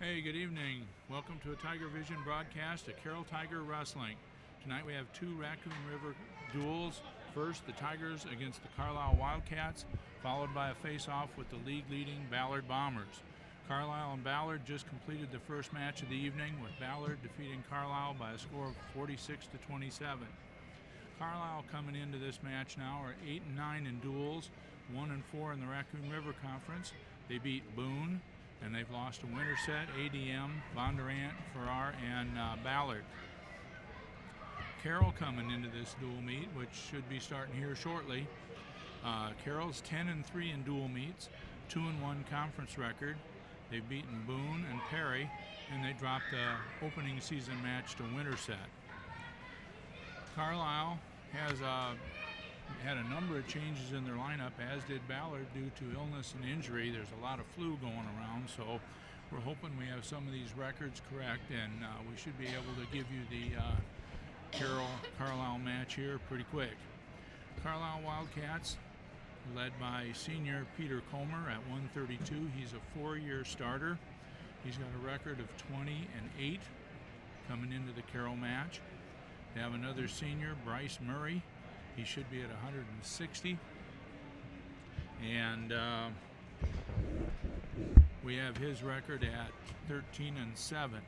Hey, good evening. Welcome to a Tiger Vision broadcast at Carroll Tiger Wrestling. Tonight we have two Raccoon River duels. First, the Tigers against the Carlisle Wildcats, followed by a face-off with the league-leading Ballard Bombers. Carlisle and Ballard just completed the first match of the evening, with Ballard defeating Carlisle by a score of 46-27. Carlisle coming into this match now are 8-9 in duels, 1-4 in the Raccoon River Conference. They beat Boone, and they've lost to Winterset, ADM, Bondurant, Farrar, and Ballard. Carroll coming into this dual meet, which should be starting here shortly. Carroll's 10-3 in dual meets, 2-1 conference record. They've beaten Boone and Perry, and they dropped the opening season match to Winterset. Carlisle has had a number of changes in their lineup, as did Ballard, due to illness and injury. There's a lot of flu going around, so we're hoping we have some of these records correct, and we should be able to give you the Carlisle match here pretty quick. Carlisle Wildcats, led by senior Peter Comer at 132. He's a 4-year starter. He's got a record of 20-8 coming into the Carroll match. They have another senior, Bryce Murray. He should be at 160. And we have his record at 13-7.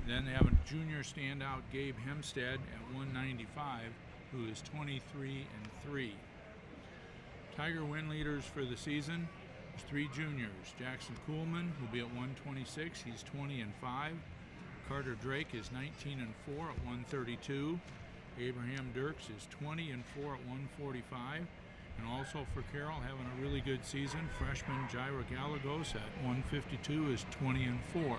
Then they have a junior standout, Gabe Hempstead, at 195, who is 23-3. Tiger win leaders for the season, there's 3 juniors. Jackson Kuhlman will be at 126. He's 20-5. Carter Drake is 19-4 at 132. Abraham Dirks is 20-4 at 145. And also for Carroll, having a really good season, freshman Jaira Galagos at 152 is 20-4.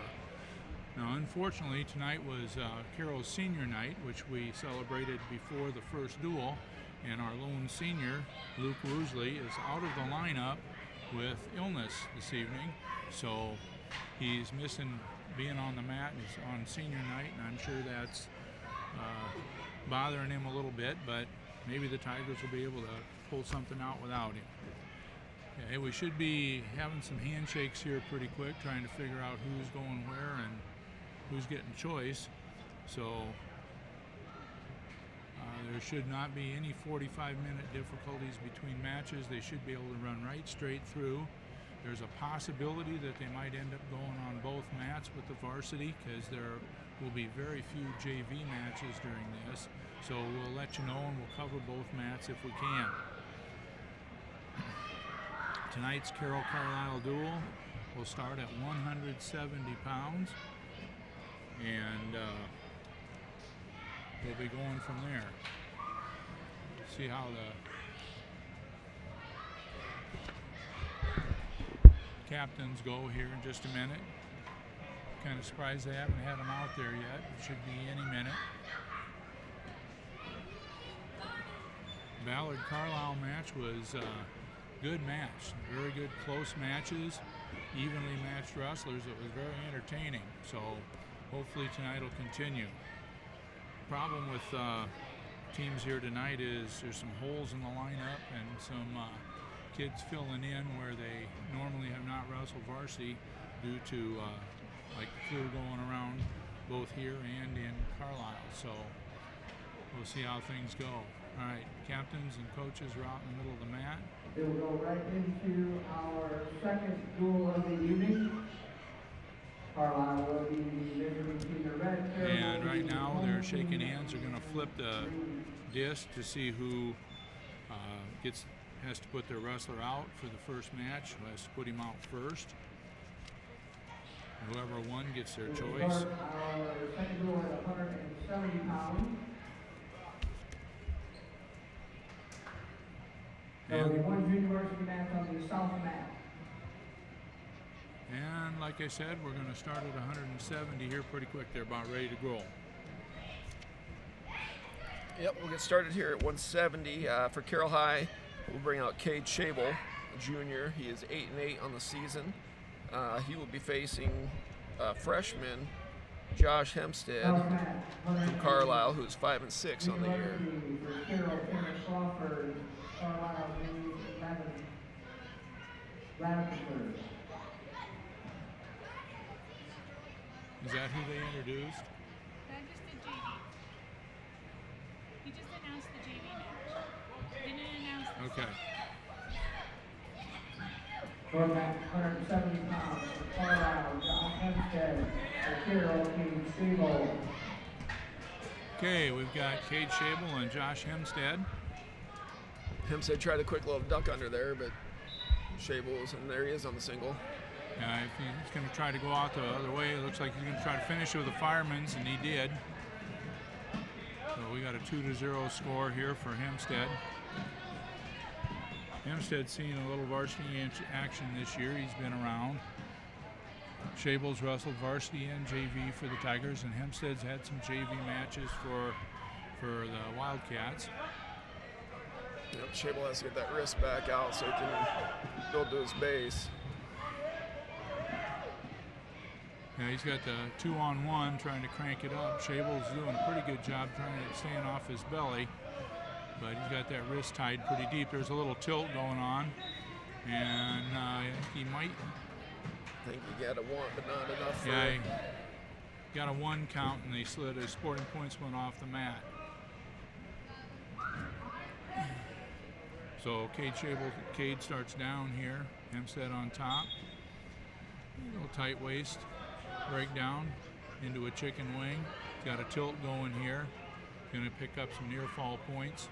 Now, unfortunately, tonight was Carroll's senior night, which we celebrated before the first duel, and our lone senior, Luke Woosley, is out of the lineup with illness this evening, so he's missing being on the mat. He's on senior night, and I'm sure that's bothering him a little bit, but maybe the Tigers will be able to pull something out without him. Okay, we should be having some handshakes here pretty quick, trying to figure out who's going where and who's getting choice. So there should not be any 45-minute difficulties between matches. They should be able to run right straight through. There's a possibility that they might end up going on both mats with the varsity, because there will be very few JV matches during this. So we'll let you know, and we'll cover both mats if we can. Tonight's Carroll Carlisle duel will start at 170 pounds, and we'll be going from there. See how the captains go here in just a minute. Kind of surprised they haven't had them out there yet. It should be any minute. Ballard Carlisle match was a good match. Very good close matches, evenly matched wrestlers. It was very entertaining. So hopefully tonight will continue. Problem with teams here tonight is there's some holes in the lineup and some kids filling in where they normally have not wrestled varsity due to like flu going around both here and in Carlisle. So we'll see how things go. All right, captains and coaches are out in the middle of the mat. It will go right into our second duel of the evening. Carlisle will be visiting team the red. And right now they're shaking hands. They're going to flip the disc to see who has to put their wrestler out for the first match, who has to put him out first. Whoever won gets their choice. Our second duel at 170 pounds. So the one junior varsity match on the south mat. And like I said, we're going to start at 170 here pretty quick. They're about ready to roll. Yep, we'll get started here at 170. For Carroll High, we'll bring out Cade Shable, a junior. He is 8-8 on the season. He will be facing freshman Josh Hempstead from Carlisle, who's 5-6 on the year. Is that who they introduced? That just did JV. He just announced the JV match. Didn't announce the Okay. For that 170 pounds, for Carlisle, Josh Hempstead, for Carroll Tigers. Okay, we've got Cade Shable and Josh Hempstead. Hempstead tried a quick little duck under there, but Shable's, and there he is on the single. If he's going to try to go out the other way, it looks like he's going to try to finish with the fireman's, and he did. So we got a 2-0 score here for Hempstead. Hempstead's seen a little varsity action this year. He's been around. Shable's wrestled varsity and JV for the Tigers, and Hempstead's had some JV matches for the Wildcats. Yep, Shable has to get that wrist back out so he can build to his base. Yeah, he's got the 2-on-1 trying to crank it up. Shable's doing a pretty good job trying to staying off his belly, but he's got that wrist tied pretty deep. There's a little tilt going on, and he might. I think he got a one, but not enough. Yeah, he got a 1 count, and they slid. His sporting points went off the mat. So Cade starts down here. Hempstead on top. A little tight waist. Break down into a chicken wing. Got a tilt going here. Going to pick up some near fall points.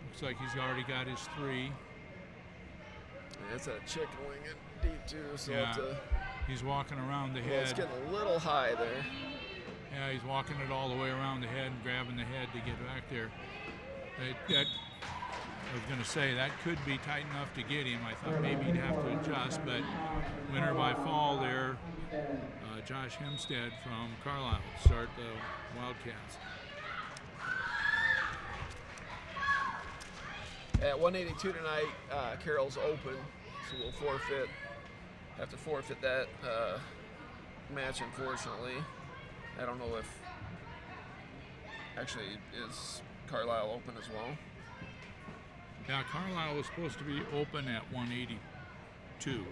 Looks like he's already got his 3. Yeah, it's a chicken wing it deep too, so Yeah. it's He's walking around the well, it's head. getting a little high there. Yeah, he's walking it all the way around the head and grabbing the head to get back there. I was going to say that could be tight enough to get him. I thought maybe he'd have to adjust, but winner by fall there, Josh Hempstead from Carlisle to start the Wildcats. At 182 tonight, Carroll's open, so we'll have to forfeit that match, unfortunately. I don't know if, actually, is Carlisle open as well? Yeah, Carlisle was supposed to be open at 182,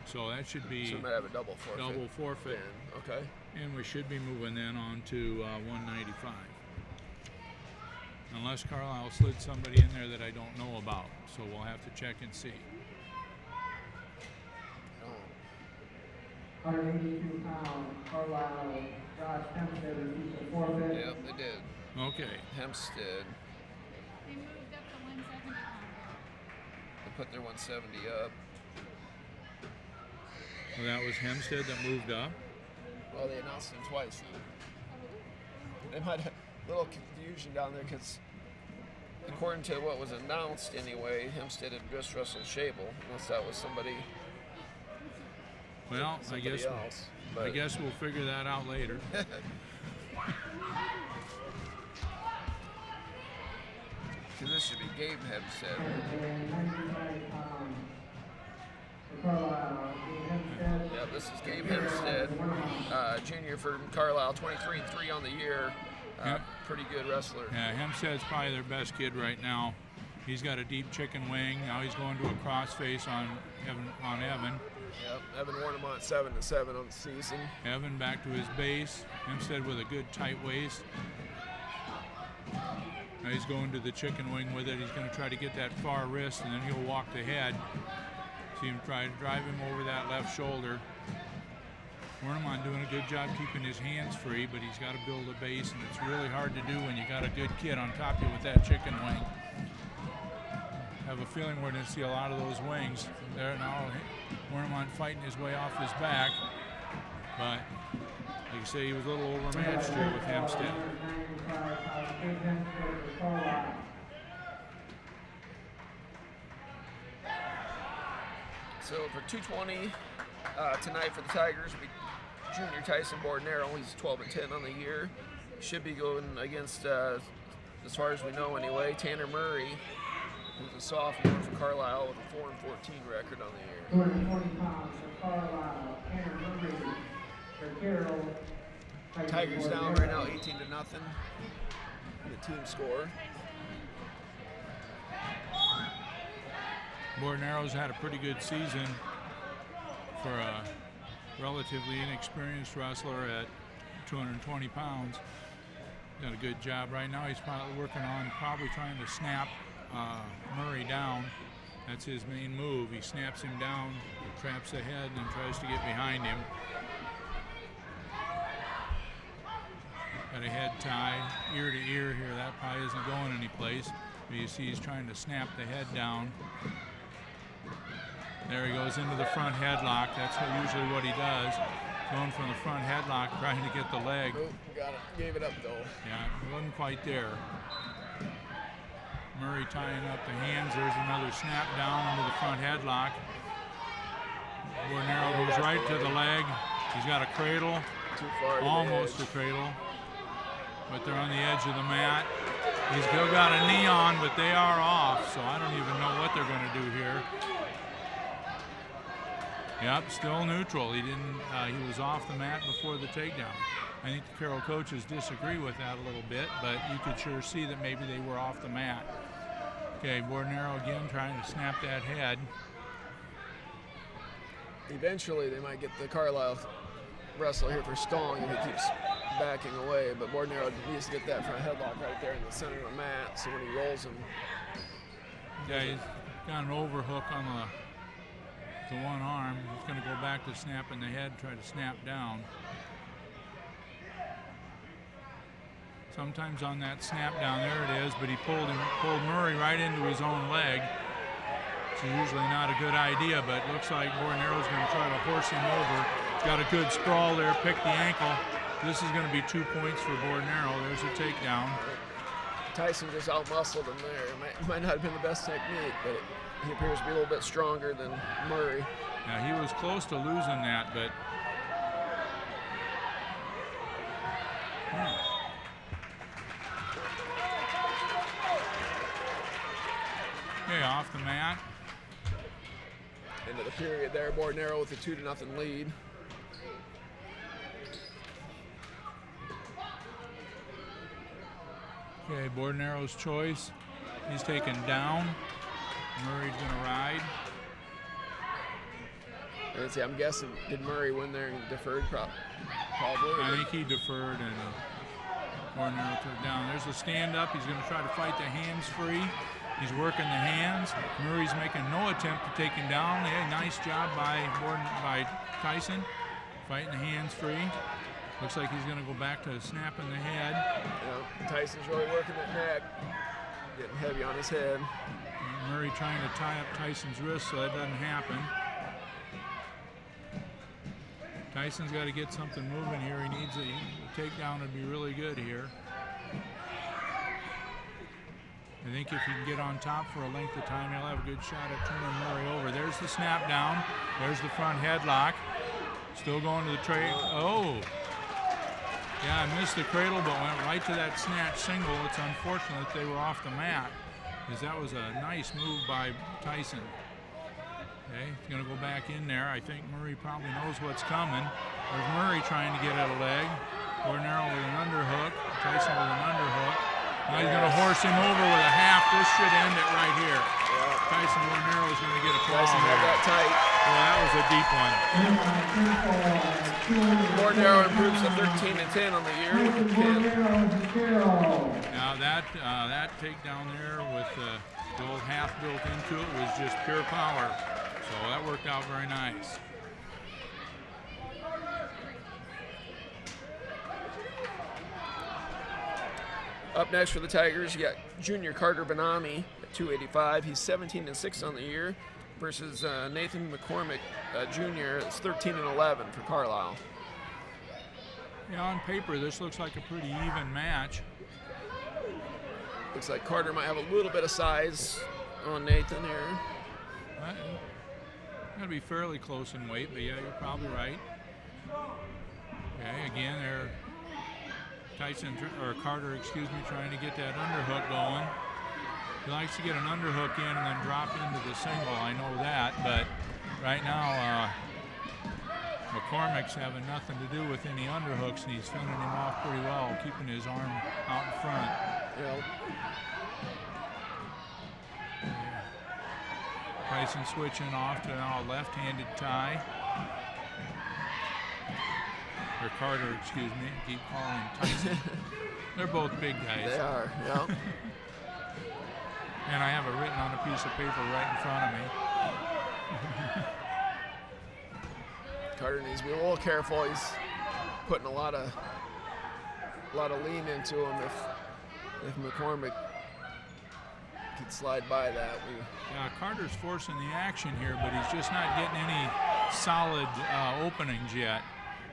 so that should be So we might have a double forfeit. double forfeit, then. Okay. and we should be moving then on to 195. Unless Carlisle slid somebody in there that I don't know about, so we'll have to check and see. 182 pounds, Carlisle, Josh Hempstead receives a forfeit. Yep, they did. Okay, Hempstead, They moved up to 170 pounds. they put their 170 up. well, that was Hempstead that moved up. Well, they announced him twice. They might have a little confusion down there because, according to what was announced anyway, Hempstead had just wrestled Shable, unless that was somebody Well, I guess else. But we'll figure that out later. Because this should be Gabe Hempstead. And 95 pounds, for Carlisle, Hempstead. Yeah, this is Gabe Hempstead, junior for Carlisle, 23-3 on the year. Yep. Pretty good wrestler. Yeah, Hempstead's probably their best kid right now. He's got a deep chicken wing. Now he's going to a crossface on Evan. Yep, Evan warned him on 7-7 on the season. Evan back to his base. Hempstead with a good tight waist. Now he's going to the chicken wing with it. He's going to try to get that far wrist, and then he'll walk the head. See him try to drive him over that left shoulder. Wernemann doing a good job keeping his hands free, but he's got to build a base, and it's really hard to do when you got a good kid on top of you with that chicken wing. I have a feeling we're going to see a lot of those wings. There now, Wernemann fighting his way off his back, but like you say, he was a little overmatched here with Hempstead. 95 pounds, Gabe Hempstead for Carlisle. So for 220 tonight for the Tigers, we junior Tyson Bordenero. He's 12-10 on the year. Should be going against, as far as we know anyway, Tanner Murray, who's a sophomore for Carlisle with a 4-14 record on the year. 220 pounds for Carlisle, Tanner Murray for Carroll. Tigers down right now 18-0 in the team score. Bordenero's had a pretty good season for a relatively inexperienced wrestler at 220 pounds. Done a good job right now. He's probably working on trying to snap Murray down. That's his main move. He snaps him down, traps the head, and then tries to get behind him. Got a head tie, ear to ear here. That probably isn't going anyplace. But you see he's trying to snap the head down. There he goes into the front headlock. That's usually what he does. Going from the front headlock, trying to get the leg. Oh, got it. Gave it up though. Yeah, it wasn't quite there. Murray tying up the hands. There's another snap down into the front headlock. Bornero goes right to the leg. He's got a cradle. Too far. Almost a cradle. But they're on the edge of the mat. He's still got a knee on, but they are off, so I don't even know what they're going to do here. Yep, still neutral. He didn't. He was off the mat before the takedown. I think the Carroll coaches disagree with that a little bit, but you could sure see that maybe they were off the mat. Okay, Bornero again trying to snap that head. Eventually, they might get the Carlisle wrestler here for stalling if he keeps backing away, but Bornero needs to get that front headlock right there in the center of the mat, so when he rolls him. Yeah, he's got an overhook on the one arm. He's going to go back to snapping the head, try to snap down. Sometimes on that snap down, there it is, but he pulled Murray right into his own leg. Which is usually not a good idea, but it looks like Bornero's going to try to horse him over. He's got a good sprawl there, pick the ankle. This is going to be 2 points for Bornero. There's a takedown. Tyson just out-muscled him there. It might not have been the best technique, but he appears to be a little bit stronger than Murray. Yeah, he was close to losing that, but okay, off the mat. End of the period there, Bornero with a 2-0 lead. Okay, Bornero's choice. He's taken down. Murray's gonna ride. Let's see, I'm guessing, did Murray win there and deferred? Probably. I think he deferred and Bornero took down. There's a stand up. He's gonna try to fight the hands free. He's working the hands. Murray's making no attempt to take him down. Yeah, nice job by Tyson, fighting the hands free. Looks like he's going to go back to snapping the head. Yeah, Tyson's really working that neck, getting heavy on his head. And Murray trying to tie up Tyson's wrist so that doesn't happen. Tyson's got to get something moving here. He needs a takedown would be really good here. I think if he can get on top for a length of time, he'll have a good shot at turning Murray over. There's the snap down. There's the front headlock. Still going to the tray. Oh! Yeah, I missed the cradle, but went right to that snatch single. It's unfortunate they were off the mat, because that was a nice move by Tyson. Okay, he's going to go back in there. I think Murray probably knows what's coming. There's Murray trying to get at a leg. Bornero with an underhook. Tyson with an underhook. Now he's going to horse him over with a half. This should end it right here. Yeah. Tyson Bornero is going to get a claw. Tyson had that tight. Well, that was a deep one. Bornero improves to 13-10 on the year with a pin. Now that takedown there with the old half built into it was just pure power. So that worked out very nice. Up next for the Tigers, you got junior Carter Benami at 285. He's 17-6 on the year versus Nathan McCormick Jr. It's 13-11 for Carlisle. Yeah, on paper this looks like a pretty even match. Looks like Carter might have a little bit of size on Nathan here. Gotta be fairly close in weight, but yeah, you're probably right. Okay, again, they're Carter, trying to get that underhook going. He likes to get an underhook in and then drop into the single, I know that, but right now McCormick's having nothing to do with any underhooks, and he's fending him off pretty well, keeping his arm out in front. Yep. Tyson switching off to now a left-handed tie. or Carter, excuse me. I keep calling him Tyson. They're both big guys. They are, yeah. And I have it written on a piece of paper right in front of me. Carter needs to be a little careful. He's putting a lot of lean into him. If McCormick could slide by that, Yeah, Carter's forcing the action here, but he's just not getting any solid openings yet.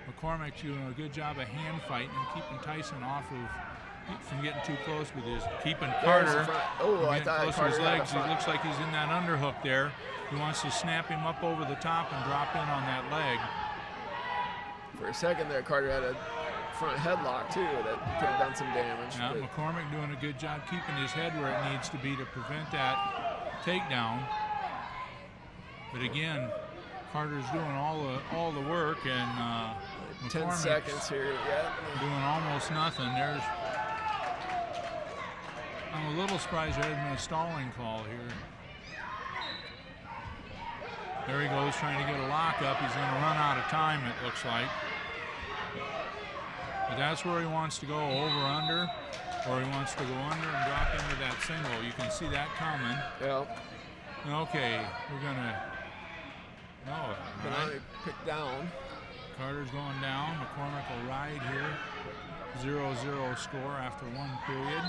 McCormick's doing a good job of hand fighting and keeping Tyson off from getting too close with his keeping Carter. Oh, I thought close to Carter his had a legs. He front. looks like he's in that underhook there. He wants to snap him up over the top and drop in on that leg. For a second there, Carter had a front headlock too that could have done some damage. Yeah, but McCormick doing a good job keeping his head where it needs to be to prevent that takedown. But again, Carter's doing all the work, and 10 McCormick's seconds here. Yeah. doing almost nothing. I'm a little surprised there hasn't been a stalling call here. There he goes, trying to get a lockup. He's going to run out of time, it looks like. But that's where he wants to go, over under, or he wants to go under and drop into that single. You can see that coming. Yeah. Okay, we're going to, no, Benani right. picked down. Carter's going down. McCormick will ride here. 0-0 score after one period.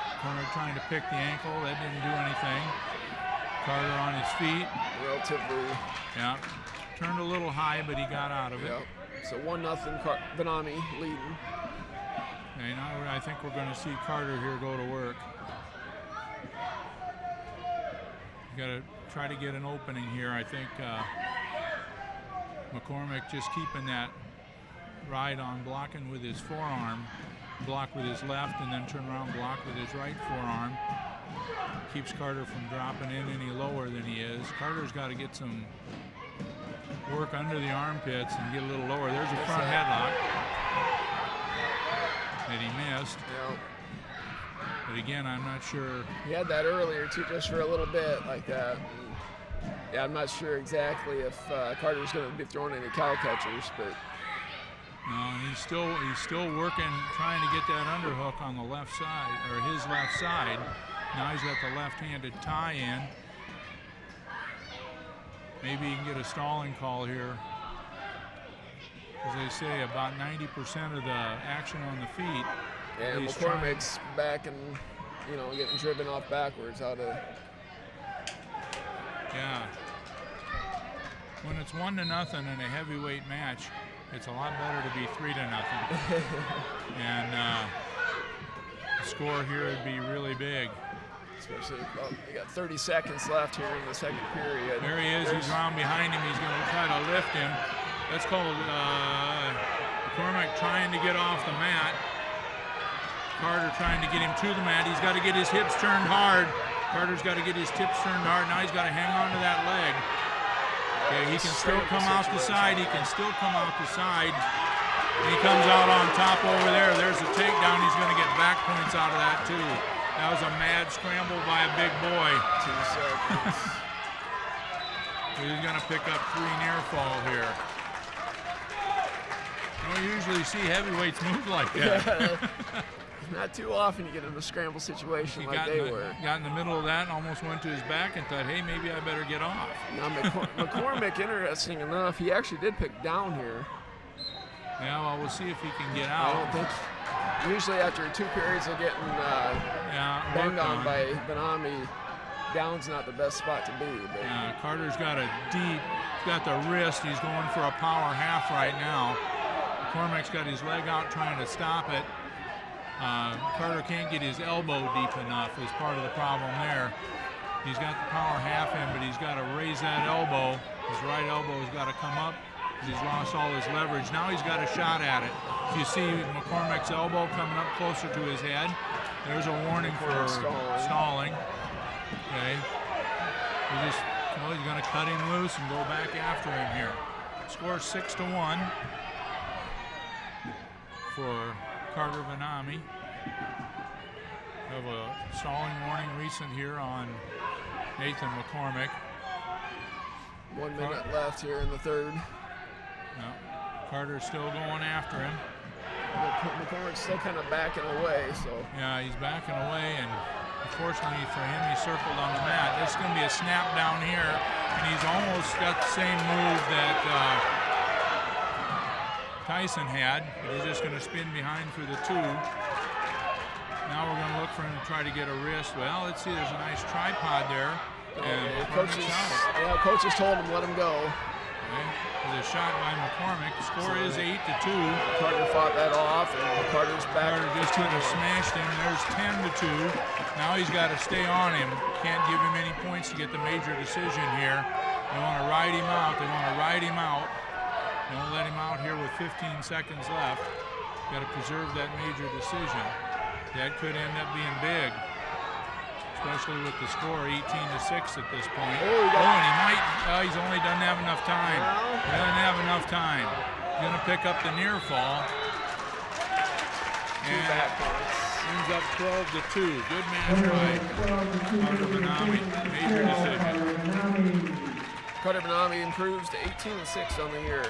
McCormick trying to pick the ankle. That didn't do anything. Carter on his feet. Relatively. Yeah. Turned a little high, but he got out of it. Yeah. So 1-0 Benani leading. Okay, now I think we're going to see Carter here go to work. You got to try to get an opening here. I think McCormick just keeping that ride on, blocking with his forearm, block with his left, and then turn around, block with his right forearm. Keeps Carter from dropping in any lower than he is. Carter's got to get some work under the armpits and get a little lower. There's a front headlock that he missed. Yeah. But again, I'm not sure. He had that earlier too, just for a little bit like that. Yeah, I'm not sure exactly if Carter's going to be throwing any cow catchers, but No, and he's still working, trying to get that underhook on the left side, or his left side. Now he's got the left-handed tie in. Maybe he can get a stalling call here. As they say, about 90% of the action on the feet. and He's McCormick's back and getting driven off backwards out of. Yeah. When it's 1-0 in a heavyweight match, it's a lot better to be 3-0. And the score here would be really big. Especially, we got 30 seconds left here in the second period. There he is. He's around behind him. He's going to try to lift him. That's called McCormick trying to get off the mat. Carter trying to get him to the mat. He's got to get his hips turned hard. Carter's got to get his hips turned hard. Now he's got to hang on to that leg. Okay, he can still come out the side. He can still come out the side. And he comes out on top over there. There's a takedown. He's going to get back points out of that too. That was a mad scramble by a big boy. 2 seconds. He's going to pick up 3 near fall here. You don't usually see heavyweights move like that. Not too often you get in a scramble situation He like they were. got in the middle of that and almost went to his back and thought, hey, maybe I better get off. Now McCormick, interesting enough, he actually did pick down here. Yeah, well, we'll see if he can get I out. don't think. Usually after 2 periods of getting banged on by Benami, down's not the best spot to be. But Carter's got the wrist. He's going for a power half right now. McCormick's got his leg out trying to stop it. Carter can't get his elbow deep enough is part of the problem there. He's got the power half in, but he's got to raise that elbow. His right elbow's got to come up. He's lost all his leverage. Now he's got a shot at it. If you see McCormick's elbow coming up closer to his head, there's a warning for stalling. Okay. He's going to cut him loose and go back after him here. Score 6-1 for Carter Benami. Have a stalling warning recent here on Nathan McCormick. 1 minute left here in the third. No. Carter's still going after him. McCormick's still kind of backing away, so. Yeah, he's backing away, and unfortunately for him, he circled on the mat. There's going to be a snap down here, and he's almost got the same move that Tyson had, but he's just going to spin behind for the 2. Now we're going to look for him to try to get a wrist. Well, let's see, there's a nice tripod there. And Coaches told him let him go. Okay. There's a shot by McCormick. The score is 8-2. Carter fought that off, and Carter's back. Carter just kind of smashed him. There's 10-2. Now he's got to stay on him. Can't give him any points to get the major decision here. They want to ride him out. They want to ride him out. Don't let him out here with 15 seconds left. Got to preserve that major decision. That could end up being big, especially with the score 18-6 at this point. And he might, he's only doesn't have enough time. He doesn't have enough time. He's going to pick up the near fall. And ends up 12-2. Good match by Carter Benami. Major decision. Carter Benami improves to 18-6 on the year.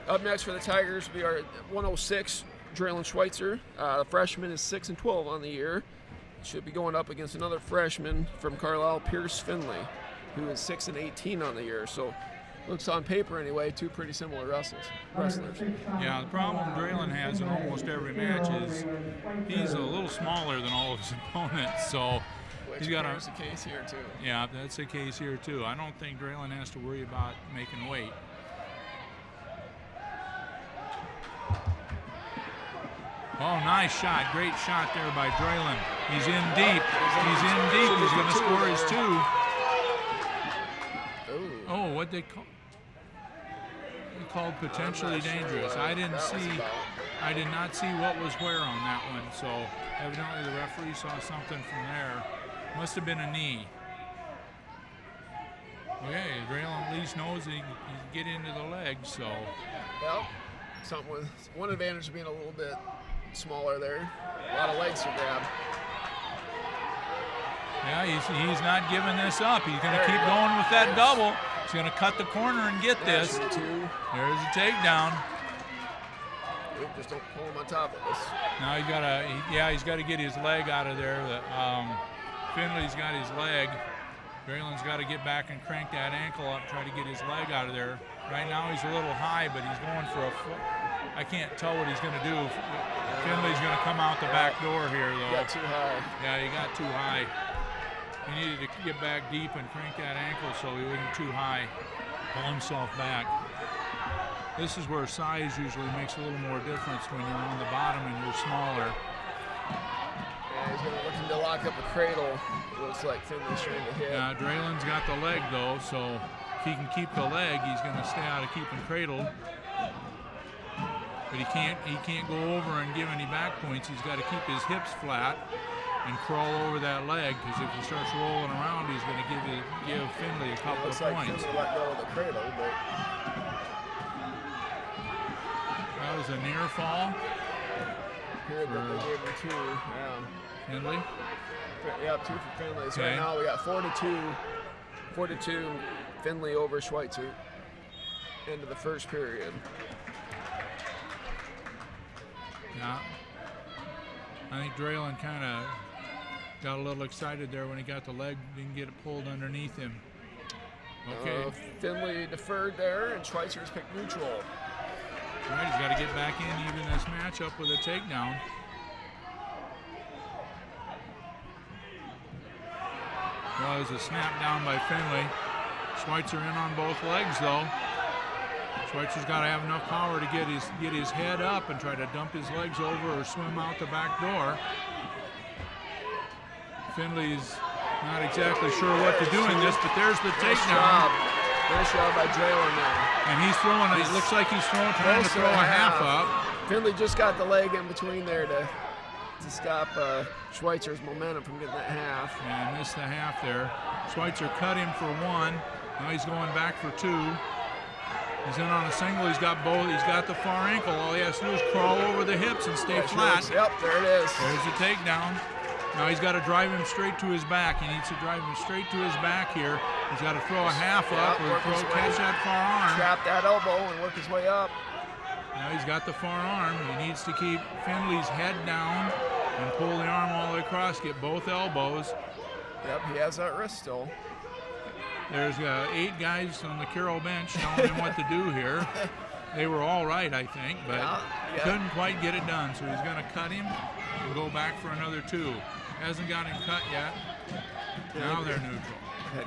Up next for the Tigers will be our 106, Draylen Schweitzer. The freshman is 6-12 on the year. Should be going up against another freshman from Carlisle, Pierce Finley, who is 6-18 on the year. So looks on paper anyway, 2 pretty similar wrestlers. Yeah, the problem Draylen has in almost every match is he's a little smaller than all of his opponents. So he's got That's the case here too. Yeah, that's the case here too. I don't think Draylen has to worry about making weight. Oh, nice shot. Great shot there by Draylen. He's in deep. He's in deep. He's going to score his 2. Oh, what'd they call? They called potentially dangerous. I did not see what was where on that one. So evidently the referee saw something from there. Must have been a knee. Okay, Draylen at least knows he can get into the leg, so. Well, something with one advantage of being a little bit smaller there. A lot of legs to grab. Yeah, he's not giving this up. He's going to keep going with that double. He's going to cut the corner and get this. There's a takedown. Just don't pull him on top of this. Now he's got to get his leg out of there. Finley's got his leg. Draylen's got to get back and crank that ankle up, try to get his leg out of there. Right now he's a little high, but he's going for a foot. I can't tell what he's going to do. Finley's going to come out the back door here, though. He got too high. Yeah, he got too high. He needed to get back deep and crank that ankle so he wasn't too high. Pull himself back. This is where size usually makes a little more difference when you're on the bottom and you're smaller. Yeah, he's looking to lock up a cradle. It looks like Finley's trying to hit. Yeah, Draylen's got the leg, though, so if he can keep the leg, he's going to stay out of keeping cradled. But he can't go over and give any back points. He's got to keep his hips flat and crawl over that leg, because if he starts rolling around, he's going to give Finley a couple of points. Finley let go of the cradle, but that was a near fall. Here they gave him 2. Yeah. Finley. Yeah, 2 for Finley. So okay. Right now we got 4-2. Finley over Schweitzer. End of the first period. Yeah. I think Draylen kind of got a little excited there when he got the leg, didn't get it pulled underneath him. Okay. Finley deferred there, and Schweitzer's picked neutral. All right, he's got to get back in even this matchup with a takedown. Well, it was a snap down by Finley. Schweitzer in on both legs, though. Schweitzer's got to have enough power to get his head up and try to dump his legs over or swim out the back door. Finley's not exactly sure what to do in this, but there's the takedown. Nice job by Draylen now. And he's throwing, it looks like he's trying to throw a half up. Finley just got the leg in between there to stop Schweitzer's momentum from getting that half. Yeah, missed the half there. Schweitzer cut him for 1. Now he's going back for 2. He's in on a single. He's got both. He's got the far ankle. All he has to do is crawl over the hips and stay flat. Yep, there it is. There's the takedown. Now he's got to drive him straight to his back. He needs to drive him straight to his back here. He's got to throw a half up or catch that far arm. Trap that elbow and work his way up. Now he's got the far arm. He needs to keep Finley's head down and pull the arm all the way across, get both elbows. Yep, he has that wrist still. There's 8 guys on the Carroll bench telling him what to do here. They were all right, I think, but couldn't quite get it done. So he's going to cut him and go back for another 2. Hasn't got him cut yet. Now they're neutral. Had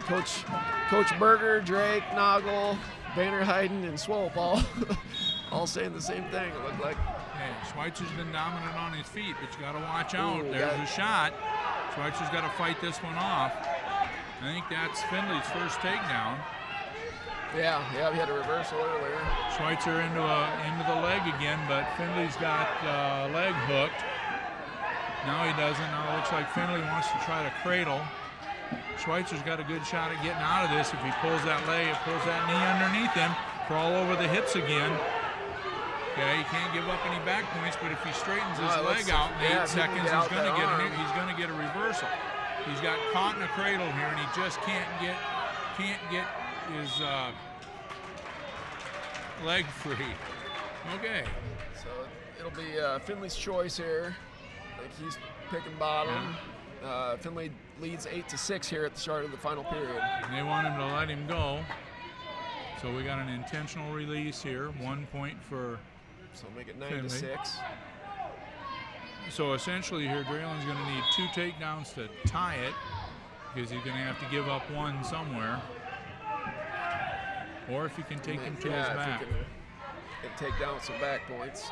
Coach Berger, Drake, Noggle, Vanderheiden, and Swope all saying the same thing, it looked like. Hey, Schweitzer's been dominant on his feet, but you got to watch out. There's a shot. Schweitzer's got to fight this one off. I think that's Finley's first takedown. Yeah, we had a reversal earlier. Schweitzer into the leg again, but Finley's got leg hooked. Now he doesn't. Now it looks like Finley wants to try to cradle. Schweitzer's got a good shot at getting out of this if he pulls that leg, pulls that knee underneath him, crawl over the hips again. Okay, he can't give up any back points, but if he straightens his leg out in 8 seconds, he's going to get a reversal. He's got caught in a cradle here, and he just can't get his leg free. Okay. So it'll be Finley's choice here. I think he's picking bottom. Finley leads 8-6 here at the start of the final period. And they want him to let him go. So we got an intentional release here. 1 point for So make it 9-6. So essentially here, Draylen's going to need 2 takedowns to tie it because he's going to have to give up one somewhere. Or if he can take him to his back. If he can take down some back points.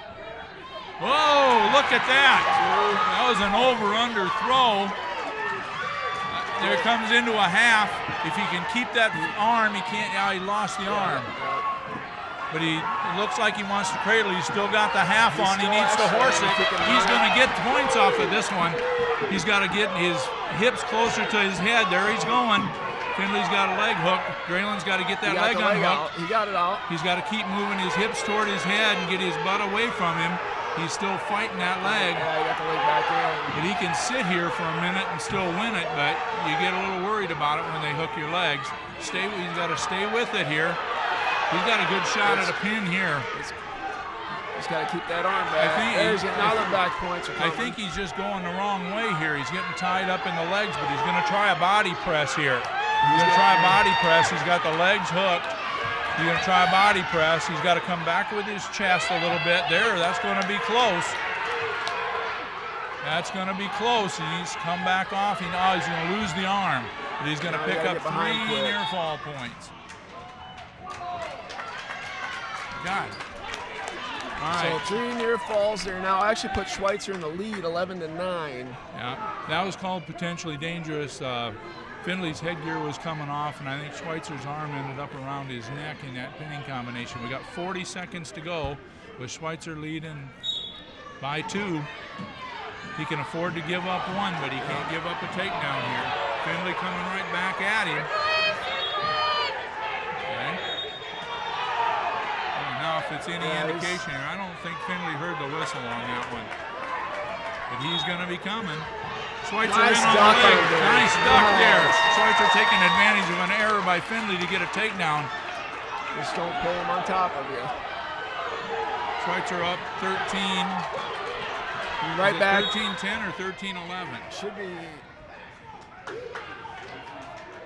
Whoa, look at that. That was an over-under throw. There comes into a half. If he can keep that arm, he can't. He lost the arm. But it looks like he wants to cradle. He's still got the half on. He needs to horse it. He's going to get points off of this one. He's got to get his hips closer to his head. There he's going. Finley's got a leg hook. Draylen's got to get that leg unhooked. He got it out. He's got to keep moving his hips toward his head and get his butt away from him. He's still fighting that leg. Yeah, he got the leg back in. But he can sit here for a minute and still win it, but you get a little worried about it when they hook your legs. He's got to stay with it here. He's got a good shot at a pin here. He's got to keep that arm back. There's another back points. I think he's just going the wrong way here. He's getting tied up in the legs, but he's going to try a body press here. He's going to try a body press. He's got the legs hooked. He's going to try a body press. He's got to come back with his chest a little bit. There, that's going to be close. That's going to be close. He needs to come back off. He's going to lose the arm, but he's going to pick up 3 near fall points. Got it. All right. So 3 near falls there now. Actually put Schweitzer in the lead, 11-9. Yeah, that was called potentially dangerous. Finley's headgear was coming off, and I think Schweitzer's arm ended up around his neck in that pinning combination. We got 40 seconds to go with Schweitzer leading by 2. He can afford to give up 1, but he can't give up a takedown here. Finley coming right back at him. Okay. Well, now, if it's any indication here, I don't think Finley heard the whistle on that one. But he's going to be coming. Schweitzer nice in on duck the leg. there. Nice duck there. Schweitzer taking advantage of an error by Finley to get a takedown. Just don't pull him on top of you. Schweitzer up 13. Right back. 13-10 or 13-11? Should be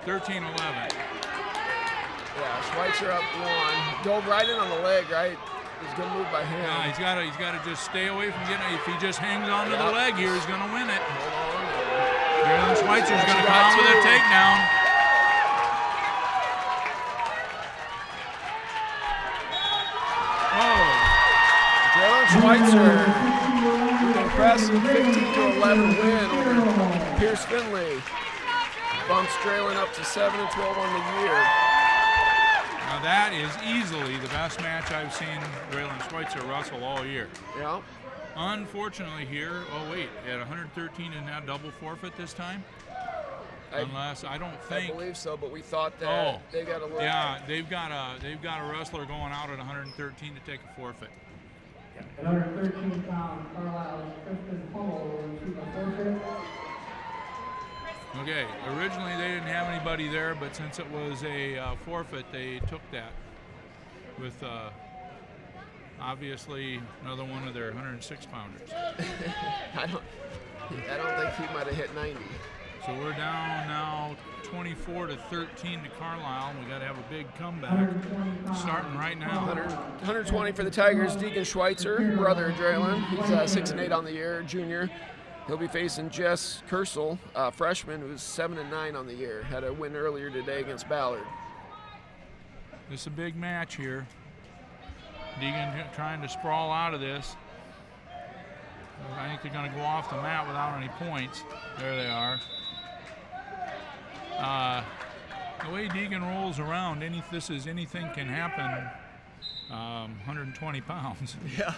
13-11. Yeah, Schweitzer up 1. Dove right in on the leg, right? It was a good move by him. Yeah, he's got to just stay away from getting it. If he just hangs on to the leg here, he's going to win it. Hold on. Carolyn Schweitzer's going to come out with a takedown. Oh. Carolyn Schweitzer with an impressive 15-11 win over Pierce Finley. Bumps Draylen up to 7-12 on the year. Now that is easily the best match I've seen Draylen Schweitzer wrestle all year. Yeah. Unfortunately here, oh wait, at 113 is now double forfeit this time? Unless, I don't think. I believe so, but we thought that they got a little. Yeah, they've got a wrestler going out at 113 to take a forfeit. At 113 pounds, Carlisle's Kristen Hummel will receive a forfeit. Okay, originally they didn't have anybody there, but since it was a forfeit, they took that with obviously another one of their 106-pounders. I don't think he might have hit 90. So we're down now 24-13 to Carlisle. We got to have a big comeback starting right now. 120 for the Tigers. Deacon Schweitzer, brother of Draylen. He's 6-8 on the year, junior. He'll be facing Jess Kersel, freshman, who's 7-9 on the year. Had a win earlier today against Ballard. This is a big match here. Deegan trying to sprawl out of this. I think they're going to go off the mat without any points. There they are. The way Deegan rolls around, anything can happen. 120 pounds. Yeah.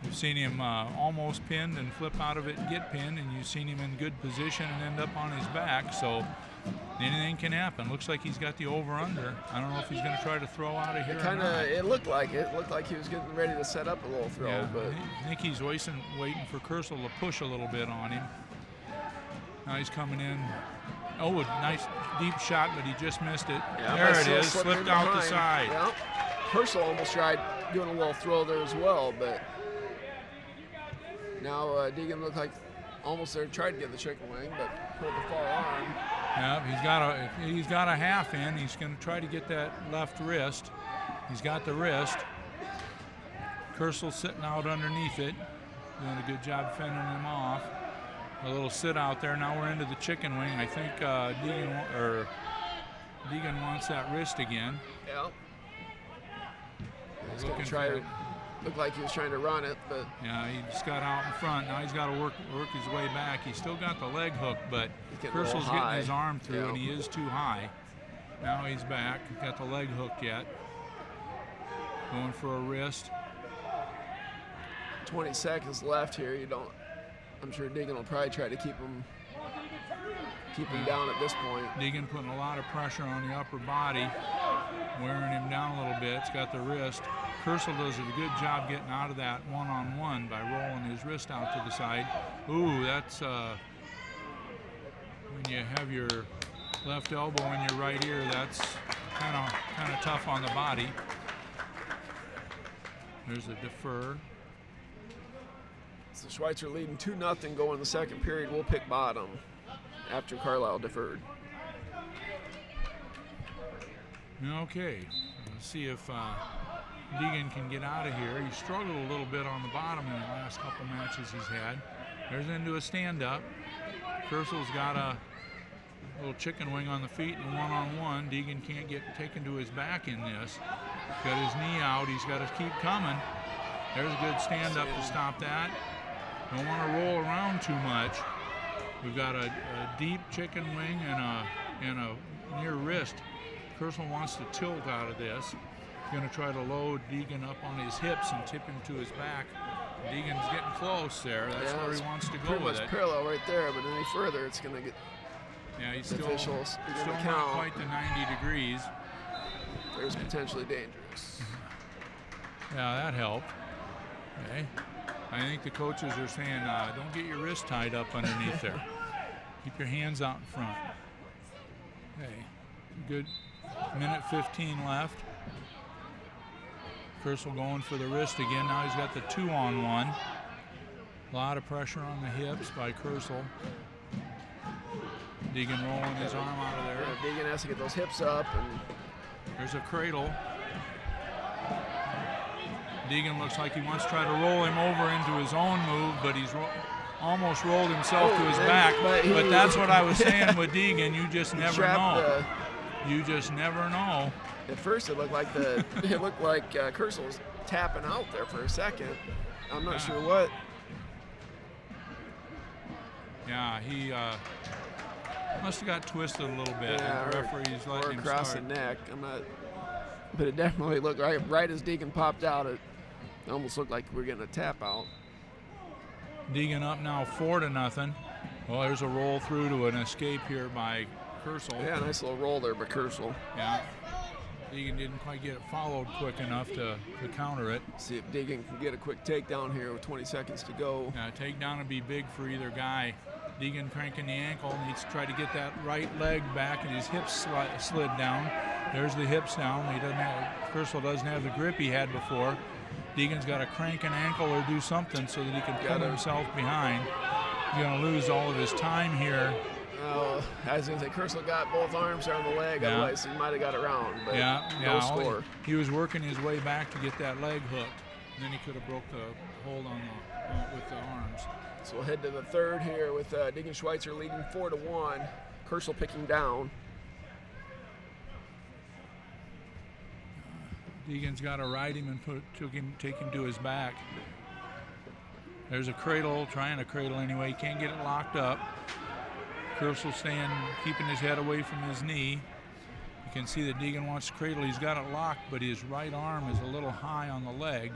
You've seen him almost pinned and flip out of it and get pinned, and you've seen him in good position and end up on his back. So anything can happen. Looks like he's got the over/under. I don't know if he's going to try to throw out of here. It looked like it. It looked like he was getting ready to set up a little throw, Yeah, but I think he's waiting for Kersel to push a little bit on him. Now he's coming in. Oh, a nice deep shot, but he just missed it. yeah, there it is, slipped slipped out the behind. side. Yep. Kersel almost tried doing a little throw there as well, but now Deegan looked like almost there, tried to get the chicken wing, but pulled the far arm. Yeah, he's got a half in. He's going to try to get that left wrist. He's got the wrist. Kersel sitting out underneath it, doing a good job fending him off. A little sit out there. Now we're into the chicken wing. I think Deegan wants that wrist again. Yeah. He's Looking going to try for to look like he was trying to run it, but yeah, he just got out in front. Now he's got to work his way back. He's still got the leg hook, but Kersel's getting his arm through, yeah. and he is too high. Now he's back. Got the leg hook yet. Going for a wrist. 20 seconds left here. I'm sure Deegan will probably try to keep him down at this point. Deegan putting a lot of pressure on the upper body, wearing him down a little bit. It's got the wrist. Kersel does a good job getting out of that one-on-one by rolling his wrist out to the side. Ooh, that's when you have your left elbow in your right ear, that's kind of tough on the body. There's a defer. So Schweitzer leading 2-0 going in the second period. We'll pick bottom after Carlisle deferred. Okay, let's see if Deegan can get out of here. He struggled a little bit on the bottom in the last couple matches he's had. There's into a stand-up. Kersel's got a little chicken wing on the feet and a one-on-one. Deegan can't get taken to his back in this. Got his knee out. He's got to keep coming. There's a good stand-up to stop that. Don't want to roll around too much. We've got a deep chicken wing and a near wrist. Kersel wants to tilt out of this. He's going to try to load Deegan up on his hips and tip him to his back. Deegan's getting close there. That's where he wants to go pretty with much it. parallel right there, but any further, it's going to get. Yeah, he's the still officials not count. quite to 90 degrees. There's potentially dangerous. Yeah, that helped. Okay. I think the coaches are saying, don't get your wrist tied up underneath there. Keep your hands out in front. Okay, good. Minute 15 left. Kersel going for the wrist again. Now he's got the 2-on-1. A lot of pressure on the hips by Kersel. Deegan rolling his arm out of there. Yeah, Deegan has to get those hips up. And there's a cradle. Deegan looks like he wants to try to roll him over into his own move, but he's almost rolled himself to his back. But that's what I was saying with Deegan. You just never know. You just never know. At first, it looked like Kersel was tapping out there for a second. I'm not sure what. Yeah, he must have got twisted a little bit. Yeah, the referee's letting him across start. the neck. I'm not. But it definitely looked right as Deegan popped out. It almost looked like we were getting a tap out. Deegan up now 4-0. Well, there's a roll through to an escape here by Kersel. Yeah, nice little roll there by Kersel. Yeah. Deegan didn't quite get it followed quick enough to counter it. See if Deegan can get a quick takedown here with 20 seconds to go. Yeah, takedown would be big for either guy. Deegan cranking the ankle, needs to try to get that right leg back, and his hips slid down. There's the hips down. He doesn't have, Carlisle doesn't have the grip he had before. Deegan's got to crank an ankle or do something so that he can pull himself behind. He's going to lose all of his time here. I was going to say, Carlisle got both arms on the leg, otherwise he might have got it round, but no score. He was working his way back to get that leg hooked, and then he could have broke the hold on the with the arms. So we'll head to the third here with Deegan Schweitzer leading 4-1. Carlisle picking down. Deegan's got to ride him and take him to his back. There's a cradle, trying to cradle anyway. Can't get it locked up. Carlisle keeping his head away from his knee. You can see that Deegan wants to cradle. He's got it locked, but his right arm is a little high on the leg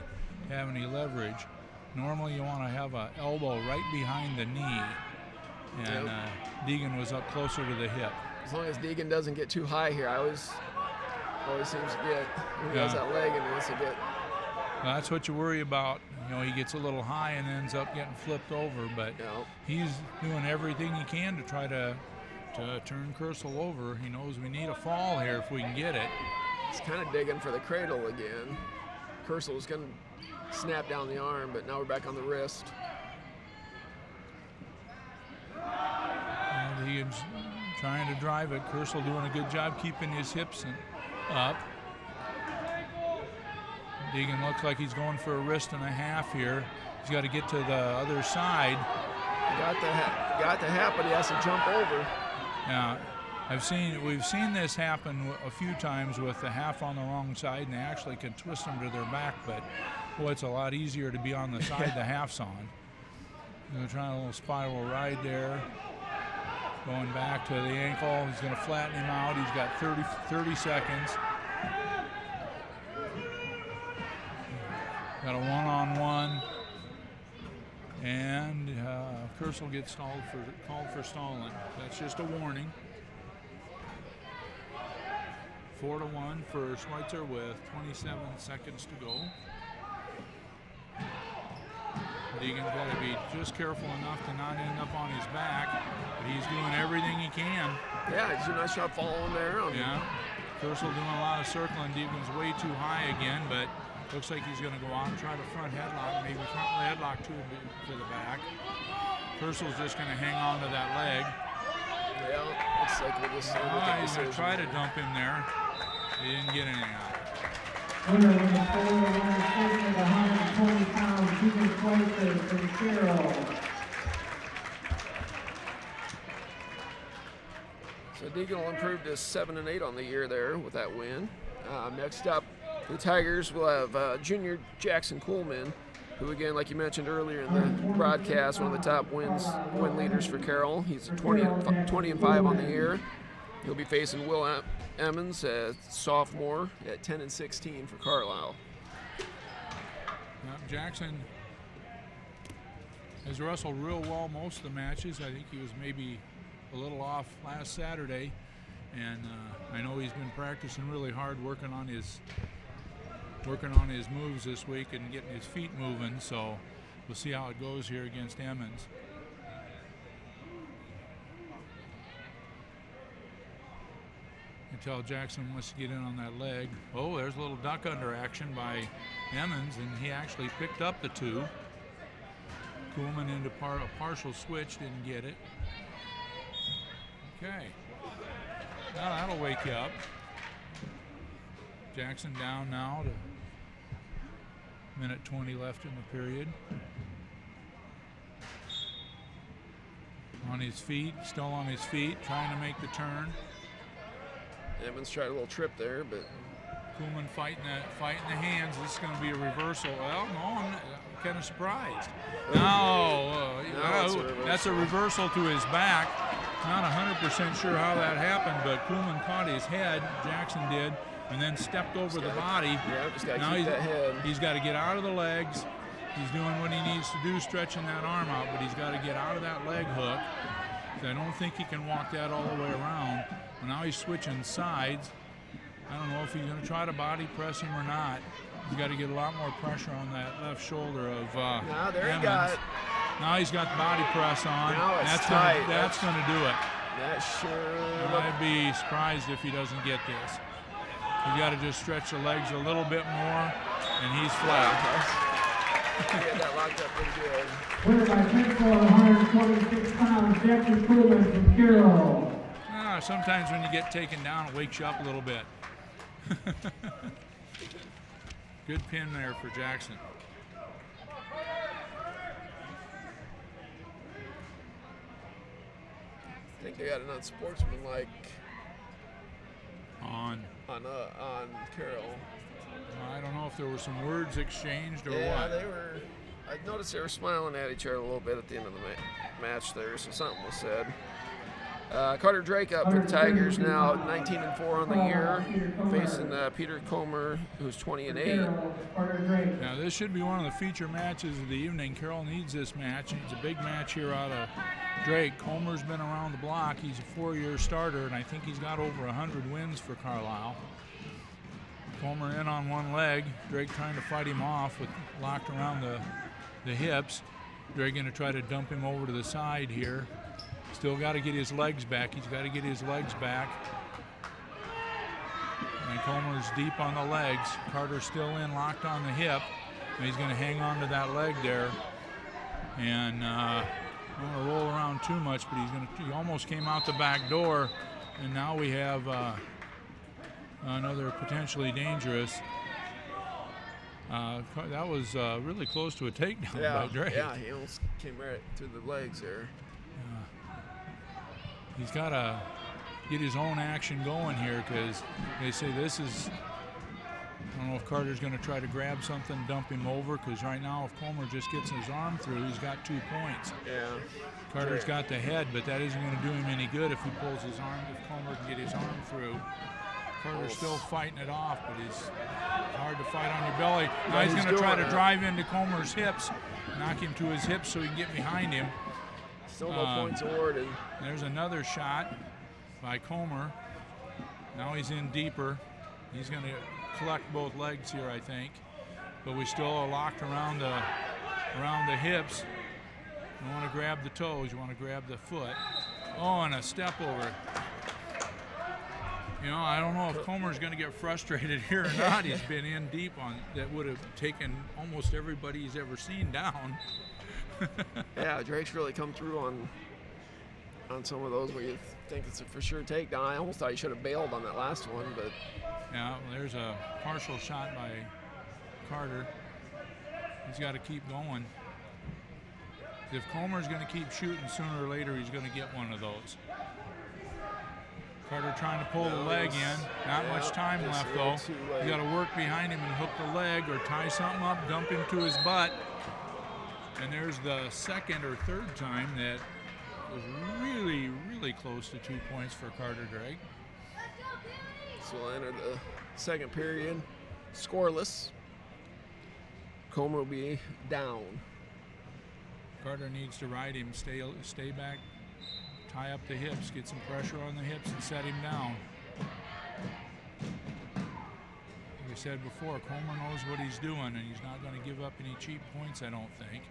to have any leverage. Normally you want to have an elbow right behind the knee. And Deegan was up closer to the hip. As long as Deegan doesn't get too high here, always seems to get, when he has that leg and he wants to get. Well, that's what you worry about. You know, he gets a little high and ends up getting flipped over, but he's doing everything he can to try to turn Carlisle over. He knows we need a fall here if we can get it. He's kind of digging for the cradle again. Carlisle was going to snap down the arm, but now we're back on the wrist. And Deegan's trying to drive it. Carlisle doing a good job keeping his hips up. Deegan looks like he's going for a wrist and a half here. He's got to get to the other side. Got to happen. He has to jump over. Yeah, we've seen this happen a few times with the half on the wrong side, and they actually can twist them to their back. But boy, it's a lot easier to be on the side the half's on. They're trying a little spiral ride there. Going back to the ankle. He's going to flatten him out. He's got 30 seconds. Got a one-on-one, and Carlisle gets called for stalling. That's just a warning. 4-1 for Schweitzer with 27 seconds to go. Deegan's got to be just careful enough to not end up on his back, but he's doing everything he can. Yeah, he's doing a nice job following there. Carlisle doing a lot of circling. Deegan's way too high again, but looks like he's going to go out and try the front headlock, maybe front headlock to the back. Carlisle's just going to hang on to that leg. Yeah, looks like we'll just he's going to try to dump him there. He didn't get any out. Winner of the 120 pounds, Deegan Schweitzer from Carroll. So Deegan will improve to 7-8 on the year there with that win. Next up, the Tigers will have junior Jackson Coolman, who again, like you mentioned earlier in the broadcast, one of the top win leaders for Carroll. He's 20-5 on the year. He'll be facing Will Emmons, a sophomore, at 10-16 for Carlisle. Jackson has wrestled real well most of the matches. I think he was maybe a little off last Saturday, and I know he's been practicing really hard, working on his moves this week and getting his feet moving, so we'll see how it goes here against Emmons. Until Jackson wants to get in on that leg. Oh, there's a little duck under action by Emmons, and he actually picked up the two. Coolman into a partial switch, didn't get it. Okay. Now that'll wake you up. Jackson down now to minute 20 left in the period. On his feet, still on his feet, trying to make the turn. Emmons tried a little trip there, but Coolman fighting the hands. This is going to be a reversal. Well, no, I'm kind of surprised. That's a reversal to his back. Not 100% sure how that happened, but Coolman caught his head, Jackson did, and then stepped over the body. Yeah, just got to keep that head. He's got to get out of the legs. He's doing what he needs to do, stretching that arm out, but he's got to get out of that leg hook. I don't think he can walk that all the way around. Well, now he's switching sides. I don't know if he's going to try to body press him or not. He's got to get a lot more pressure on that left shoulder of there Emmons. he got it. Now he's got the body press on. Now it's That's tight. That's going to do it. That sure. I'd be surprised if he doesn't get this. You got to just stretch the legs a little bit more, and he's flat. He had that locked up pretty good. Winner by pinfall, 126 pounds, Jeffrey Coolman from Carroll. Sometimes when you get taken down, it wakes you up a little bit. Good pin there for Jackson. I think they got an unsportsmanlike On. on Carroll. I don't know if there were some words exchanged or Yeah, what. they were. I noticed they were smiling at each other a little bit at the end of the match there, so something was said. Carter Drake up for the Tigers now, 19-4 on the year, facing Peter Comer, who's 20-8. Now this should be one of the feature matches of the evening. Carroll needs this match. It's a big match here out of Drake. Comer's been around the block. He's a 4-year starter, and I think he's got over 100 wins for Carlisle. Comer in on one leg. Drake trying to fight him off with locked around the hips. Drake going to try to dump him over to the side here. Still got to get his legs back. He's got to get his legs back. And Comer's deep on the legs. Carter's still in, locked on the hip. And he's going to hang on to that leg there. And don't want to roll around too much, but he almost came out the back door. And now we have another potentially dangerous. That was really close to a takedown by Drake. Yeah, he almost came right through the legs there. He's got to get his own action going here because they say this is, I don't know if Carter's going to try to grab something, dump him over, because right now if Comer just gets his arm through, he's got 2 points. Yeah. Carter's got the head, but that isn't going to do him any good if he pulls his arm, if Comer can get his arm through. Carter's still fighting it off, but it's hard to fight on your belly. Now he's going to try to drive into Comer's hips, knock him to his hips so he can get behind him. Still no points awarded. There's another shot by Comer. Now he's in deeper. He's going to collect both legs here, I think. But we still are locked around the hips. You want to grab the toes. You want to grab the foot. Oh, and a step over. You know, I don't know if Comer's going to get frustrated here or not. He's been in deep on that would have taken almost everybody he's ever seen down. Yeah, Drake's really come through on some of those where you think it's a for sure takedown. I almost thought he should have bailed on that last one, but yeah, well, there's a partial shot by Carter. He's got to keep going. If Comer's going to keep shooting, sooner or later he's going to get one of those. Carter trying to pull the leg in. Not much time left though. You got to work behind him and hook the leg or tie something up, dump him to his butt. And there's the second or third time that was really, really close to 2 points for Carter Drake. So we'll enter the second period scoreless. Comer will be down. Carter needs to ride him, stay back, tie up the hips, get some pressure on the hips and set him down. Like I said before, Comer knows what he's doing and he's not going to give up any cheap points, I don't think.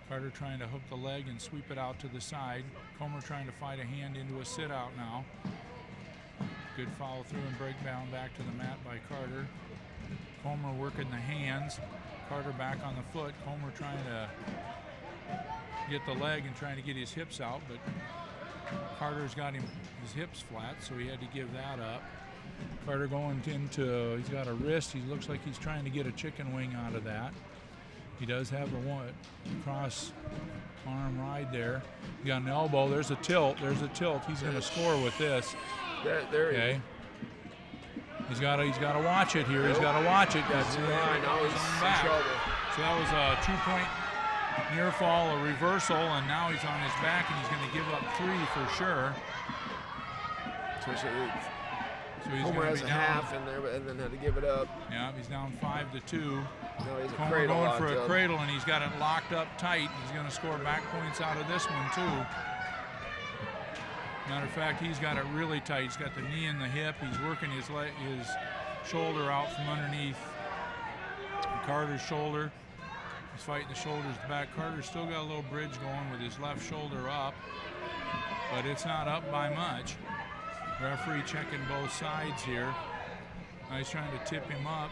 Carter trying to hook the leg and sweep it out to the side. Comer trying to fight a hand into a sit out now. Good follow through and breakdown back to the mat by Carter. Comer working the hands. Carter back on the foot. Comer trying to get the leg and trying to get his hips out, but Carter's got his hips flat, so he had to give that up. Carter going into, he's got a wrist. He looks like he's trying to get a chicken wing out of that. He does have a cross arm ride there. He got an elbow. There's a tilt. There's a tilt. He's going to score with this. There okay. He's got to watch it here. He's got to watch it. That's right. Now he's in trouble. So that was a 2-point near fall, a reversal, and now he's on his back, and he's going to give up 3 for sure. So he's Comer has a down. half in there, and then had to give it up. Yeah, he's down 5-2. Now he's a Comer cradle going for a up. cradle, and he's got it locked up tight. He's going to score back points out of this one, too. Matter of fact, he's got it really tight. He's got the knee in the hip. He's working his shoulder out from underneath Carter's shoulder. He's fighting the shoulders back. Carter's still got a little bridge going with his left shoulder up, but it's not up by much. Referee checking both sides here. Now he's trying to tip him up.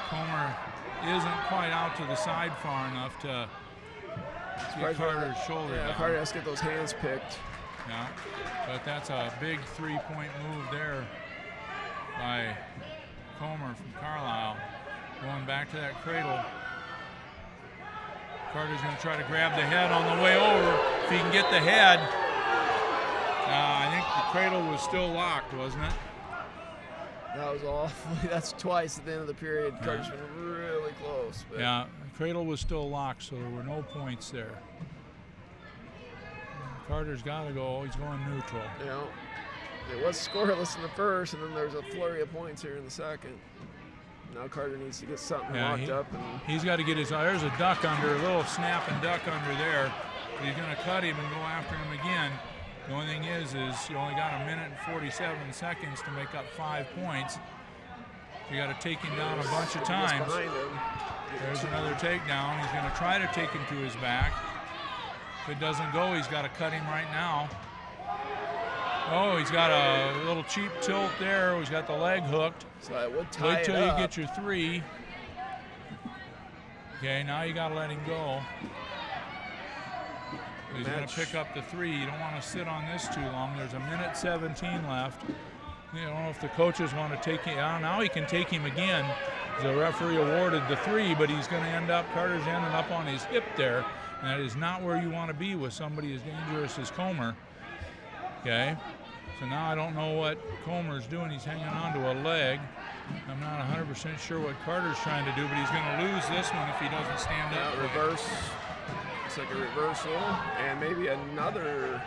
Comer isn't quite out to the side far enough to get Carter's shoulder down. Carter has to get those hands picked. Yeah, but that's a big three-point move there by Comer from Carlisle. Going back to that cradle. Carter's going to try to grab the head on the way over. If he can get the head. I think the cradle was still locked, wasn't it? That was awful. That's twice at the end of the period. Yeah. Carter's been really close. But Yeah, the cradle was still locked, so there were no points there. Carter's got to go. He's going neutral. You know, it was scoreless in the first, and then there's a flurry of points here in the second. Now Carter needs to get something locked up. And he's got to get his. There's a duck under, a little snap and duck under there. He's going to cut him and go after him again. The only thing is you only got 1 minute and 47 seconds to make up 5 points. You got to take him down a bunch of times. There's another takedown. He's going to try to take him to his back. If it doesn't go, he's got to cut him right now. Oh, he's got a little cheap tilt there. He's got the leg hooked. So I would tie Wait till it you up. get your 3. Okay, now you got to let him go. He's going to pick up the 3. You don't want to sit on this too long. There's 1 minute 17 left. I don't know if the coaches want to take him. Now he can take him again. The referee awarded the 3, but he's going to end up, Carter's ending up on his hip there. And that is not where you want to be with somebody as dangerous as Comer. Okay, so now I don't know what Comer's doing. He's hanging on to a leg. I'm not 100% sure what Carter's trying to do, but he's going to lose this one if he doesn't stand up. Reverse. Looks like a reversal, and maybe another.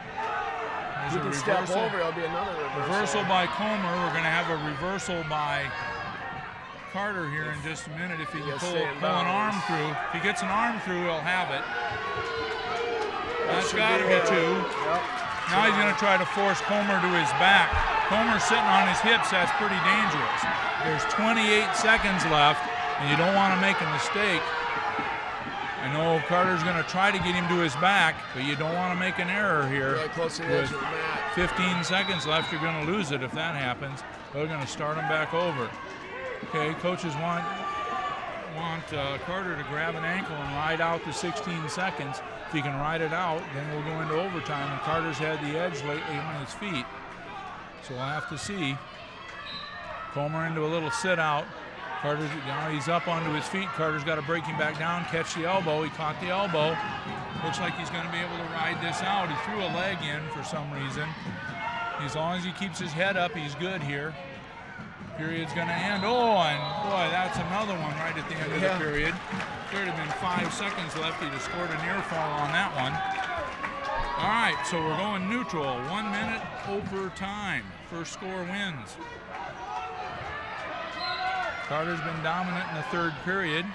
There's He a can step reversal. over, it'll be another reversal. Reversal by Comer. We're going to have a reversal by Carter here in just a minute. If he can pull an arm through. If he gets an arm through, he'll have it. That's got to be 2. Yep. Now he's going to try to force Comer to his back. Comer's sitting on his hips. That's pretty dangerous. There's 28 seconds left, and you don't want to make a mistake. I know Carter's going to try to get him to his back, but you don't want to make an error here. Really close to the edge of the mat. 15 seconds left, you're going to lose it if that happens. They're going to start him back over. Okay, coaches want Carter to grab an ankle and ride out the 16 seconds. If he can ride it out, then we'll go into overtime. And Carter's had the edge lately on his feet. So we'll have to see. Comer into a little sit out. Carter's, now he's up onto his feet. Carter's got to break him back down, catch the elbow. He caught the elbow. Looks like he's going to be able to ride this out. He threw a leg in for some reason. As long as he keeps his head up, he's good here. Period's going to end. Oh, and boy, that's another one right at the end of the period. There'd have been 5 seconds left. He'd have scored a near fall on that one. All right, so we're going neutral. 1 minute overtime. First score wins. Carter's been dominant in the 3rd period.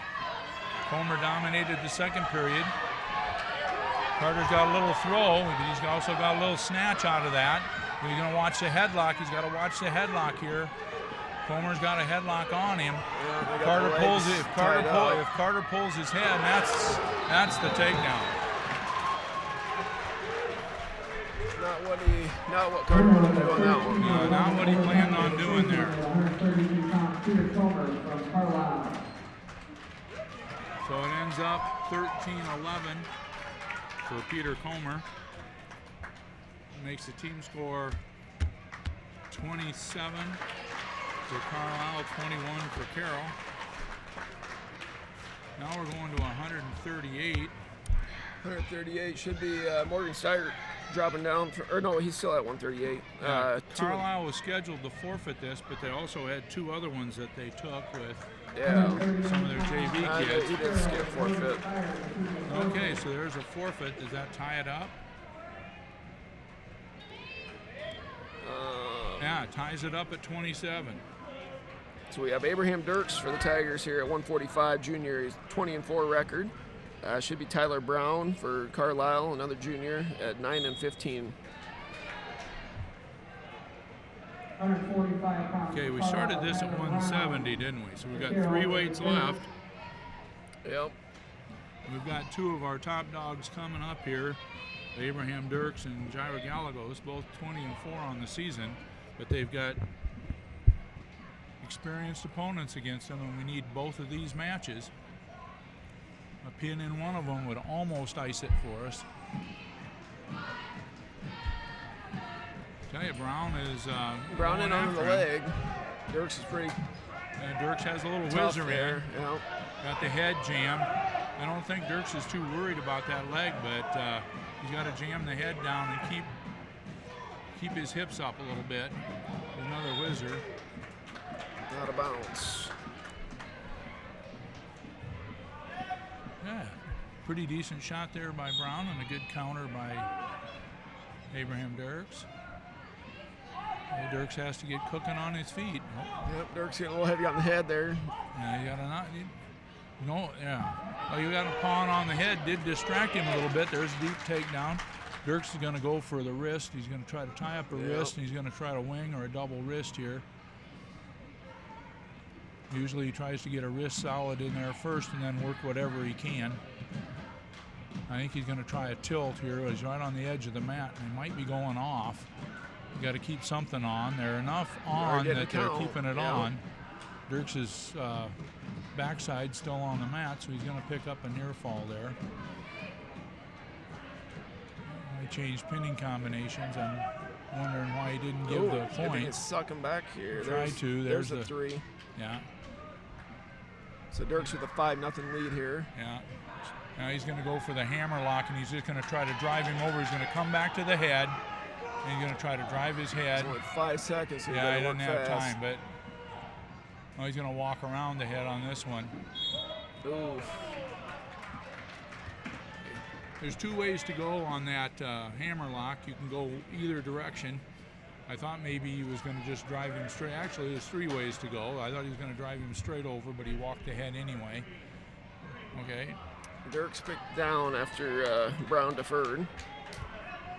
Comer dominated the 2nd period. Carter's got a little throw. He's also got a little snatch out of that. He's going to watch the headlock. He's got to watch the headlock here. Comer's got a headlock on him. Yeah, Carter pulls it. If Carter pulls his head, that's the takedown. Not what Carter wanted to do on that one. No, not what he planned on doing there. 132-pound Peter Comer from Carlisle. So it ends up 13-11 for Peter Comer. Makes the team score 27 for Carlisle, 21 for Carroll. Now we're going to 138. 138 should be Morgan Steyer dropping down. Or no, he's still at 138. Carlisle was scheduled to forfeit this, but they also had 2 other ones that they took with some of their JV kids. He did skip forfeit. Okay, so there's a forfeit. Does that tie it up? Yeah, it ties it up at 27. So we have Abraham Dirks for the Tigers here at 145 junior. He's 20-4 record. Should be Tyler Brown for Carlisle, another junior, at 9-15. 145 pounds. Okay, we started this at 170, didn't we? So we've got 3 weights left. Yep. We've got two of our top dogs coming up here, Abraham Dirks and Jairo Gallegos, both 20-4 on the season, but they've got experienced opponents against them, and we need both of these matches. A pin in one of them would almost ice it for us. Tell you, Brown is Brown going in on after the him. leg. Dirks is pretty Dirks has a little tough whizzer there. in. Yep. Got the head jammed. I don't think Dirks is too worried about that leg, but he's got to jam the head down and keep his hips up a little bit. Another whizzer. Out of bounds. Yeah, pretty decent shot there by Brown and a good counter by Abraham Dirks. Well, Dirks has to get cooking on his feet. Oh. Yep, Dirks getting a little heavy on the head there. Yeah, you got to not. No, yeah. Oh, you got a pawn on the head. Did distract him a little bit. There's a deep takedown. Dirks is going to go for the wrist. He's going to try to tie up a wrist, and he's going to try to wing or a double wrist here. Usually he tries to get a wrist solid in there first and then work whatever he can. I think he's going to try a tilt here. He's right on the edge of the mat, and he might be going off. You got to keep something on. They're enough on that they're keeping it on. Dirks' backside still on the mat, so he's going to pick up a near fall there. He changed pinning combinations. I'm wondering why he didn't give the I think point. it's sucking back here. Tried to. There's the 3. Yeah. So Dirks with a 5-0 lead here. Yeah. Now he's going to go for the hammer lock, and he's just going to try to drive him over. He's going to come back to the head, and he's going to try to drive his head. It's only 5 seconds. So Yeah, he doesn't doesn't have time, but he's going to walk around the head on this one. Ooh. There's 2 ways to go on that hammer lock. You can go either direction. I thought maybe he was going to just drive him straight. Actually, there's 3 ways to go. I thought he was going to drive him straight over, but he walked the head anyway. Okay. Dirks picked down after Brown deferred.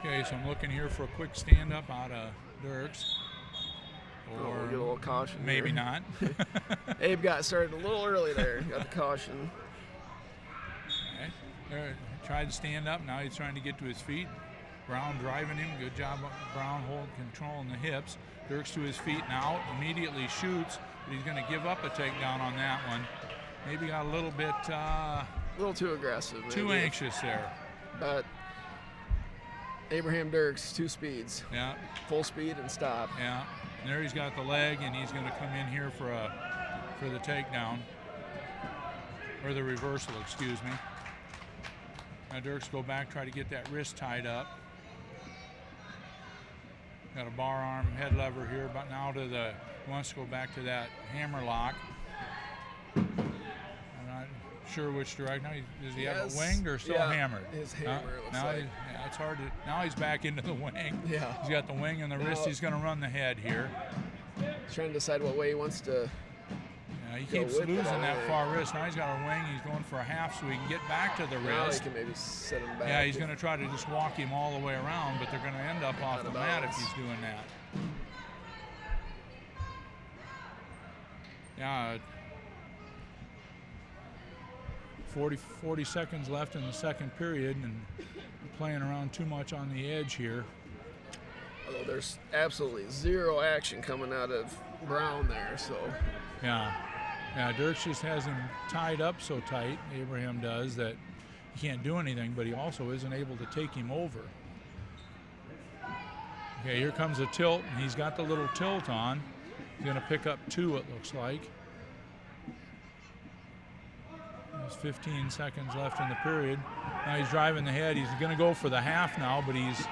Okay, so I'm looking here for a quick stand-up out of Dirks. Or Get a little caution. maybe here. not. Abe got started a little early there. Got the caution. Okay. There, tried to stand up. Now he's trying to get to his feet. Brown driving him. Good job, Brown holding control in the hips. Dirks to his feet now. Immediately shoots, but he's going to give up a takedown on that one. Maybe got a little bit A little too aggressive. too maybe. anxious there. But Abraham Dirks, 2 speeds. Yeah, Full speed and stop. yeah. And there he's got the leg, and he's going to come in here for the takedown. Or the reversal, excuse me. Now Dirks go back, try to get that wrist tied up. Got a bar arm head lever here, but now he wants to go back to that hammer lock. I'm not sure which direction. Now does he have it winged or still hammered? His hammer looks now like. it's hard to. Now he's back into the wing. Yeah. He's got the wing and the wrist. He's going to run the head here. He's trying to decide what way he wants to. He Go keeps with it losing all that right. far wrist. Now he's got a wing. He's going for a half so he can get back to the Now he wrist. can maybe set him back. Yeah, he's going to try to just walk him all the way around, but they're going to end up off Out the of mat if bounds. he's doing that. Yeah, 40 seconds left in the second period, and playing around too much on the edge here. Although there's absolutely 0 action coming out of Brown there, so. Yeah, Dirks just has him tied up so tight, Abraham does, that he can't do anything, but he also isn't able to take him over. Okay, here comes a tilt, and he's got the little tilt on. He's going to pick up 2, it looks like. There's 15 seconds left in the period. Now he's driving the head. He's going to go for the half now, but he's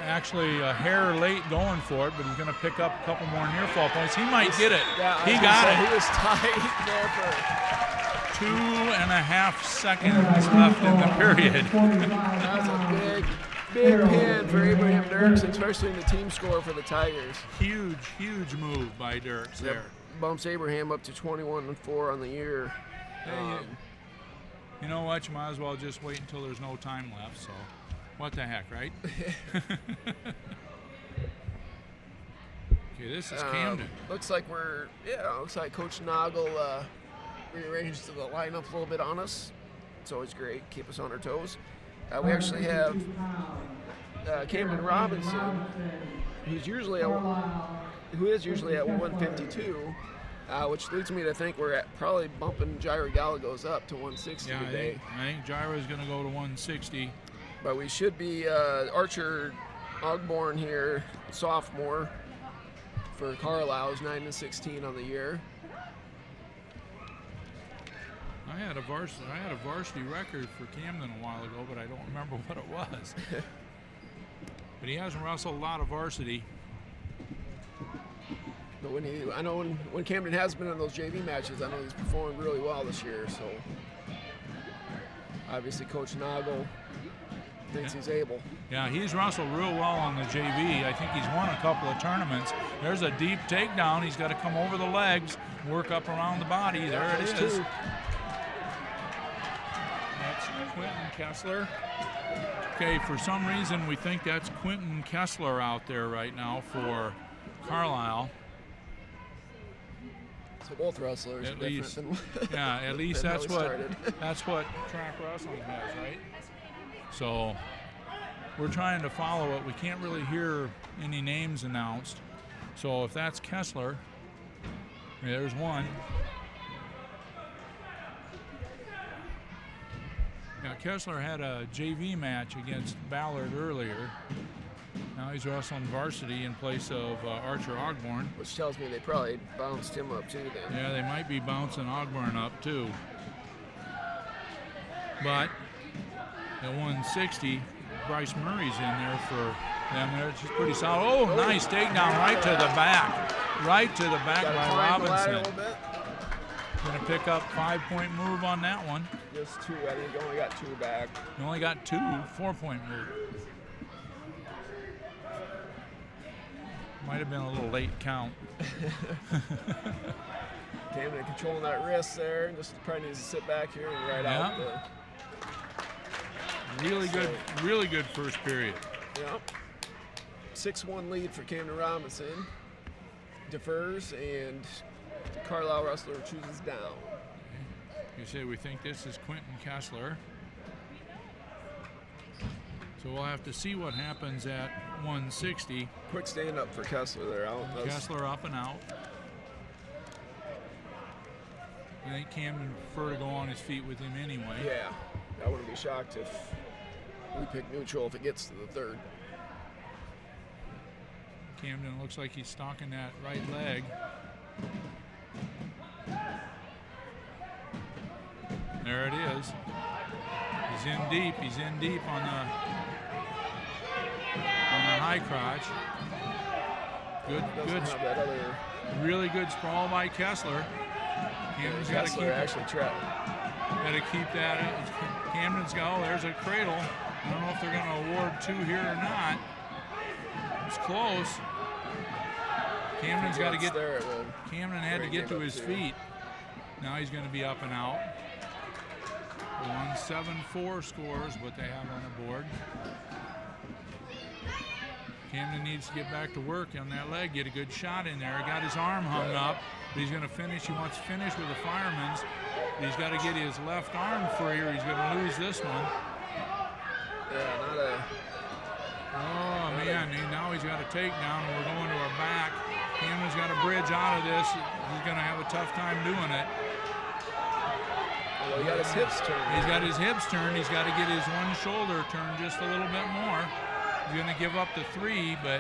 actually a hair late going for it, but he's going to pick up a couple more near fall points. He might get it. Yeah, He got it. He was tight there for 2.5 seconds left in the period. That's a big pin for Abraham Dirks, especially in the team score for the Tigers. Huge move by Dirks there. Bumps Abraham up to 21-4 on the year. Hey, you know what? You might as well just wait until there's no time left. So, what the heck, right? Okay, this is Camden. Looks like Coach Noggle rearrange the lineup a little bit on us. It's always great, keep us on our toes. We actually have Camden Robinson, who is usually at 152, which leads me to think we're probably bumping Jairo Gallegos up to 160 today. I think Jairo's going to go to 160. But we should be Archer Ogborn here, sophomore for Carlisle, is 9-16 on the year. I had a varsity record for Camden a while ago, but I don't remember what it was. But he hasn't wrestled a lot of varsity. But I know when Camden has been in those JV matches, I know he's performed really well this year. So obviously Coach Nagel thinks he's able. Yeah, he's wrestled real well on the JV. I think he's won a couple of tournaments. There's a deep takedown. He's got to come over the legs, work up around the body. There it is. Two. That's Quentin Kessler. Okay, for some reason we think that's Quentin Kessler out there right now for Carlisle. So both wrestlers At are least, different than, yeah, at least than how that's we what started. track wrestling has, right? So we're trying to follow it. We can't really hear any names announced. So if that's Kessler, there's one. Now Kessler had a JV match against Ballard earlier. Now he's wrestling varsity in place of Archer Ogborn. Which tells me they probably bounced him up too then. Yeah, they might be bouncing Ogborn up too. But at 160, Bryce Murray's in there for them. There, it's pretty solid. Oh, nice takedown right to the back. Right to the back by Robinson. Gonna pick up 5-point move on that one. Just two, I think only got two back. You only got 2 4-point move. Might have been a little late count. Camden controlling that wrist there. Just probably needs to sit back here and ride out the. Really good first period. Yep. 6-1 lead for Camden Robinson. Defers and the Carlisle wrestler chooses down. You say we think this is Quentin Kessler. So we'll have to see what happens at 160. Quick stand up for Kessler there. Kessler up and out. I think Camden would prefer to go on his feet with him anyway. Yeah, I wouldn't be shocked if we pick neutral if it gets to the third. Camden looks like he's stalking that right leg. There it is. He's in deep. He's in deep on the high crotch. Good. Really good sprawl by Kessler. Camden's got to keep. Actually trapped. Got to keep that. Camden's got. Oh, there's a cradle. I don't know if they're going to award 2 here or not. It's close. Camden's got to get there. Camden had to get to his feet. Now he's going to be up and out. 174 scores what they have on the board. Camden needs to get back to work on that leg, get a good shot in there. He got his arm hung up, but he's going to finish. He wants to finish with the fireman's. He's got to get his left arm free or he's going to lose this one. Yeah, not a. Oh, man, now he's got a takedown and we're going to our back. Camden's got a bridge out of this. He's going to have a tough time doing it. Well, he got his hips turned. He's got his hips turned. He's got to get his one shoulder turned just a little bit more. He's going to give up the 3, but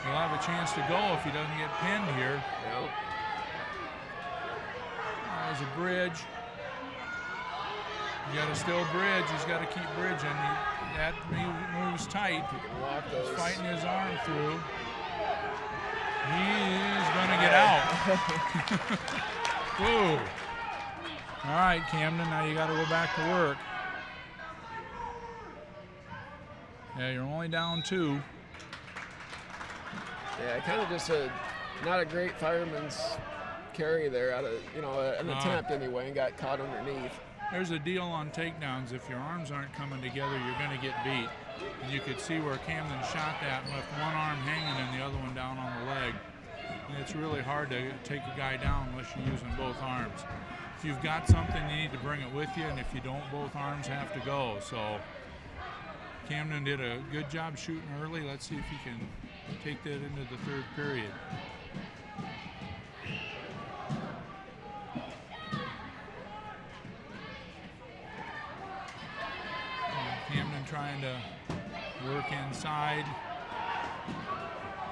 he'll have a chance to go if he doesn't get pinned here. Yep. There's a bridge. You got to still bridge. He's got to keep bridging. That moves tight. He's fighting his arm through. He's going to get out. Whoa. All right, Camden, now you got to go back to work. Yeah, you're only down 2. Yeah, kind of just not a great fireman's carry there out of, an attempt anyway, and got caught underneath. There's a deal on takedowns. If your arms aren't coming together, you're going to get beat. And you could see where Camden shot that and left one arm hanging and the other one down on the leg. And it's really hard to take a guy down unless you're using both arms. if you've got something, you need to bring it with you, and if you don't, both arms have to go. So Camden did a good job shooting early. Let's see if he can take that into the third period. Camden trying to work inside.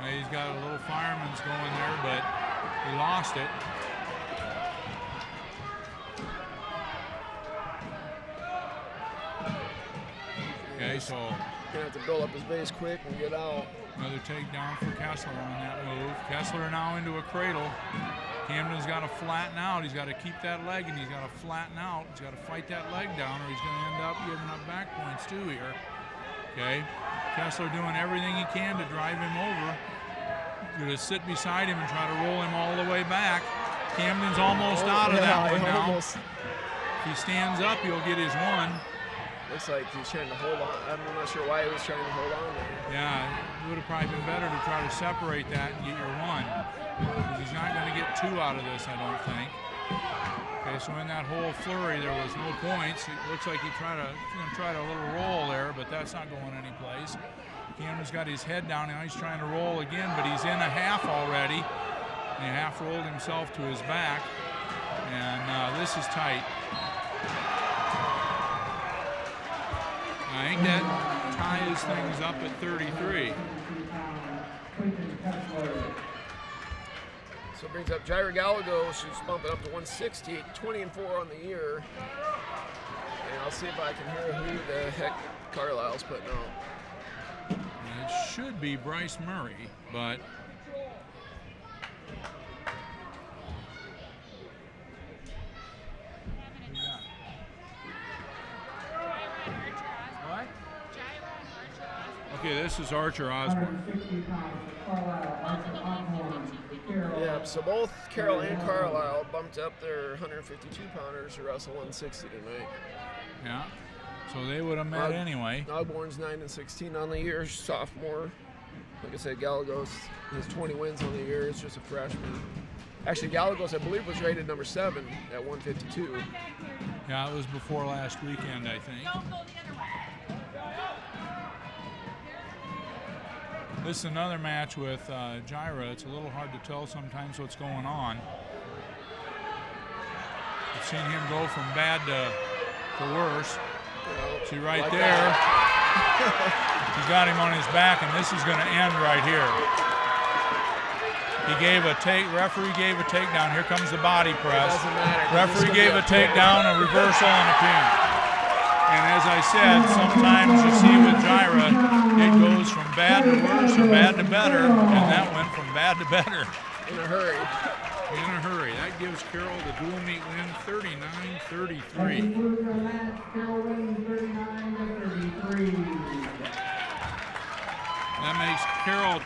He's got a little fireman's going there, but he lost it. Okay, so Gonna have to build up his base quick and get out. another takedown for Kessler on that move. Kessler now into a cradle. Camden's got to flatten out. He's got to keep that leg, and he's got to flatten out. He's got to fight that leg down, or he's going to end up giving up back points too here. Okay, Kessler doing everything he can to drive him over. Going to sit beside him and try to roll him all the way back. Camden's almost out of that one now. Almost. If he stands up, he'll get his one. Looks like he's trying to hold on. I'm not sure why he was trying to hold on there. Yeah, it would have probably been better to try to separate that and get your one. Because he's not going to get two out of this, I don't think. Okay, so in that whole flurry, there was no points. It looks like he's going to try a little roll there, but that's not going anyplace. Camden's got his head down now. He's trying to roll again, but he's in a half already. And he half rolled himself to his back. And this is tight. I think that ties things up at 33. So it brings up Jaira Gallegos, who's bumping up to 160, 20-4 on the year. And I'll see if I can hear who the heck Carlisle's putting out. It should be Bryce Murray, but what? Okay, this is Archer Osborne. Yeah, so both Carroll and Carlisle bumped up their 152-pounders to wrestle 160 tonight. Yeah, so they would have met anyway. Ogborn's 9-16 on the year, sophomore. Like I said, Gallegos has 20 wins on the year. It's just a freshman. Actually, Gallegos, I believe, was rated number 7 at 152. Yeah, it was before last weekend, I think. This is another match with Jaira. It's a little hard to tell sometimes what's going on. I've seen him go from bad to worse. See right like there. He's got him on his back, and this is going to end right here. He gave a referee gave a takedown. Here comes the body press. Doesn't matter. Referee gave a takedown, a reversal, and a pin. And as I said, sometimes you see with Jaira, it goes from bad to worse or bad to better, and that went from bad to better. In a hurry. In a hurry. That gives Carroll the dual meet win, 39-33. That makes Carroll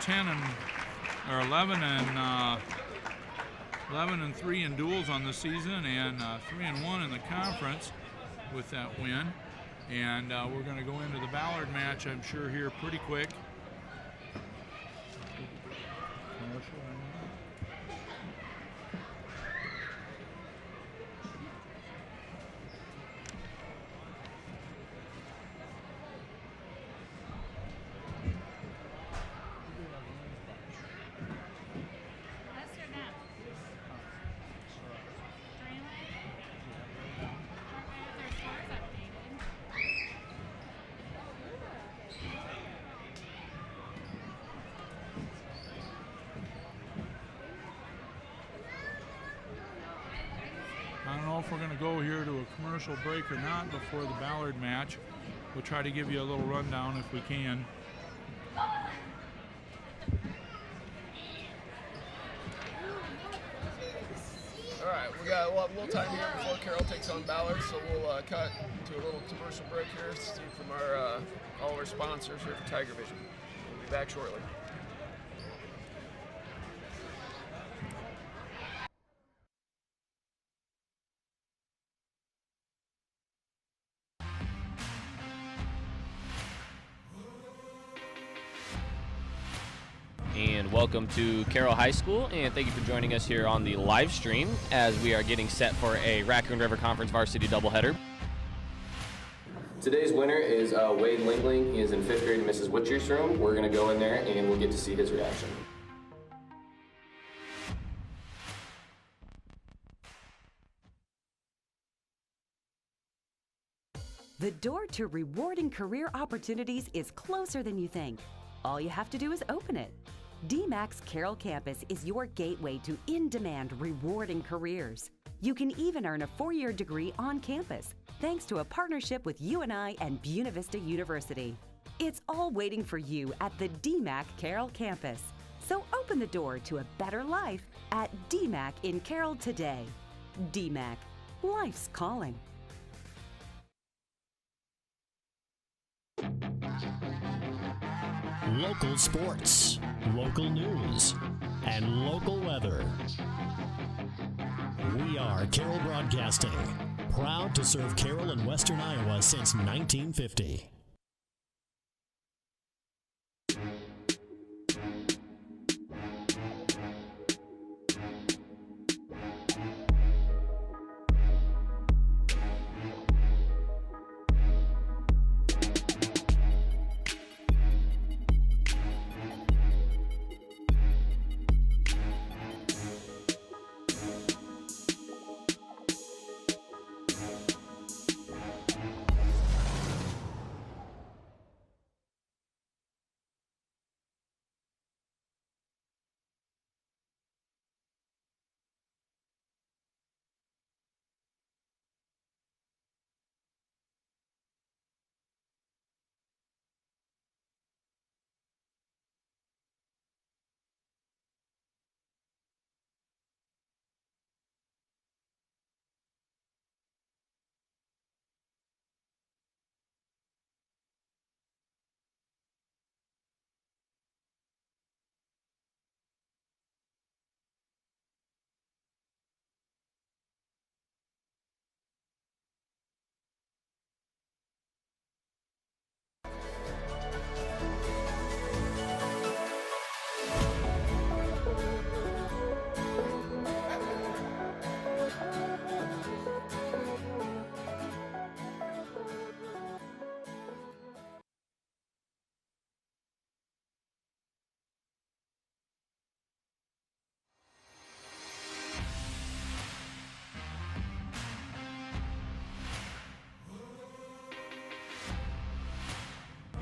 11 and 3 in duels on the season, and 3 and 1 in the conference with that win. And we're going to go into the Ballard match, I'm sure, here pretty quick. I don't know if we're going to go here to a commercial break or not before the Ballard match. We'll try to give you a little rundown if we can. All right, we'll have a little time here before Carroll takes on Ballard, so we'll cut to a little commercial break here, see from all of our sponsors here for Tiger Vision. We'll be back shortly. And welcome to Carroll High School, and thank you for joining us here on the live stream as we are getting set for a Raccoon River Conference varsity doubleheader. Today's winner is Wade Lingling. He is in 5th grade in Mrs. Witcher's room. We're going to go in there and we'll get to see his reaction. The door to rewarding career opportunities is closer than you think. All you have to do is open it. DMAC's Carroll campus is your gateway to in-demand, rewarding careers. You can even earn a 4-year degree on campus, thanks to a partnership with UNI and Buena Vista University. It's all waiting for you at the DMAC Carroll campus. So open the door to a better life at DMAC in Carroll today. DMAC, life's calling. Local sports, local news, and local weather. We are Carroll Broadcasting, proud to serve Carroll and Western Iowa since 1950.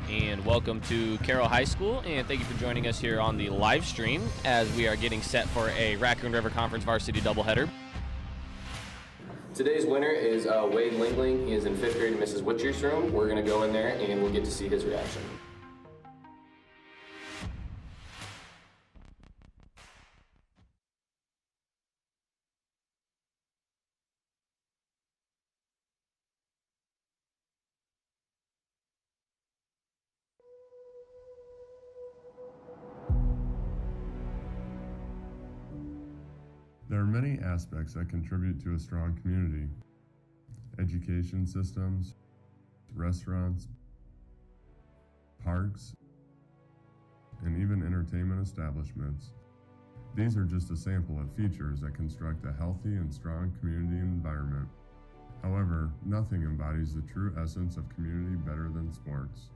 And welcome to Carroll High School, and thank you for joining us here on the live stream as we are getting set for a Raccoon River Conference varsity doubleheader. Today's winner is Wade Lingling. He is in 5th grade in Mrs. Witcher's room. We're going to go in there and we'll get to see his reaction. There are many aspects that contribute to a strong community. Education systems, restaurants, parks, and even entertainment establishments. These are just a sample of features that construct a healthy and strong community environment. However, nothing embodies the true essence of community better than sports.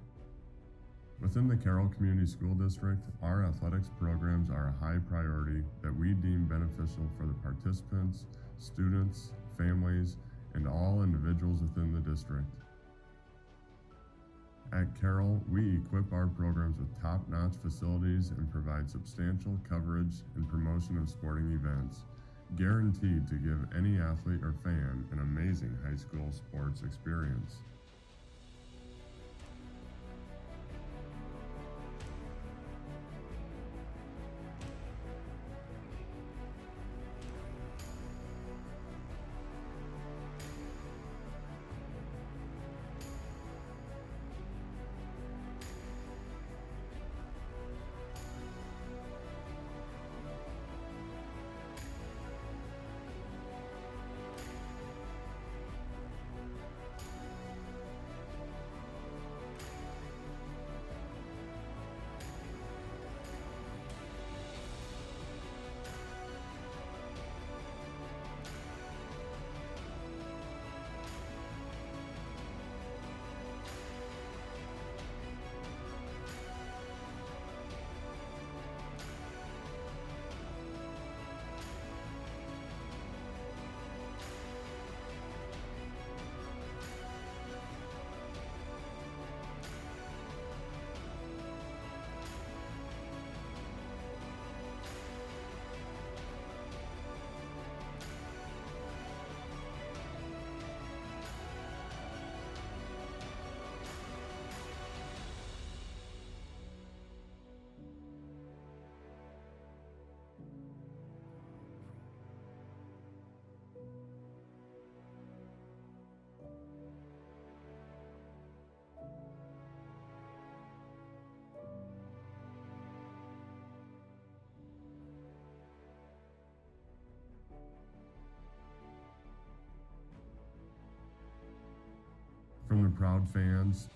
Within the Carroll Community School District, our athletics programs are a high priority that we deem beneficial for the participants, students, families, and all individuals within the district. At Carroll, we equip our programs with top-notch facilities and provide substantial coverage and promotion of sporting events, guaranteed to give any athlete or fan an amazing high school sports experience. proud fans,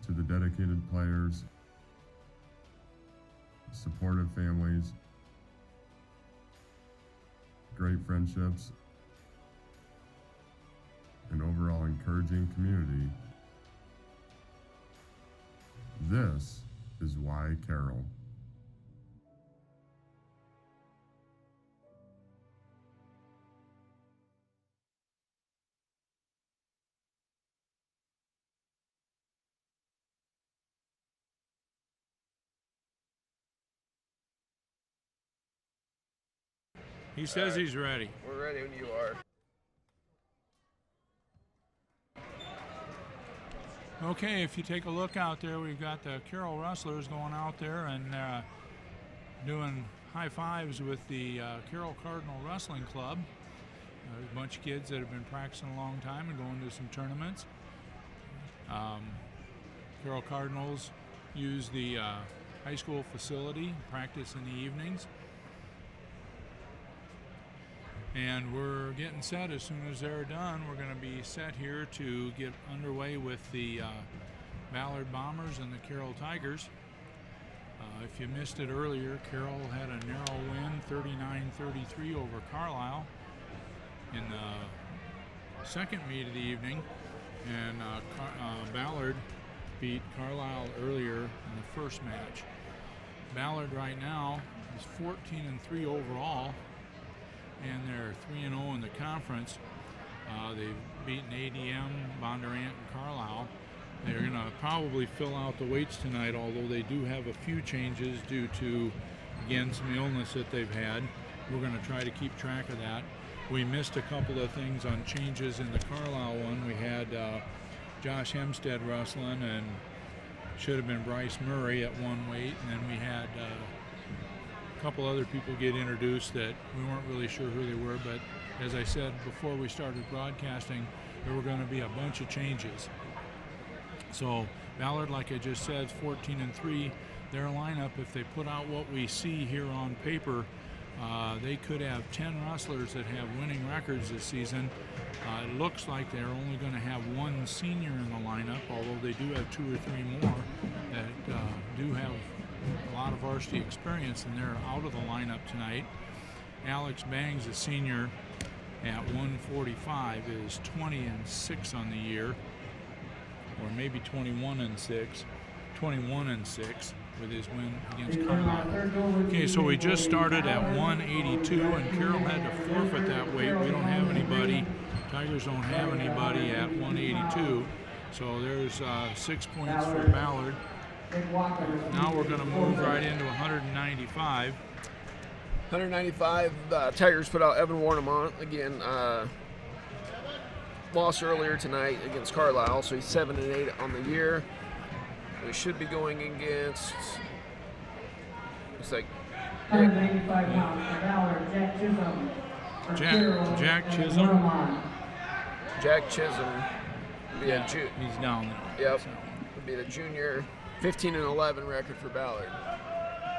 to the dedicated players, supportive families, great friendships, and overall encouraging community, this is why Carroll. He says he's ready. We're ready when you are. Okay, if you take a look out there, we've got the Carroll Rustlers going out there and doing high fives with the Carroll Cardinal Wrestling Club. There's a bunch of kids that have been practicing a long time and going to some tournaments. Carroll Cardinals use the high school facility, practice in the evenings. And we're getting set. As soon as they're done, we're going to be set here to get underway with the Ballard Bombers and the Carroll Tigers. If you missed it earlier, Carroll had a narrow win, 39-33 over Carlisle in the second meet of the evening. And Ballard beat Carlisle earlier in the first match. Ballard right now is 14-3 overall, and they're 3-0 in the conference. They've beaten ADM, Bondurant, and Carlisle. They're going to probably fill out the weights tonight, although they do have a few changes due to, again, some illness that they've had. We're going to try to keep track of that. We missed a couple of things on changes in the Carlisle one. We had Josh Hempstead wrestling, and should have been Bryce Murray at one weight, and then we had a couple other people get introduced that we weren't really sure who they were, but as I said before we started broadcasting, there were going to be a bunch of changes. So Ballard, like I just said, is 14-3. Their lineup, if they put out what we see here on paper, they could have 10 wrestlers that have winning records this season. It looks like they're only going to have one senior in the lineup, although they do have 2 or 3 more that do have a lot of varsity experience, and they're out of the lineup tonight. Alex Bangs, a senior at 145, is 20-6 on the year, or maybe 21-6 with his win against Carlisle. Okay, so we just started at 182, and Carroll had to forfeit that weight. We don't have anybody. Tigers don't have anybody at 182, so there's 6 points for Ballard. Now we're going to move right into 195. 195, Tigers put out Evan Warnemont again. Lost earlier tonight against Carlisle, so he's 7-8 on the year. We should be going against, looks like 195 pounds for Ballard, Jack Chisholm. Jack Chisholm. Yeah, he's down there. Yep, So. would be the junior. 15-11 record for Ballard.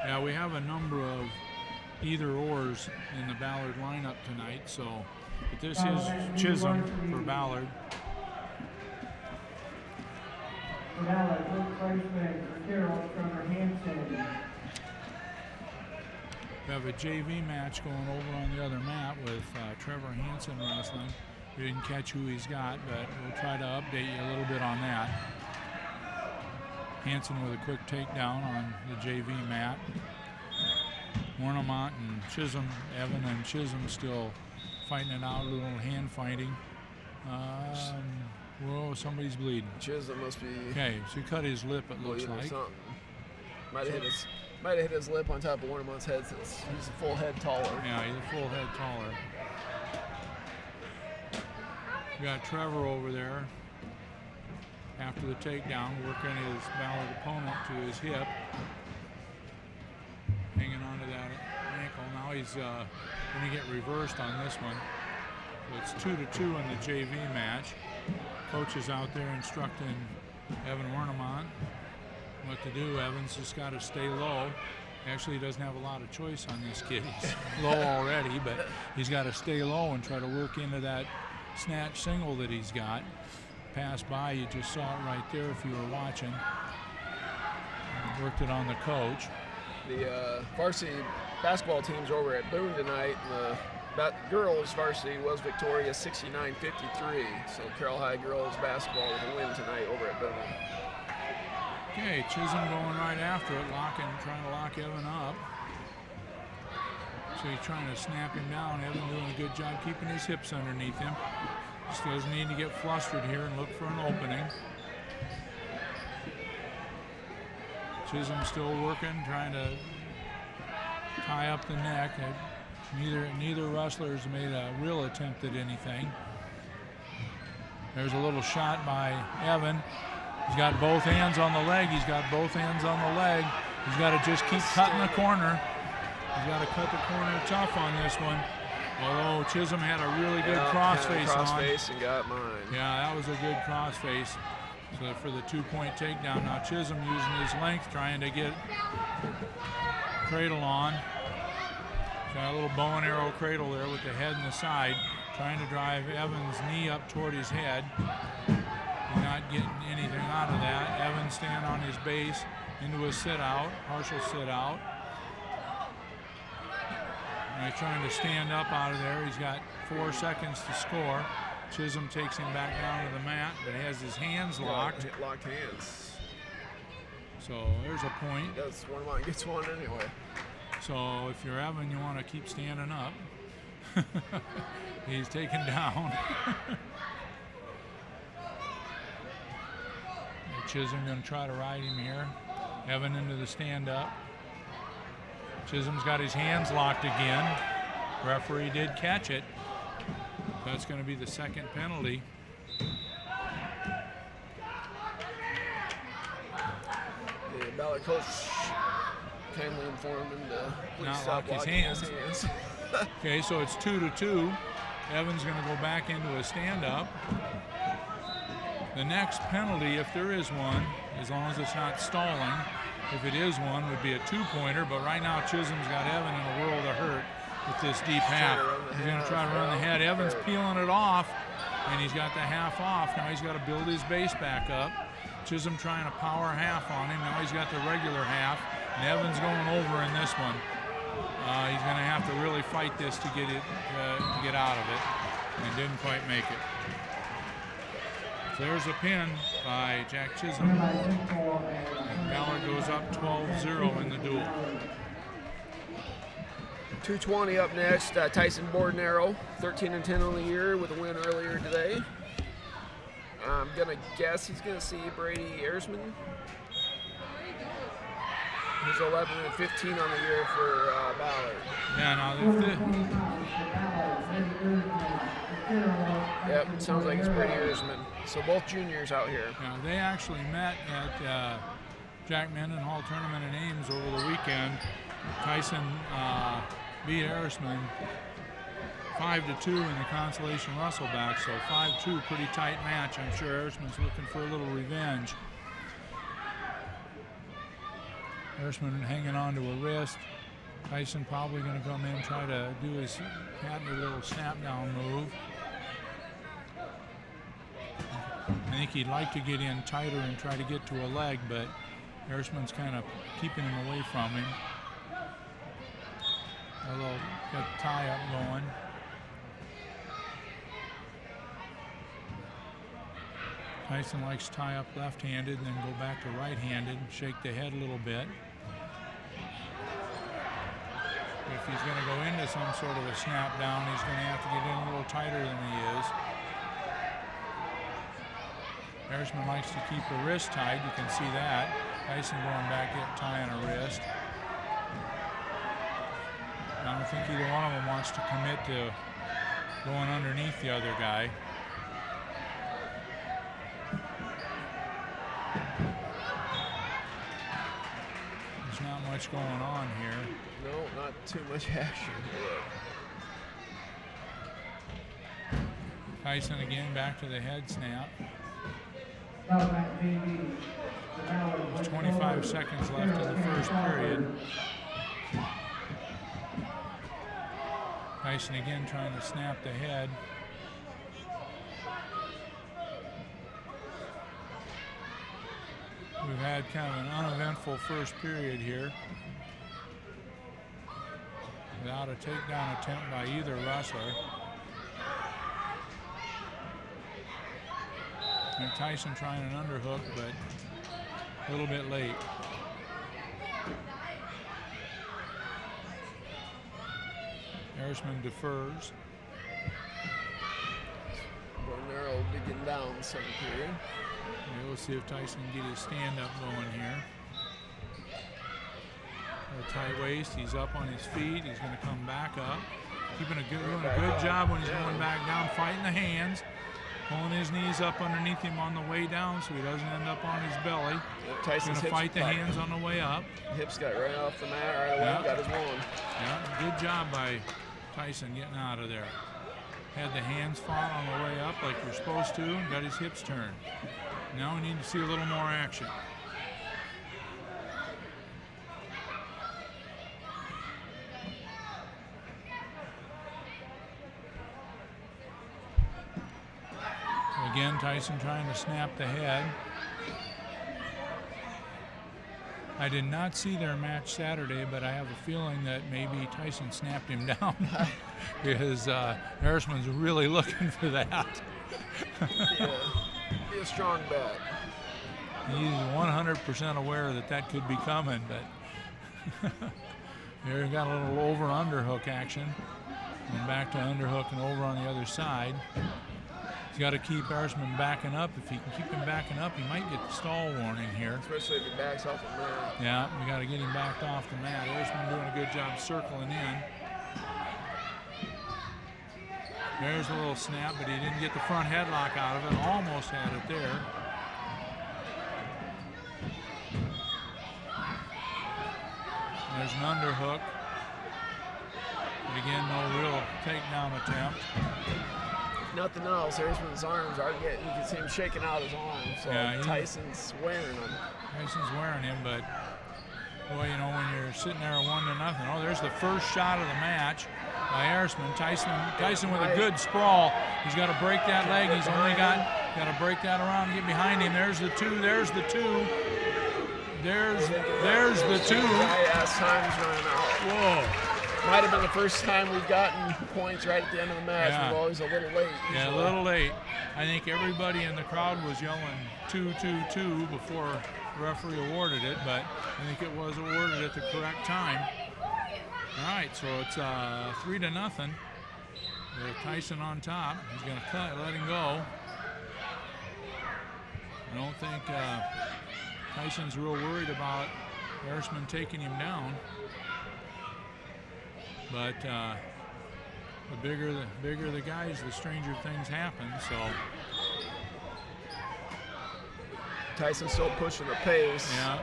Yeah, we have a number of either-ors in the Ballard lineup tonight, so but this is Chisholm for Ballard. For Ballard, Luke Fleischman, for Carroll, Trevor Hansen. We have a JV match going over on the other mat with Trevor Hansen wrestling. We didn't catch who he's got, but we'll try to update you a little bit on that. Hansen with a quick takedown on the JV mat. Warnemont and Chisholm, Evan and Chisholm still fighting it out, a little hand fighting. Whoa, somebody's bleeding. Chisholm must be. Okay, so he cut his lip, it looks like. Might have hit his lip on top of Warnemont's head since he's a full head taller. Yeah, he's a full head taller. We got Trevor over there after the takedown, working his Ballard opponent to his hip, hanging onto that ankle. Now he's going to get reversed on this one. So it's 2-2 in the JV match. Coach is out there instructing Evan Warnemont what to do. Evan's just got to stay low. Actually, he doesn't have a lot of choice on this kid. He's low already, but he's got to stay low and try to work into that snatch single that he's got. Passed by, you just saw it right there if you were watching. Worked it on the coach. The varsity basketball team's over at Boone tonight. And the girls varsity was victorious 69-53. So Carroll High girls basketball with a win tonight over at Boone. Okay, Chisholm going right after it, trying to lock Evan up. So he's trying to snap him down. Evan doing a good job keeping his hips underneath him. Just doesn't need to get flustered here and look for an opening. Chisholm still working, trying to tie up the neck. Neither wrestler has made a real attempt at anything. There's a little shot by Evan. He's got both hands on the leg. He's got both hands on the leg. He's got to just keep cutting the corner. He's got to cut the corner tough on this one. Although Chisholm had a really good crossface on. Crossface and got mine. Yeah, that was a good crossface. So for the 2-point takedown. Now Chisholm using his length, trying to get cradle on. Got a little bow and arrow cradle there with the head and the side, trying to drive Evans' knee up toward his head. Not getting anything out of that. Evans staying on his base into a sit-out, partial sit-out. He's trying to stand up out of there. He's got 4 seconds to score. Chisholm takes him back down to the mat, but he has his hands locked. Locked hands. So there's a point. He does one, gets one anyway. So if you're Evan, you want to keep standing up. He's taken down. Chisholm going to try to ride him here. Evan into the stand-up. Chisholm's got his hands locked again. Referee did catch it. That's going to be the second penalty. The Ballard coach kindly informed him to please not stop lock his locking hands. Okay, so it's 2-2. Evan's going to go back into a stand-up. The next penalty, if there is one, as long as it's not stalling, if it is one, would be a 2-pointer. But right now, Chisholm's got Evan in a world of hurt with this deep half. He's going to try to run the head. Evan's peeling it off, and he's got the half off. Now he's got to build his base back up. Chisholm trying to power half on him. Now he's got the regular half, and Evan's going over in this one. He's going to have to really fight this to get out of it, and didn't quite make it. So there's a pin by Jack Chisholm. And Ballard goes up 12-0 in the duel. 2:20 up next. Tyson Bordenaro, 13-10 on the year with a win earlier today. I'm gonna guess he's gonna see Brady Ersman. He's 11-15 on the year for Ballard. Yeah, now Yep, sounds like it's Brady Ersman. So both juniors out here. Yeah, they actually met at Jack Mendenhall Tournament in Ames over the weekend. Tyson beat Ersman 5-2 in the consolation wrestleback, so 5-2, pretty tight match. I'm sure Ersman's looking for a little revenge. Ersman hanging on to a wrist. Tyson probably going to come in and try to do his patented little snap down move. I think he'd like to get in tighter and try to get to a leg, but Ersman's kind of keeping him away from him. A little tie up going. Tyson likes to tie up left-handed and then go back to right-handed, shake the head a little bit. If he's going to go into some sort of a snap down, he's going to have to get in a little tighter than he is. Ersman likes to keep the wrist tight, you can see that. Tyson going back, tying a wrist. I don't think either one of them wants to commit to going underneath the other guy. There's not much going on here. No, not too much action. Tyson again back to the head snap. There's 25 seconds left in the first period. Tyson again trying to snap the head. We've had kind of an uneventful first period here, without a takedown attempt by either wrestler. And Tyson trying an underhook, but a little bit late. Harrisman defers. Bornero digging down the second period. Yeah, we'll see if Tyson can get his stand-up going here. A tight waist. He's up on his feet. He's going to come back up. Doing a good job when he's going back down, fighting the hands. Pulling his knees up underneath him on the way down so he doesn't end up on his belly. Yep, Tyson's going to fight the hands on the way up. Hips got right off the mat right away. Yep. Got his one. Yeah, good job by Tyson getting out of there. Had the hands fought on the way up like you're supposed to and got his hips turned. Now we need to see a little more action. Again, Tyson trying to snap the head. I did not see their match Saturday, but I have a feeling that maybe Tyson snapped him down because Harrisman's really looking for that. Yeah, be a strong bet. He's 100% aware that that could be coming, but here we got a little over-underhook action. And back to underhook and over on the other side. He's got to keep Harrisman backing up. If he can keep him backing up, he might get the stall warning here. Especially if he backs off the mat. Yeah, we got to get him backed off the mat. Harrisman doing a good job circling in. There's a little snap, but he didn't get the front headlock out of it. Almost had it there. There's an underhook. But again, no real takedown attempt. Nothing else. Harrisman's arms are getting, you can see him shaking out his arms. So yeah, Tyson's wearing them. Tyson's wearing him, but boy, you know, when you're sitting there 1-0, oh, there's the first shot of the match by Harrisman. Tyson with a good sprawl. He's got to break that leg. He's only got to break that around and get behind him. There's the two. There's the two. There's the two. Time's running out. Whoa. Might have been the first time we've gotten points right at the end of the match. Yeah. We're always a little late. Yeah, a little late. I think everybody in the crowd was yelling 2-2-2 before the referee awarded it, but I think it was awarded at the correct time. All right, so it's 3-0. With Tyson on top. He's going to let him go. I don't think Tyson's real worried about Harrisman taking him down. But the bigger the guys, the stranger things happen. So Tyson's still pushing the pace. yeah,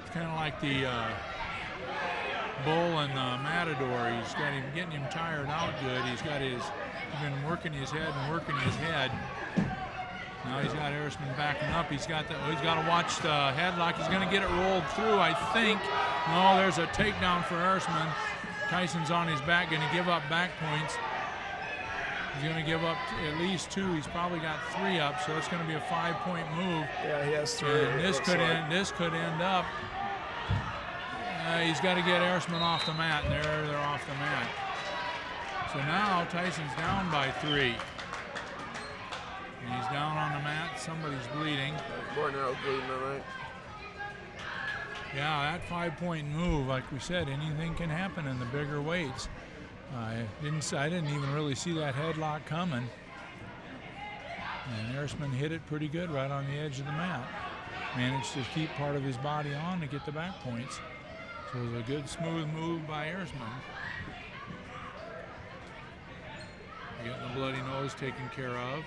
it's kind of like the bull and Matador. He's got him getting him tired out good. He's been working his head and working his head. Now he's got Harrisman backing up. He's got to watch the headlock. He's going to get it rolled through, I think. No, there's a takedown for Harrisman. Tyson's on his back, going to give up back points. He's going to give up at least 2. He's probably got 3 up, so it's going to be a 5-point move. Yeah, he has 3. And this could end up. He's got to get Harrisman off the mat, and they're off the mat. So now Tyson's down by 3. And he's down on the mat. Somebody's bleeding. Bornero's bleeding, all right. Yeah, that 5-point move, like we said, anything can happen in the bigger weights. I didn't even really see that headlock coming. And Harrisman hit it pretty good right on the edge of the mat. Managed to keep part of his body on to get the back points. So it was a good, smooth move by Harrisman. Getting the bloody nose taken care of.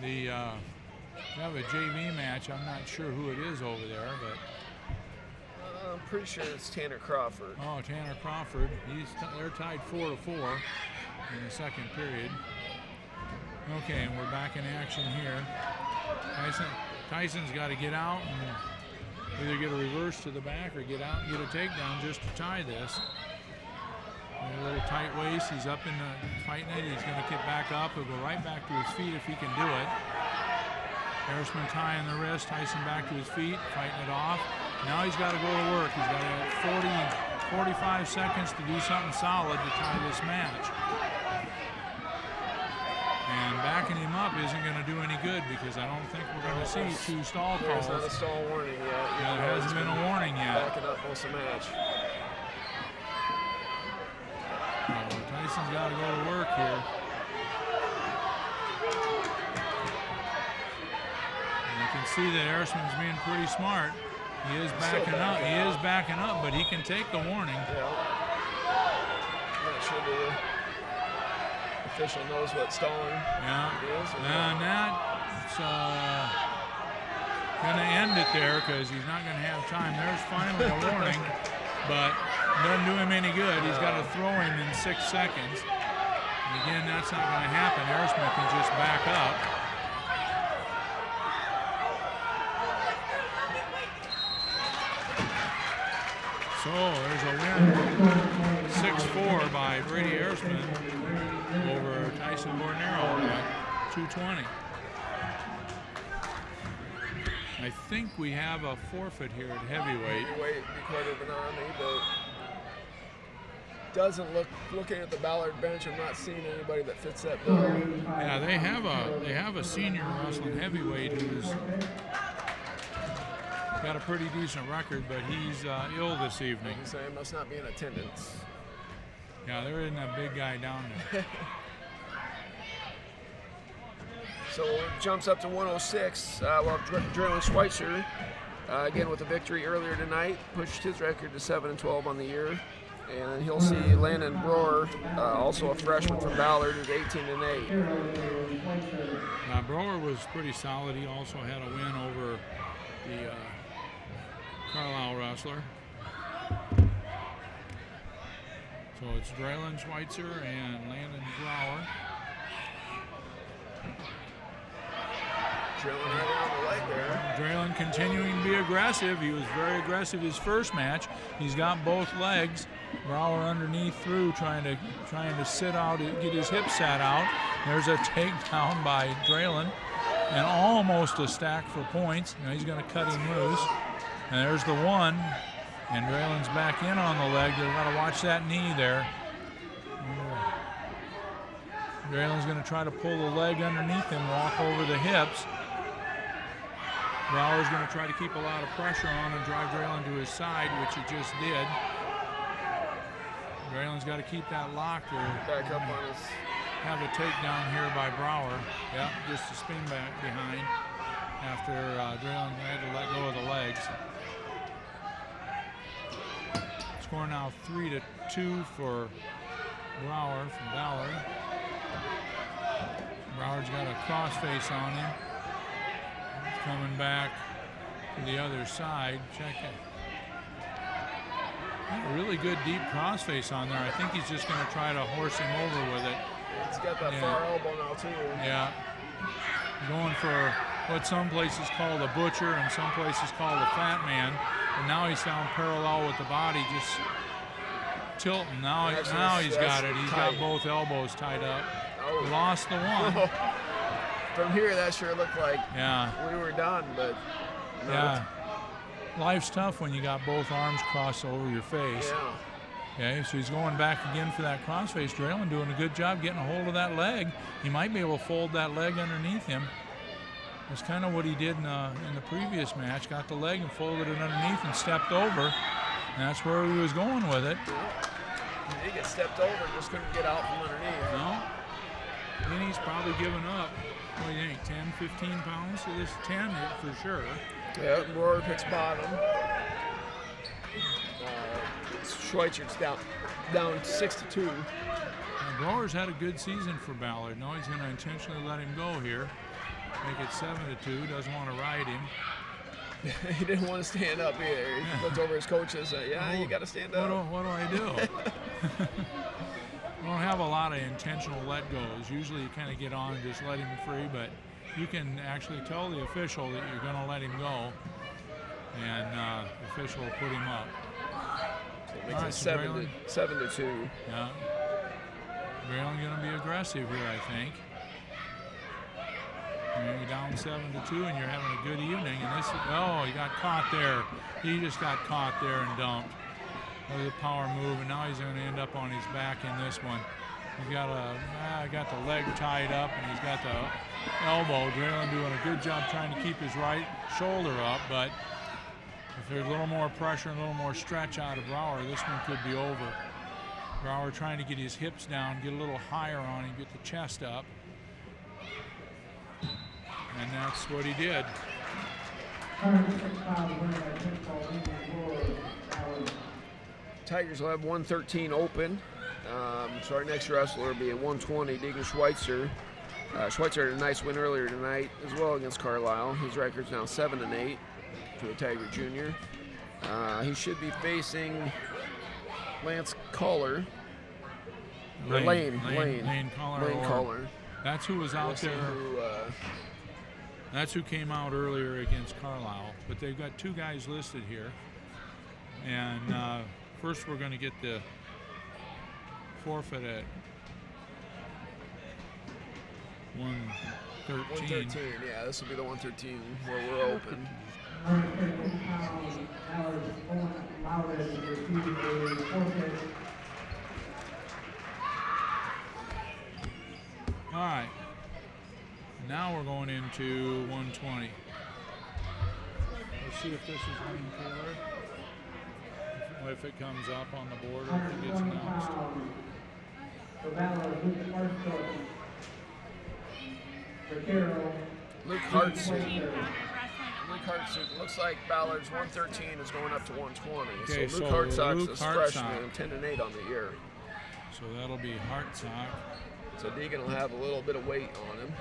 We have a JV match. I'm not sure who it is over there, but I'm pretty sure it's Tanner Crawford. oh, Tanner Crawford. They're tied 4-4 in the second period. Okay, and we're back in action here. Tyson's got to get out and either get a reverse to the back or get out and get a takedown just to tie this. A little tight waist. He's up in the fighting it. He's going to get back up. He'll go right back to his feet if he can do it. Harrisman tying the wrist. Tyson back to his feet, fighting it off. Now he's got to go to work. He's got 45 seconds to do something solid to tie this match. And backing him up isn't going to do any good because I don't think we're going to see 2 stall calls. There's not a stall warning yet. Yeah, there hasn't been a warning yet. Backing up most of the match. So Tyson's got to go to work here. And you can see that Harrisman's being pretty smart. He is backing up. He is backing up, but he can take the warning. Yeah. I'm not sure the official knows what stalling is. And that's going to end it there because he's not going to have time. There's finally a warning, but doesn't do him any good. He's got to throw him in 6 seconds. And again, that's not going to happen. Harrisman can just back up. So there's a win, 6-4 by Brady Harrisman over Tyson Bornero at 220. I think we have a forfeit here at heavyweight. Heavyweight recorded an Army, but doesn't looking at the Ballard bench, I'm not seeing anybody that fits that bill. Yeah, they have a senior wrestling heavyweight who's got a pretty decent record, but he's ill this evening. So he must not be in attendance. Yeah, there isn't a big guy down there. So it jumps up to 106. Well, Draylen Schweitzer, again with a victory earlier tonight, pushed his record to 7-12 on the year. And he'll see Landon Broer, also a freshman from Ballard, who's 18-8. Broer was pretty solid. He also had a win over the Carlisle wrestler. So it's Draylen Schweitzer and Landon Brower. Draylen right on the leg there. Draylen continuing to be aggressive. He was very aggressive his first match. He's got both legs. Brower underneath through, trying to sit out, get his hips sat out. There's a takedown by Draylen, and almost a stack for points. Now he's going to cut him loose. And there's the one, and Draylen's back in on the leg. They've got to watch that knee there. Draylen's going to try to pull the leg underneath him, walk over the hips. Brower's going to try to keep a lot of pressure on and drive Draylen to his side, which he just did. Draylen's got to keep that locked or back up on his. Have a takedown here by Brower. Yep, just a spin back behind after Draylen had to let go of the legs. Score now 3-2 for Brower from Ballard. Brower's got a crossface on him. He's coming back to the other side. Check it. A really good deep crossface on there. I think he's just going to try to horse him over with it. He's got that far elbow now too. Yeah. Going for what some places call the butcher and some places call the fat man. And now he's down parallel with the body, just tilting. Now he's got it. He's got both elbows tied up. Oh. Lost the one. From here, that sure looked like we were done, but no. Yeah. Life's tough when you got both arms crossed over your face. Yeah. Okay, so he's going back again for that crossface. Draylen doing a good job getting a hold of that leg. He might be able to fold that leg underneath him. That's kind of what he did in the previous match. Got the leg and folded it underneath and stepped over. And that's where he was going with it. Yeah. He gets stepped over, just couldn't get out from underneath. No. Then he's probably given up, what do you think, 10, 15 pounds to this 10 for sure. Yeah, Roar picks bottom. Schweitzer's down 6-2. Brower's had a good season for Ballard. Now he's going to intentionally let him go here. Make it 7-2. Doesn't want to ride him. He didn't want to stand up either. He looked over his coaches and said, you got to stand up. What do I do? We don't have a lot of intentional let goes. Usually you kind of get on and just let him free, but you can actually tell the official that you're going to let him go, and the official will put him up. It makes All right, it so Braylon- 7-2. Yeah. Braylon going to be aggressive here, I think. You're down 7-2, and you're having a good evening. And this, oh, he got caught there. He just got caught there and dumped. That was a power move, and now he's going to end up on his back in this one. He's got the leg tied up, and he's got the elbow. Braylon doing a good job trying to keep his right shoulder up, but if there's a little more pressure and a little more stretch out of Brower, this one could be over. Brower trying to get his hips down, get a little higher on him, get the chest up. And that's what he did. 106 pounds winner by pinfall, Deegan Ballard. Tigers will have 113 open. So our next wrestler will be at 120, Deegan Schweitzer. Schweitzer had a nice win earlier tonight as well against Carlisle. His record's now 7-8 for the Tiger Junior. He should be facing Lance Collar. Lane Collar. That's who was out there. That's who came out earlier against Carlisle. But they've got two guys listed here. And first we're going to get the forfeit at 113. 113, yeah, this will be the 113 where we're open. 113 pounds, Ballard receiving a forfeit. All right. Now we're going into 120. Let's see if this is Wayne Taylor. If it comes up on the board or if it gets 120 announced. pounds. For Ballard, Luke Hartsook. For Carroll. Luke Hartsook. Looks like Ballard's 113 is going up to 120. Okay, so Luke so Hartsock's Luke a Hartsock. freshman, 10-8 on the year. So that'll be Hartsock. So Deegan will have a little bit of weight on him.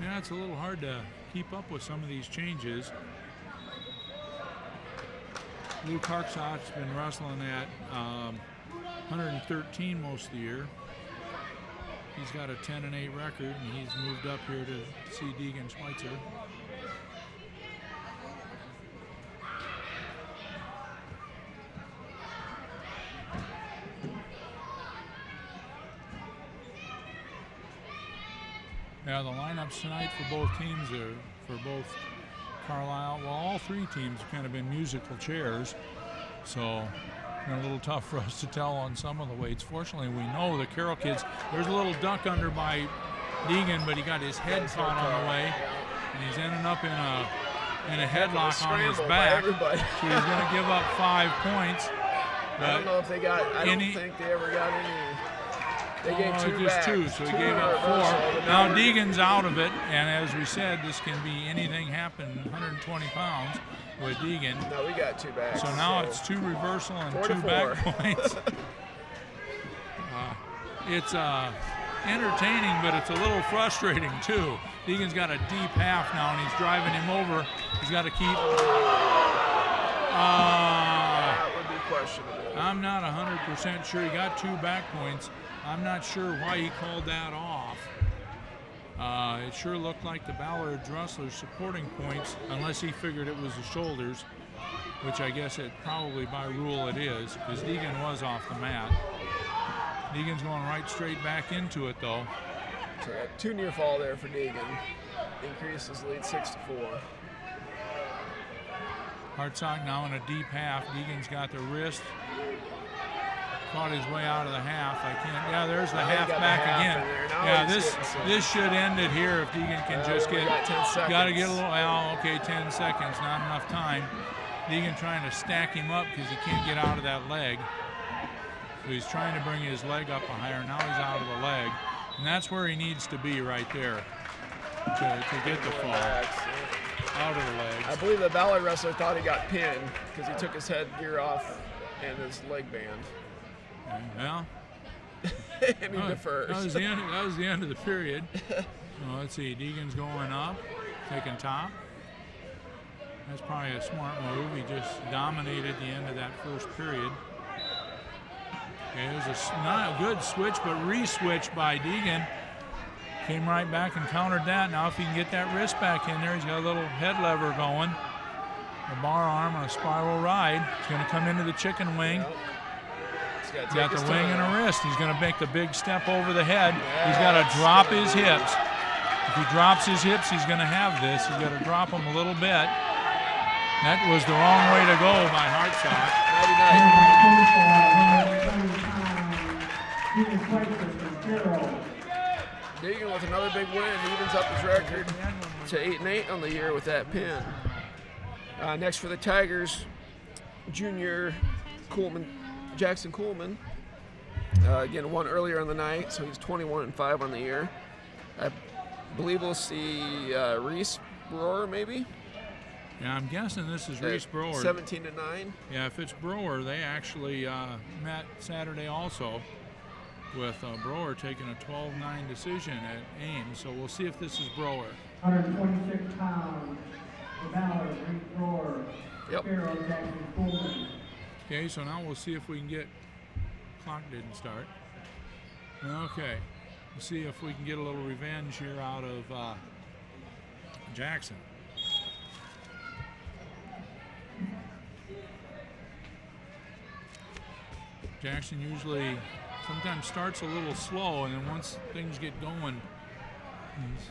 Yeah, it's a little hard to keep up with some of these changes. Luke Hartsock's been wrestling at 113 most of the year. He's got a 10-8 record, and he's moved up here to see Deegan Schweitzer. Yeah, the lineups tonight for both teams are for both Carlisle. Well, all three teams have kind of been musical chairs, so a little tough for us to tell on some of the weights. Fortunately, we know the Carroll kids. There's a little duck under by Deegan, but he got his head caught on the way, and he's ending up in a headlock on his back. So he's going to give up 5 points. I don't know if they got. I don't think they ever got any. They gave two just back. 2, so he gave in up reversal. 4. Now Deegan's out of it, and as we said, this can be anything happen. 120 pounds with Deegan. No, we got 2 back. So now it's 2 reversal and 2 4-4. back points. It's entertaining, but it's a little frustrating too. Deegan's got a deep half now, and he's driving him over. He's got to keep. That would be questionable. I'm not 100% sure. He got 2 back points. I'm not sure why he called that off. It sure looked like the Ballard wrestlers supporting points, unless he figured it was the shoulders, which I guess it probably by rule it is, because Deegan was off the mat. Deegan's going right straight back into it though. So 2 near fall there for Deegan. Increases lead 6-4. Hartsock now in a deep half. Deegan's got the wrist. Fought his way out of the half. I can't. Yeah, there's the half back again. Yeah, this should end it here if Deegan can just get. Got to get a little. Well, okay, 10 seconds, not enough time. Deegan trying to stack him up because he can't get out of that leg. So he's trying to bring his leg up higher. Now he's out of the leg, and that's where he needs to be right there to get the fall out of the legs. I believe the Ballard wrestler thought he got pinned because he took his headgear off and his leg band. Well, and he defers. That was the end of the period. So let's see, Deegan's going up, taking top. That's probably a smart move. He just dominated the end of that first period. Okay, it was not a good switch, but re-switch by Deegan. Came right back and countered that. Now if he can get that wrist back in there, he's got a little head lever going. The bar arm on a spiral ride. He's going to come into the chicken wing. Yep. He's got the wing and a wrist. He's going to make the big step over the head. He's got to drop his hips. If he drops his hips, he's going to have this. He's got to drop them a little bit. That was the wrong way to go by Hartsock. Deegan with another big win, evens up his record to 8-8 on the year with that pin. Next for the Tigers, junior Jackson Coolman. Again, won earlier on the night, so he's 21-5 on the year. I believe we'll see Reese Brewer, maybe. Yeah, I'm guessing this is Reese Brewer. 17-9. Yeah, if it's Brewer, they actually met Saturday also, with Brewer taking a 12-9 decision at Ames. So we'll see if this is Brewer. 126 pounds. The Ballard, Reese Brewer. Yep. Carroll Jackson Coolman. Okay, so now we'll see if we can get. Clock didn't start. Okay, we'll see if we can get a little revenge here out of Jackson. Jackson usually sometimes starts a little slow, and then once things get going, he's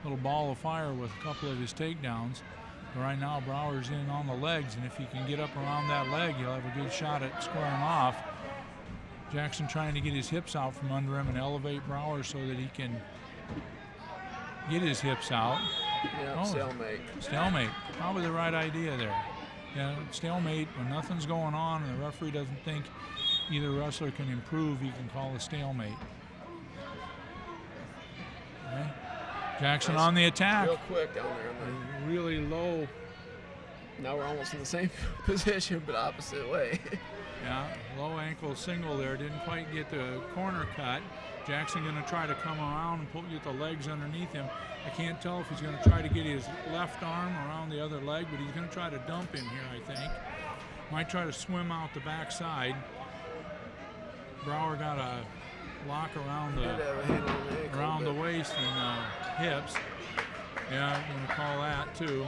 a little ball of fire with a couple of his takedowns. But right now, Brower's in on the legs, and if he can get up around that leg, he'll have a good shot at squaring off. Jackson trying to get his hips out from under him and elevate Brower so that he can get his hips out. Yeah, stalemate. Stalemate. Probably the right idea there. Yeah, stalemate when nothing's going on and the referee doesn't think either wrestler can improve, he can call a stalemate. Okay. Jackson on the attack. Real quick down there. Really low. Now we're almost in the same position, but opposite way. Yeah, low ankle single there. Didn't quite get the corner cut. Jackson going to try to come around and get the legs underneath him. I can't tell if he's going to try to get his left arm around the other leg, but he's going to try to dump him here, I think. Might try to swim out the backside. Brower got a lock around the waist and hips. Yeah, I'm going to call that too.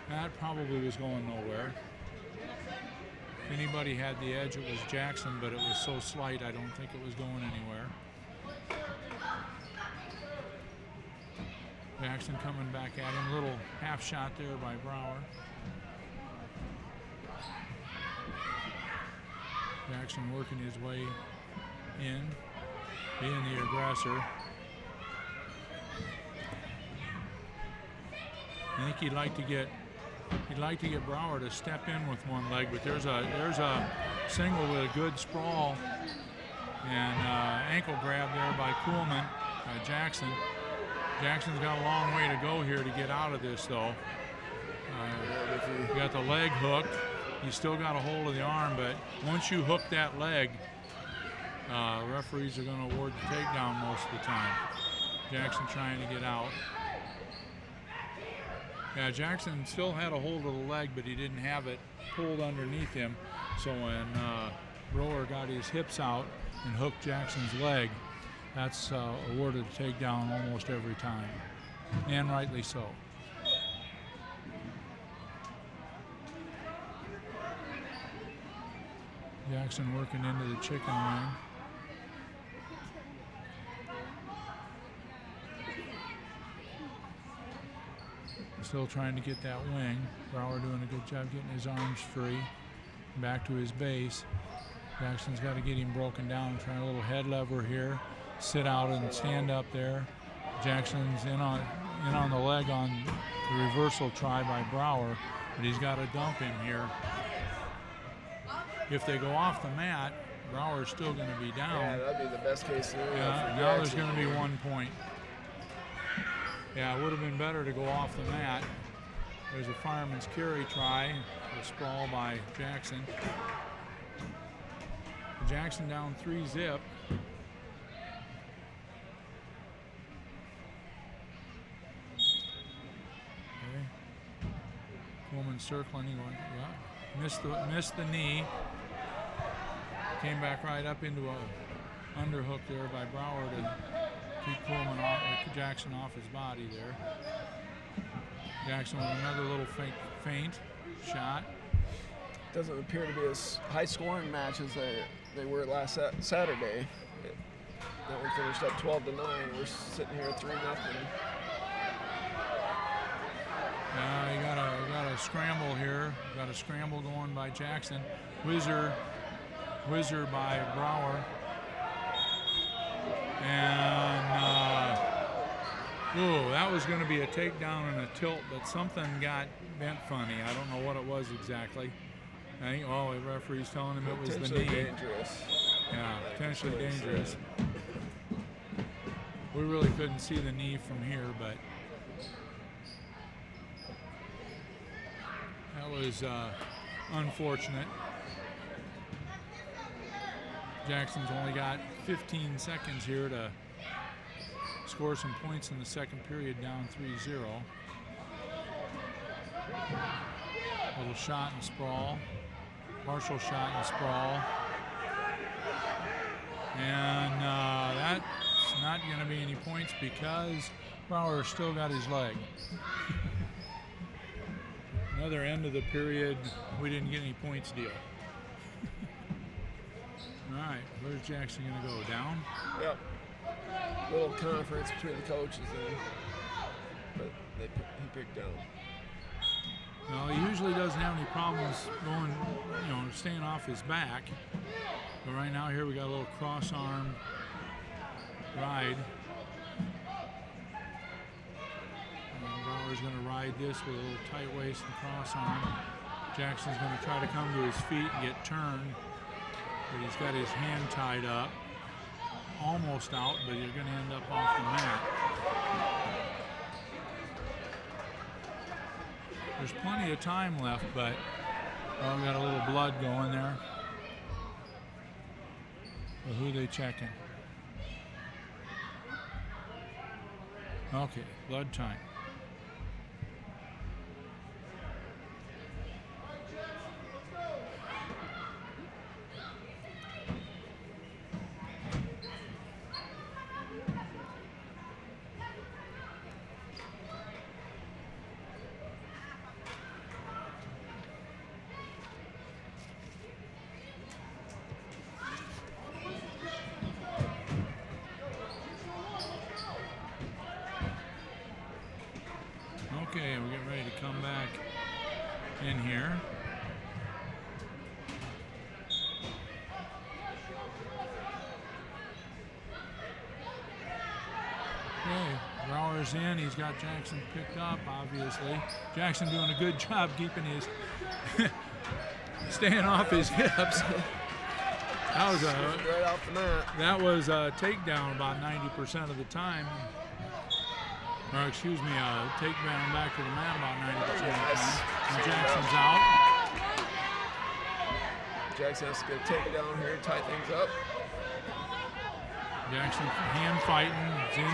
That probably was going nowhere. If anybody had the edge, it was Jackson, but it was so slight I don't think it was going anywhere. Jackson coming back at him. Little half shot there by Brower. Jackson working his way in, being the aggressor. I think he'd like to get Brower to step in with one leg, but there's a single with a good sprawl and ankle grab there by Coolman, Jackson. Jackson's got a long way to go here to get out of this, though. You got the leg hooked. He's still got a hold of the arm, but once you hook that leg, referees are going to award the takedown most of the time. Jackson trying to get out. Yeah, Jackson still had a hold of the leg, but he didn't have it pulled underneath him. So when Brower got his hips out and hooked Jackson's leg, that's awarded a takedown almost every time, and rightly so. Jackson working into the chicken wing. Still trying to get that wing. Brower doing a good job getting his arms free. Back to his base. Jackson's got to get him broken down. Trying a little head lever here. Sit out and stand up there. Jackson's in on the leg on the reversal try by Brower, but he's got to dump him here. If they go off the mat, Brower's still going to be down. Yeah, that'd be the best case scenario. Yeah, now there's going to be 1 point. Yeah, it would have been better to go off the mat. There's a fireman's carry try, a sprawl by Jackson. Jackson down 3-zip. Okay. Coleman circling, he went, yeah, missed the knee. Came back right up into a underhook there by Brower to keep Jackson off his body there. Jackson with another little feint. shot. Doesn't appear to be as high-scoring match as they were last Saturday. Then we finished up 12-9. We're sitting here at 3-0. You got a scramble here. Got a scramble going by Jackson. Whizzer by Brower. And that was going to be a takedown and a tilt, but something got bent funny. I don't know what it was exactly. I think, the referee's telling him it was the knee. Dangerous. Yeah, potentially dangerous. We really couldn't see the knee from here, but that was unfortunate. Jackson's only got 15 seconds here to score some points in the second period, down 3-0. Little shot and sprawl. Partial shot and sprawl. And that's not going to be any points because Brower still got his leg. Another end of the period, we didn't get any points deal. All right, where's Jackson going to go? Down? Yep. Little conference between the coaches, but he picked down. Well, he usually doesn't have any problems going, staying off his back. But right now here we got a little cross arm ride. And Brower's going to ride this with a little tight waist and cross arm. Jackson's going to try to come to his feet and get turned. But he's got his hand tied up. Almost out, but you're going to end up off the mat. There's plenty of time left, but we got a little blood going there. Well, who they checking? Okay, blood time. Okay, we're getting ready to come back in here. Okay, Brower's in. He's got Jackson picked up, obviously. Jackson doing a good job keeping his staying off his hips. That was right off the mat. That was a takedown about 90% of the time. Or excuse me, takedown back to the mat about 90% of the time. And Jackson's out. Jackson has to get a takedown here, tie things up. Jackson hand fighting, it's in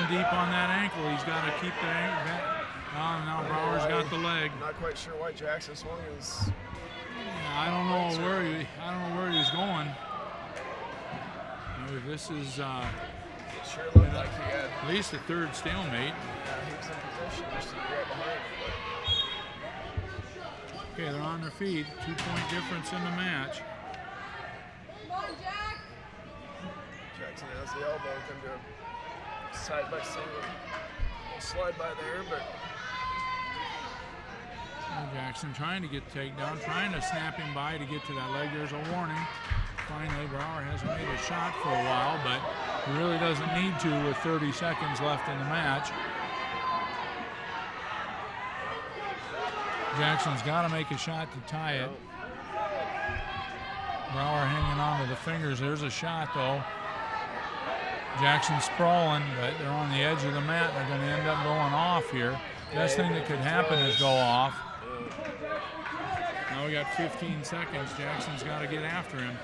deep on that ankle. He's got to keep the ankle. Now Brower's got the leg. Not quite sure why Jackson swung his. Yeah, I don't know where he's going. This is Sure looked like he had. at least a third stalemate. He was in position just to be right behind him. Okay, they're on their feet. 2-point difference in the match. Jackson has the elbow, can do a side by single. Slide by there, but Jackson trying to get the takedown, trying to snap him by to get to that leg. There's a warning. Finally, Brower hasn't made a shot for a while, but he really doesn't need to with 30 seconds left in the match. Jackson's got to make a shot to tie it. Brower hanging on to the fingers. There's a shot, though. Jackson's sprawling, but they're on the edge of the mat. They're going to end up going off here. Best thing that could happen is go off. Now we got 15 seconds. Jackson's got to get after him.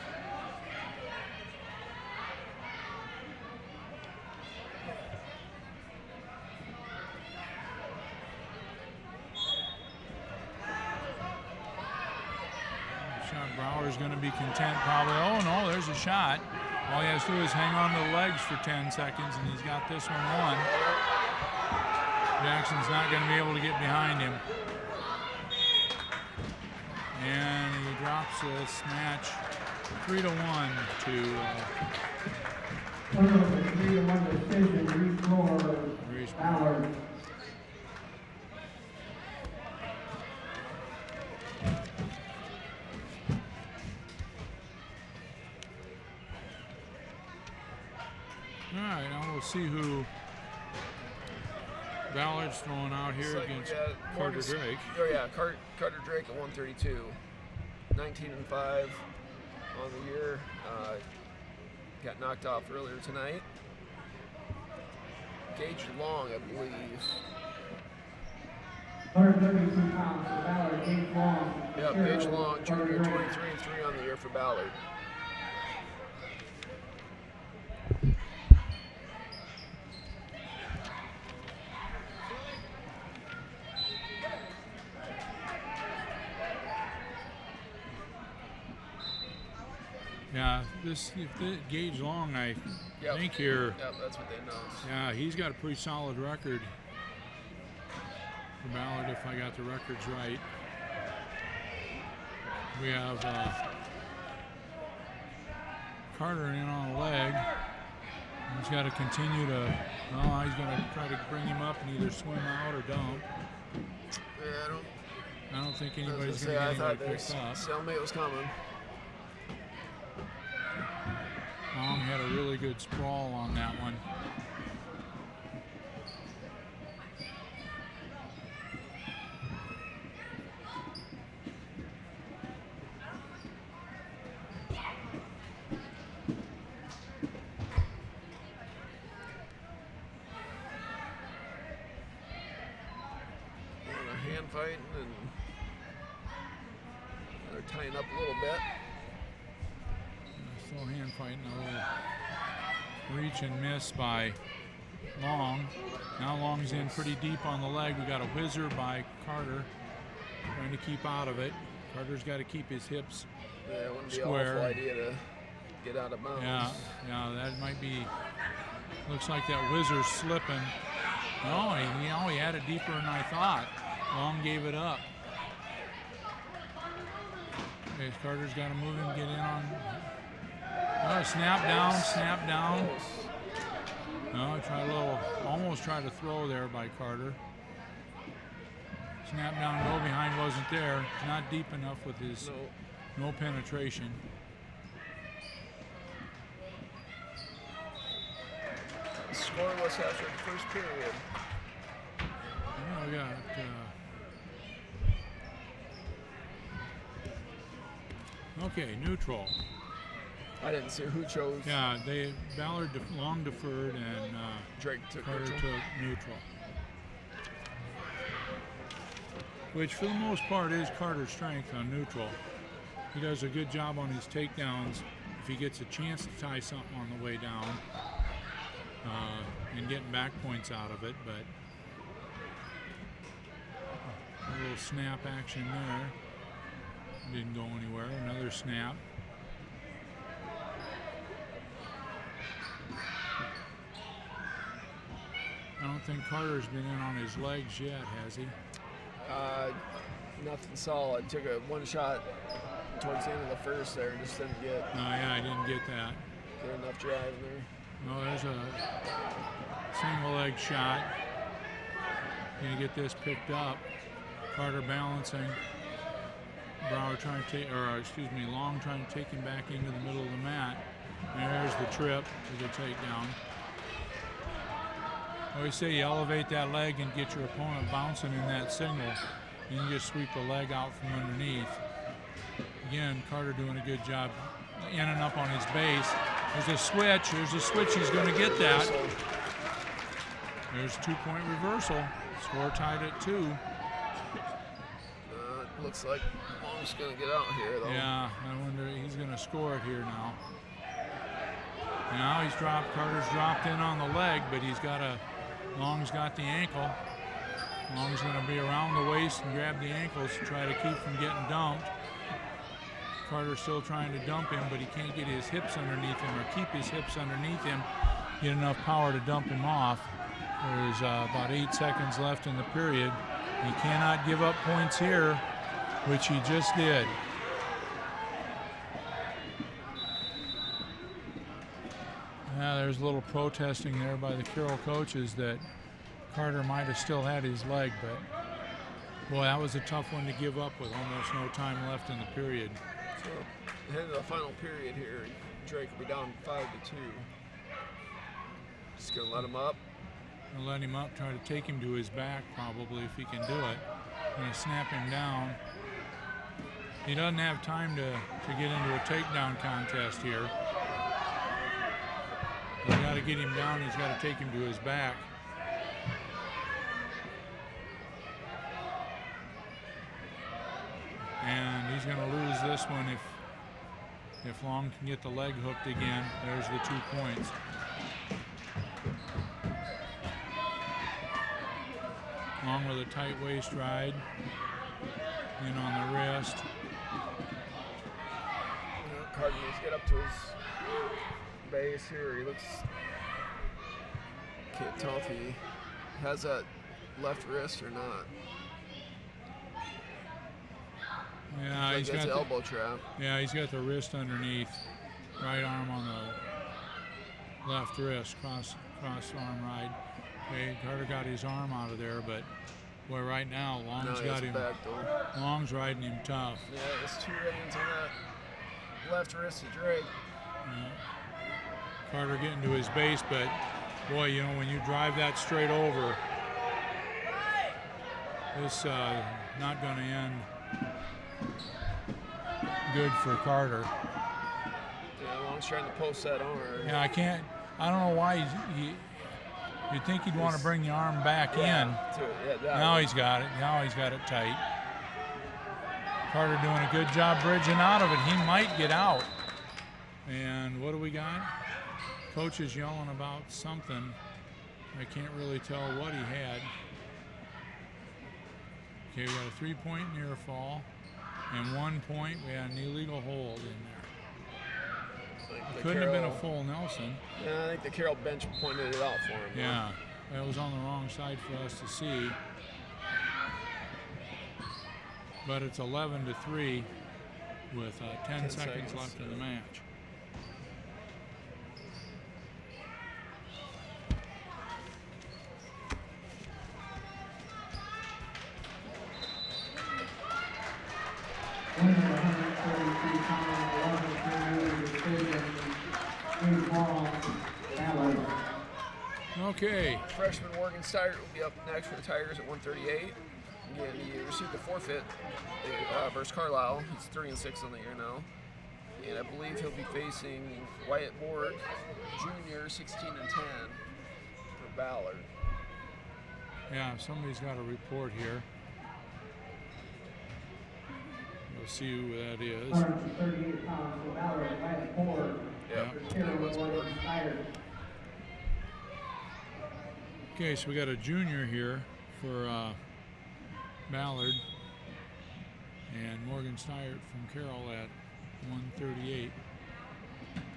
Brower's going to be content probably. Oh no, there's a shot. All he has to do is hang on to the legs for 10 seconds, and he's got this one won. Jackson's not going to be able to get behind him. And he drops this match 3-1 to One of the 3-1 decision, Reese Moore, Reese Ballard. All right, now we'll see who Ballard's throwing out here Looks like against we got Carter Morgan's- Drake. Oh yeah, Carter Drake at 132, 19-5 on the year. Got knocked off earlier tonight. Gage Long, I believe. 132 pounds for Ballard, Gage Long. Yep, Carroll, Gage Long, junior, Carter 23-3 on the year for Ballard. Yeah, if the Gage Long, I Yep. think here, Yep, that's what they announced. yeah, he's got a pretty solid record for Ballard, if I got the records right. We have Carter in on a leg. He's got to continue to, well, he's going to try to bring him up and either swim out or dump. Yeah, I don't think I anybody's was going gonna to say, get I anybody thought picked up. cellmate was coming. Long had a really good sprawl on that one. A hand fighting and they're tying up a little bit. Still hand fighting, a little reach and miss by Long. Now Long's in pretty deep on the leg. We got a whizzer by Carter, trying to keep out of it. Carter's got to keep his hips. Yeah, it wouldn't be an Square. awful idea to get out of bounds. Yeah, that might be. Looks like that whizzer's slipping. No, he had it deeper than I thought. Long gave it up. Okay, Carter's got to move and get in on. Oh, snap down. No, almost tried to throw there by Carter. Snap down, go behind wasn't there. Not deep enough with his no penetration. Scoreless after the first period. Yeah, we got okay, neutral. I didn't see who chose. Yeah, Ballard Long deferred and Drake took Carter neutral. took neutral. Which for the most part is Carter's strength on neutral. He does a good job on his takedowns if he gets a chance to tie something on the way down and getting back points out of it, but a little snap action there. Didn't go anywhere. Another snap. I don't think Carter's been in on his legs yet, has he? Nothing solid. Took a one shot towards the end of the first there. Just didn't get I didn't get that. enough drive in there. No, there's a single leg shot. Gonna get this picked up. Carter balancing. Long trying to take him back into the middle of the mat. There's the trip to the takedown. I always say you elevate that leg and get your opponent bouncing in that signal. And you just sweep the leg out from underneath. Again, Carter doing a good job in and up on his base. There's a switch. He's going to get that. There's a 2-point reversal. Score tied at 2. It looks like Long's going to get out here, though. Yeah, I wonder, he's going to score it here now. Now Carter's dropped in on the leg, but Long's got the ankle. Long's going to be around the waist and grab the ankles to try to keep from getting dumped. Carter's still trying to dump him, but he can't get his hips underneath him or keep his hips underneath him, get enough power to dump him off. There's about 8 seconds left in the period. He cannot give up points here. which he just did. Now there's a little protesting there by the Carroll coaches that Carter might have still had his leg, but boy, that was a tough one to give up with almost no time left in the period. So, heading to the final period here, Drake will be down 5-2. Just gonna let him up. I'll let him up, try to take him to his back probably if he can do it. Gonna snap him down. He doesn't have time to get into a takedown contest here. He's got to get him down, he's got to take him to his back. And he's going to lose this one if Long can get the leg hooked again. There's the 2 points. Long with a tight waist ride. In on the wrist. Carter needs to get up to his base here. He looks, can't tell if he has that left wrist or not. Yeah, Like he's it's got an the elbow trap. Yeah, he's got the wrist underneath. Right arm on the left wrist, cross arm ride. Okay, Carter got his arm out of there, but boy, right now Long's got him. Long's riding him tough. Yeah, there's 2 reins on that left wrist of Drake. Yeah. Carter getting to his base, but boy, you know, when you drive that straight over, this not going to end good for Carter. Yeah, Long's trying to post that arm. Yeah, I don't know why you'd think he'd want to bring the arm back in. Now he's got it. Now he's got it tight. Carter doing a good job bridging out of it. He might get out. And what do we got? Coach is yelling about something. I can't really tell what he had. Okay, we got a 3-point near fall. And 1 point, we had an illegal hold in there. It couldn't have been a full Nelson. Yeah, I think the Carroll bench pointed it out for him. Yeah, it was on the wrong side for us to see. But it's 11-3 with 10 seconds left in the match. Okay. Freshman Morgan Steyert will be up next for the Tigers at 138. Again, he received the forfeit versus Carlisle. He's 3-6 on the year now. And I believe he'll be facing Wyatt Borg, Jr., 16-10 for Ballard. Yeah, somebody's got a report here. We'll see who that is. 138 pounds for Ballard, Wyatt Borg. Yeah. Okay, so we got a junior here for Ballard, and Morgan Steyert from Carroll at 138.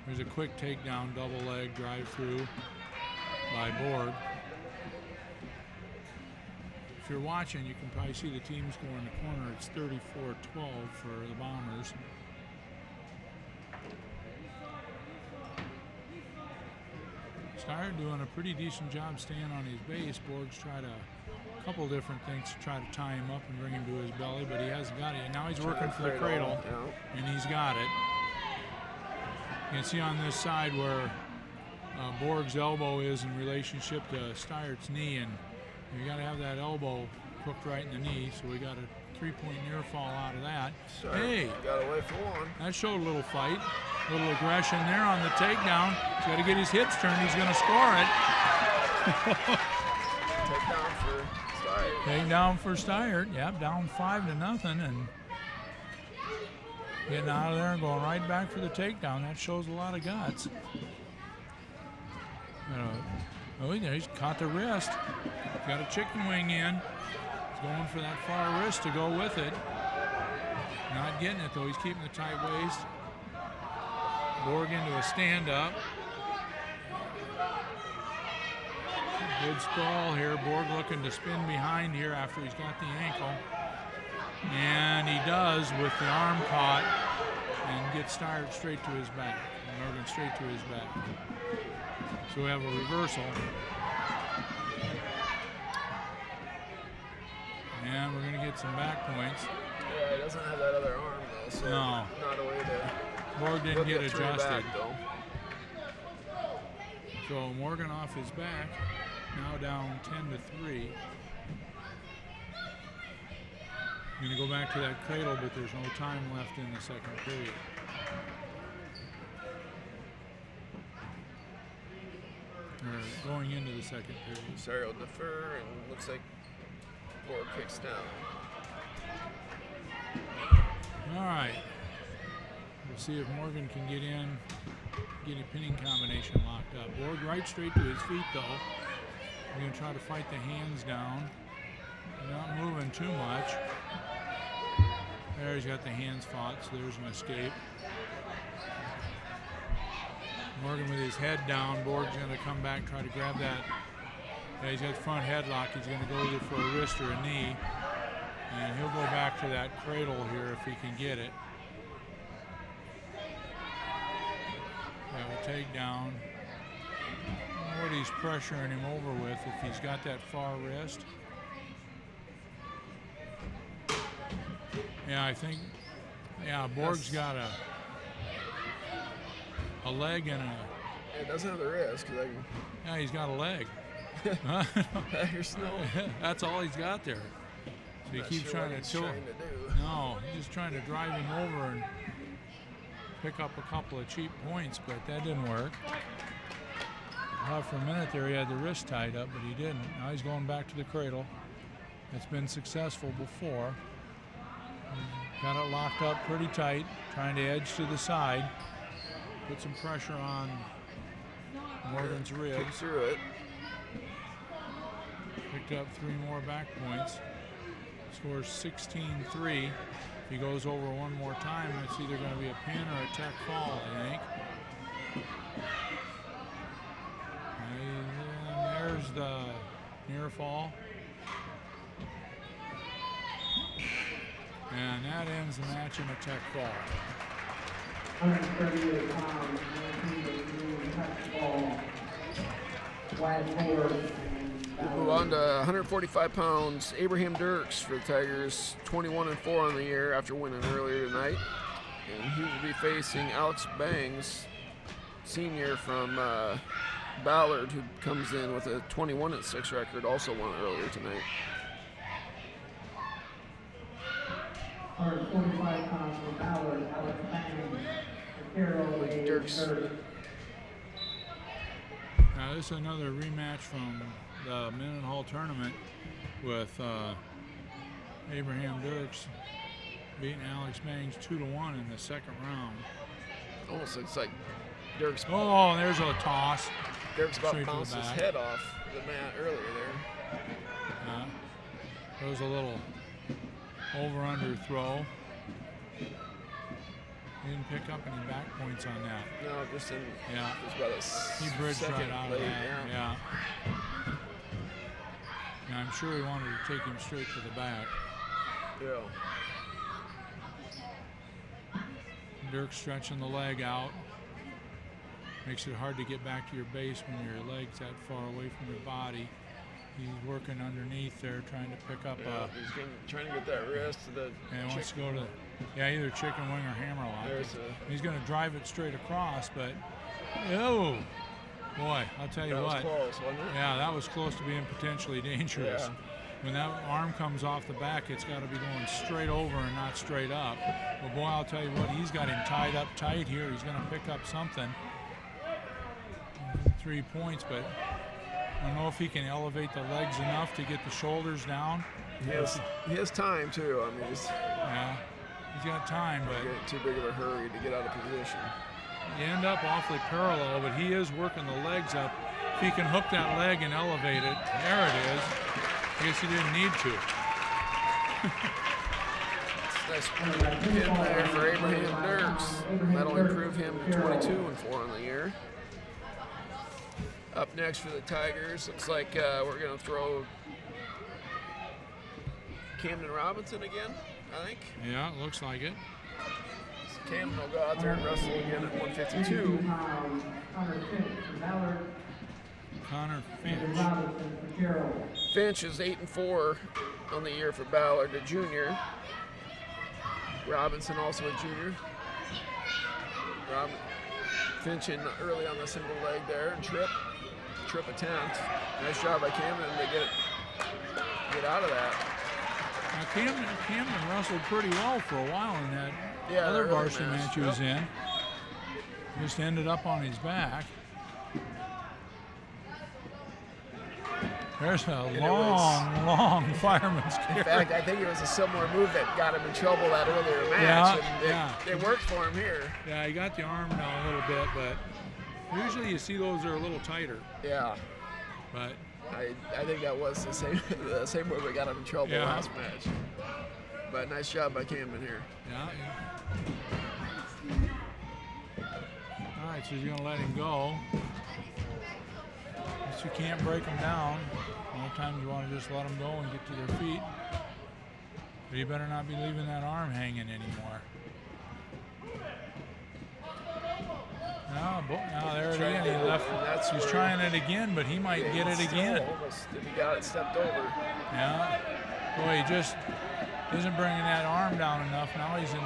There's a quick takedown, double leg drive through by Borg. If you're watching, you can probably see the team score in the corner. It's 34-12 for the Bombers. Steyert doing a pretty decent job staying on his base. Borg's tried a couple different things to try to tie him up and bring him to his belly, but he hasn't got it. And now he's working for the cradle, and he's got it. You can see on this side where Borg's elbow is in relationship to Steyert's knee, and you got to have that elbow hooked right in the knee. So we got a 3-point near fall out of that. Hey, got away for one. That showed a little fight. A little aggression there on the takedown. He's got to get his hits turned. He's going to score it. Takedown for Steyert. Takedown for Steyert. Yep, down 5-0, and getting out of there and going right back for the takedown. That shows a lot of guts. Oh, he's caught the wrist. Got a chicken wing in. He's going for that far wrist to go with it. Not getting it though. He's keeping the tight waist. Borg into a stand-up. Good sprawl here. Borg looking to spin behind here after he's got the ankle. And he does with the arm caught and gets started straight to his back. Morgan straight to his back. So we have a reversal. And we're going to get some back points. Yeah, he doesn't have that other arm though, so No. not a way to. Borg didn't get through adjusted. back, though. So Morgan off his back, now down 10-3. Going to go back to that cradle, but there's no time left in the second period. Or going into the second period. Sorry, will defer, and looks like Borg kicks down. All right. We'll see if Morgan can get in, get a pinning combination locked up. Borg right straight to his feet, though. We're going to try to fight the hands down. Not moving too much. There, he's got the hands fought, so there's an escape. Morgan with his head down. Borg's going to come back, try to grab that. Yeah, he's got the front headlock. He's going to go either for a wrist or a knee. And he'll go back to that cradle here if he can get it. Have a takedown. I don't know what he's pressuring him over with if he's got that far wrist. Yeah, I think, yeah, Borg's got a leg and a... It doesn't have the wrist, because Yeah, he's got a leg. There's no... That's all he's got there. So he keeps trying to tilt. No, he's just trying to drive him over and pick up a couple of cheap points, but that didn't work. For a minute there, he had the wrist tied up, but he didn't. Now he's going back to the cradle. It's been successful before. Got it locked up pretty tight, trying to edge to the side. Put some pressure on Morgan's ribs. Kick through it. Picked up 3 more back points. Scores 16-3. If he goes over one more time, it's either going to be a pin or a tech fall, I think. And there's the near fall. And that ends the match in a tech fall. 138 pounds, 19 tech fall. Wide forward. We'll move on to 145 pounds. Abraham Dirks for the Tigers, 21-4 on the year after winning earlier tonight. And he will be facing Alex Bangs, senior from Ballard, who comes in with a 21-6 record, also won earlier tonight. 145 pounds for Ballard, Alex Bangs, Carroll Dirks. Now this is another rematch from the Mendenhall tournament with Abraham Dirks beating Alex Bangs 2-1 in the second round. Almost looks like Dirks. Oh, there's a toss. Dirks about Straight to the bounced his back. head off the mat earlier there. There was a little over-under throw. He didn't pick up any back points on that. No, just in. Yeah. Just about a He bridged second right out of late, that. Yeah. And I'm sure he wanted to take him straight to the back. Yeah. Dirk stretching the leg out. Makes it hard to get back to your base when your leg's that far away from your body. He's working underneath there, trying to pick up He's trying to get that wrist to the. and he wants to go to, either chicken wing or hammerlock. He's going to drive it straight across, but, oh, boy, I'll tell you That was what. close, wasn't it? Yeah, that was close to being potentially dangerous. Yeah. When that arm comes off the back, it's got to be going straight over and not straight up. But boy, I'll tell you what, he's got him tied up tight here. He's going to pick up something. 3 points, but I don't know if he can elevate the legs enough to get the shoulders down. He has time too. I mean, he's got time, but not too big of a hurry to get out of position. you end up awfully parallel, but he is working the legs up. If he can hook that leg and elevate it, there it is. I guess he didn't need to. Nice pin there for Abraham Dirks. That'll improve him to 22-4 on the year. Up next for the Tigers, looks like we're going to throw Camden Robinson again. I think. Yeah, it looks like it. So Camden will go out there and wrestle again at 152. 32 pounds, Connor Finch for Ballard, Connor and Finch. Robinson for Carroll. Finch is 8-4 on the year for Ballard, a junior. Robinson also a junior. Finch in early on the single leg there, and trip attempt. Nice job by Camden to get out of that. Now Camden wrestled pretty well for a while in that Yeah, other early varsity match. match he was in. Just ended up on his back. There's a long fireman's carry. In fact, I think it was a similar move that got him in trouble that earlier match. And they worked for him here. Yeah, he got the arm down a little bit, but usually you see those are a little tighter. Yeah, But I think that was the same move that got him in trouble Yeah. last match. But nice job by Camden here. yeah. All right, so he's gonna let him go. Guess you can't break them down. A lot of times you want to just let them go and get to their feet. But you better not be leaving that arm hanging anymore. Now there it again. He left. He's trying it again, but he might get it again. Almost, if he got it stepped over. Yeah. Boy, he just isn't bringing that arm down enough. Now he's in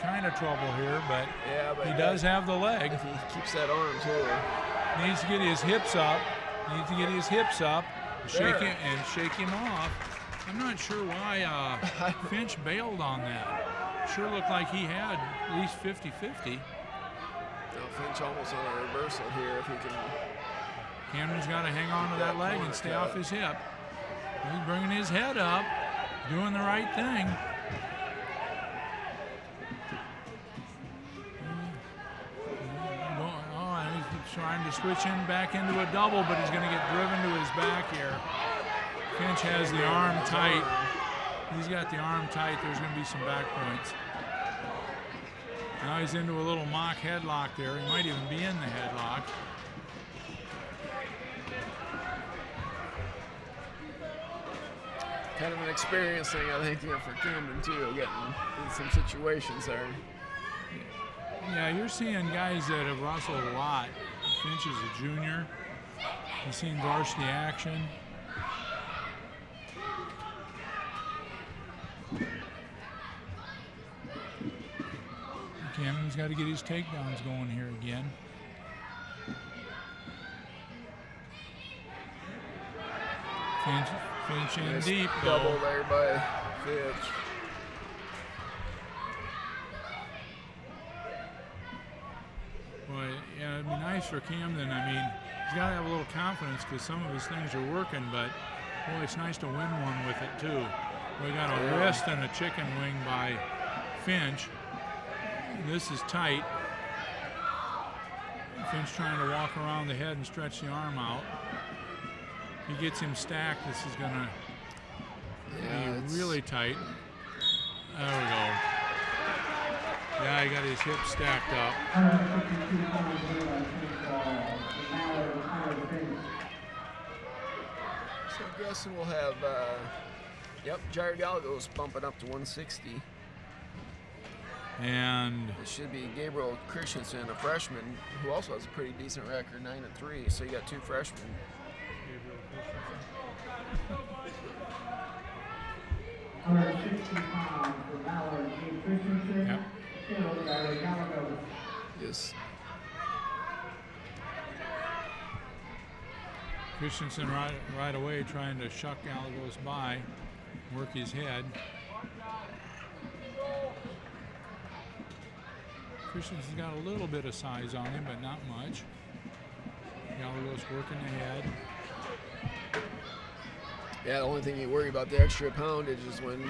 kind of trouble here, but Yeah, but he does have the leg. If he keeps that arm too. Needs to get his hips up. There. Shake him off. I'm not sure why Finch bailed on that. Sure looked like he had at least 50-50. Now Finch almost on a reversal here if he can. Camden's got to hang on to that leg and stay off his hip. He's bringing his head up, doing the right thing. He's trying to switch in back into a double, but he's going to get driven to his back here. Finch has the arm tight. He's got the arm tight. There's going to be some back points. Now he's into a little mock headlock there. He might even be in the headlock. Kind of an experience thing, I think, for Camden too, getting in some situations there. Yeah, you're seeing guys that have wrestled a lot. Finch is a junior. He's seen varsity action. Camden's got to get his takedowns going here again. Finch in Nice deep, double though. there by Finch. Boy, yeah, it'd be nice for Camden. I mean, he's got to have a little confidence because some of his things are working, but boy, it's nice to win one with it too. We got a wrist and a chicken wing by Finch. This is tight. Finch trying to walk around the head and stretch the arm out. He gets him stacked. This is going to be really tight. There we go. Yeah, he got his hips stacked up. 152 pounds, the Ballard, Connor Finch. So I'm guessing we'll have, Jared Gallagher's bumping up to 160. And It should be Gabriel Christensen, a freshman, who also has a pretty decent record, 9-3. So you got two freshmen. 160 pounds for Ballard, Gabe Christensen. Yep. Carroll Tigers, Gallagher. Yes. Christensen right away trying to shuck Galagos by, work his head. Christensen's got a little bit of size on him, but not much. Galagos working the head. Yeah, the only thing you worry about the extra poundage is when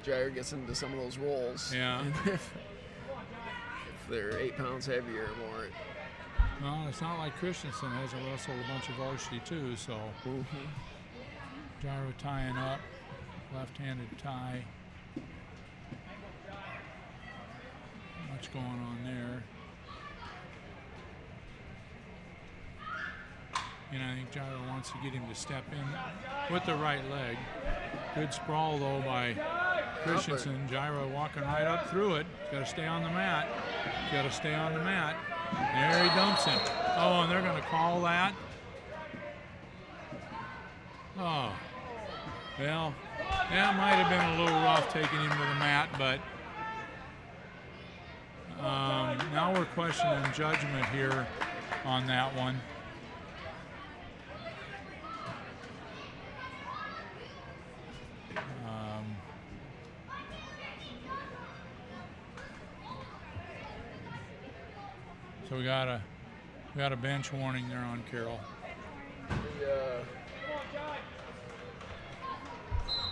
Jair gets into some of those rolls. Yeah. if they're 8 pounds heavier or more. Well, it's not like Christensen hasn't wrestled a bunch of varsity too, so Gyro tying up, left-handed tie. Much going on there. And I think Gyro wants to get him to step in with the right leg. Good sprawl though by Christensen, gyro walking right up through it. Got to stay on the mat. Got to stay on the mat. There he dumps him. Oh, and they're going to call that. Oh, well, that might have been a little rough taking him to the mat, but now we're questioning judgment here on that one. So we got a bench warning there on Carroll.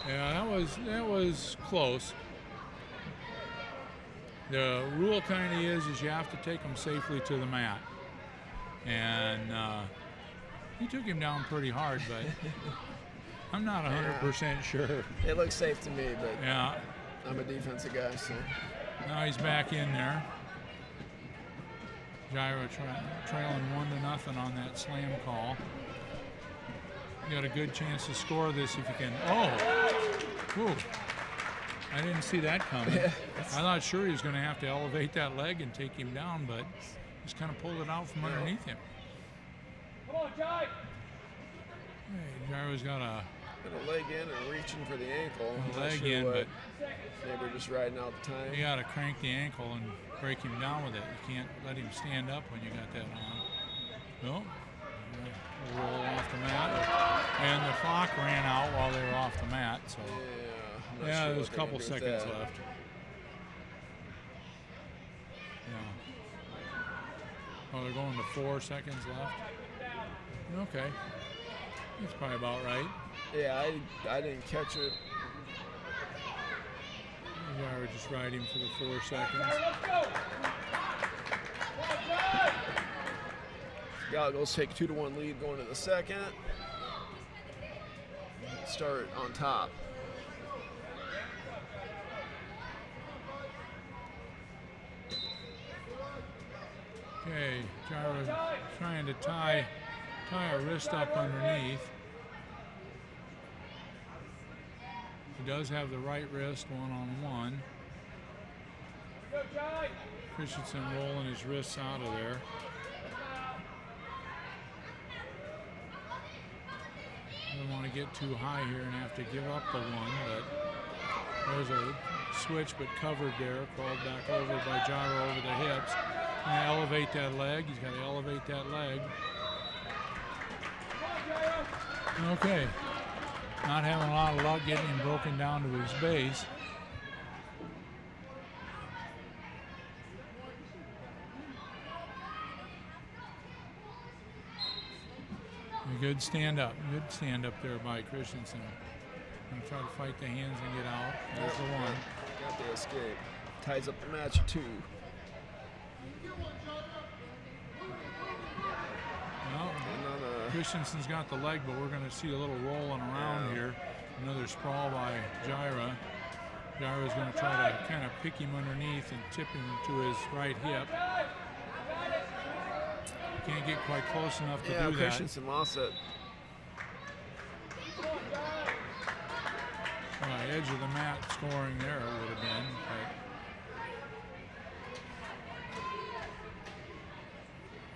Yeah, that was close. The rule kind of is you have to take them safely to the mat, and he took him down pretty hard, but I'm not 100% sure. It looks safe to me, but yeah, I'm a defensive guy, so. Now he's back in there. Gyro trailing 1-0 on that slam call. You got a good chance to score this if you can. Oh, ooh. I didn't see that coming. I thought sure he was going to have to elevate that leg and take him down, but just kind of pulled it out from underneath him. Come on, Jai. Hey, Gyro's got a leg in and reaching for the ankle. Leg in, but maybe we're just riding out the time. You got to crank the ankle and break him down with it. You can't let him stand up when you got that on. Nope. Roll off the mat, and the clock ran out while they were off the mat. So yeah, sure there's a couple seconds left. Yeah. Oh, they're going to 4 seconds left. Okay, that's probably about right. Yeah, I didn't catch it. Yeah, we're just riding for the 4 seconds. Gallegos take a 2-1 lead going to the second. Start on top. Okay, Gyro trying to tie a wrist up underneath. He does have the right wrist one-on-one. Christensen rolling his wrists out of there. Don't want to get too high here and have to give up the one, but there's a switch but covered there, crawled back over by Gyro over the hips. And elevate that leg. He's got to elevate that leg. Okay. Not having a lot of luck getting him broken down to his base. A good stand up there by Christensen. Gonna try to fight the hands and get out. There's the one. Got the escape. Ties up the match at 2. Well, Christensen's got the leg, but we're going to see a little rolling around here. Another sprawl by Gyro. Gyro's going to try to kind of pick him underneath and tip him to his right hip. Can't get quite close enough to do that. Christensen lost it. Edge of the mat scoring there would have been.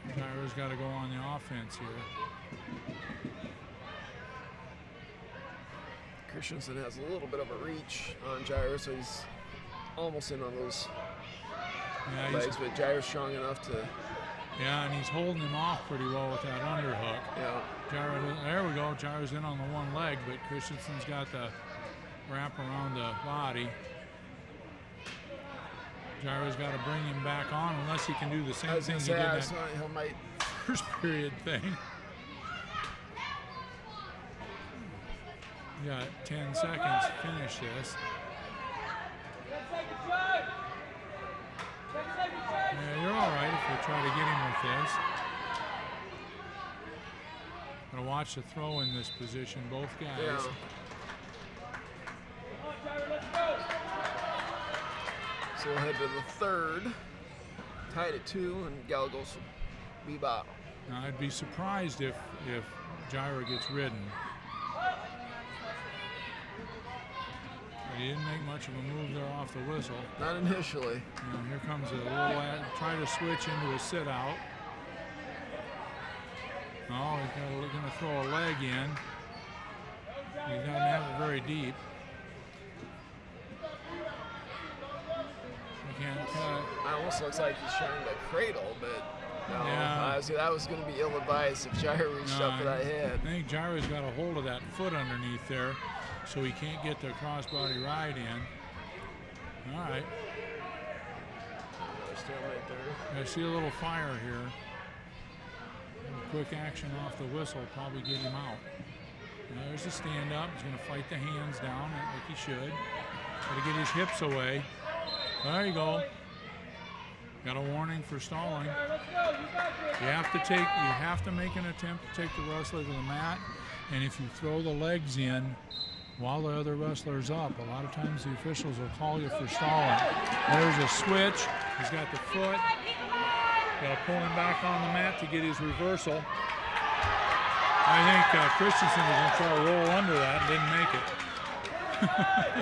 But Gyro's got to go on the offense here. Christensen has a little bit of a reach on Gyro, so he's almost in on those legs, but Gyro's strong enough to. Yeah, and he's holding him off pretty well with that underhook. Yeah. Gyro, there we go. Gyro's in on the one leg, but Christensen's got the wrap around the body. Gyro's got to bring him back on unless he can do the same thing he did that first period thing. You got 10 seconds to finish this. Yeah, you're all right if you try to get him with this. Gotta watch the throw in this position, both guys. Yeah. So we'll head to the third. Tied at 2, and Gallegos will be bottom. Now, I'd be surprised if Gyro gets ridden. But He didn't make much of a move there off the whistle. Not initially. And here comes a little try to switch into a sit out. Oh, he's going to throw a leg in. He doesn't have it very deep. He can't cut. It almost looks like he's trying to cradle, but no. Yeah. That was going to be ill-advised if Gyro reached up for that head. I think Gyro's got a hold of that foot underneath there, so he can't get the crossbody ride in. All right. Stalemate there. I see a little fire here. Quick action off the whistle probably get him out. Now there's a stand up. He's going to fight the hands down like he should. Got to get his hips away. There you go. Got a warning for stalling. You have to make an attempt to take the wrestler to the mat, and if you throw the legs in while the other wrestler's up, a lot of times the officials will call you for stalling. There's a switch. He's got the foot. Got to pull him back on the mat to get his reversal. I think Christensen was going to try to roll under that and didn't make it.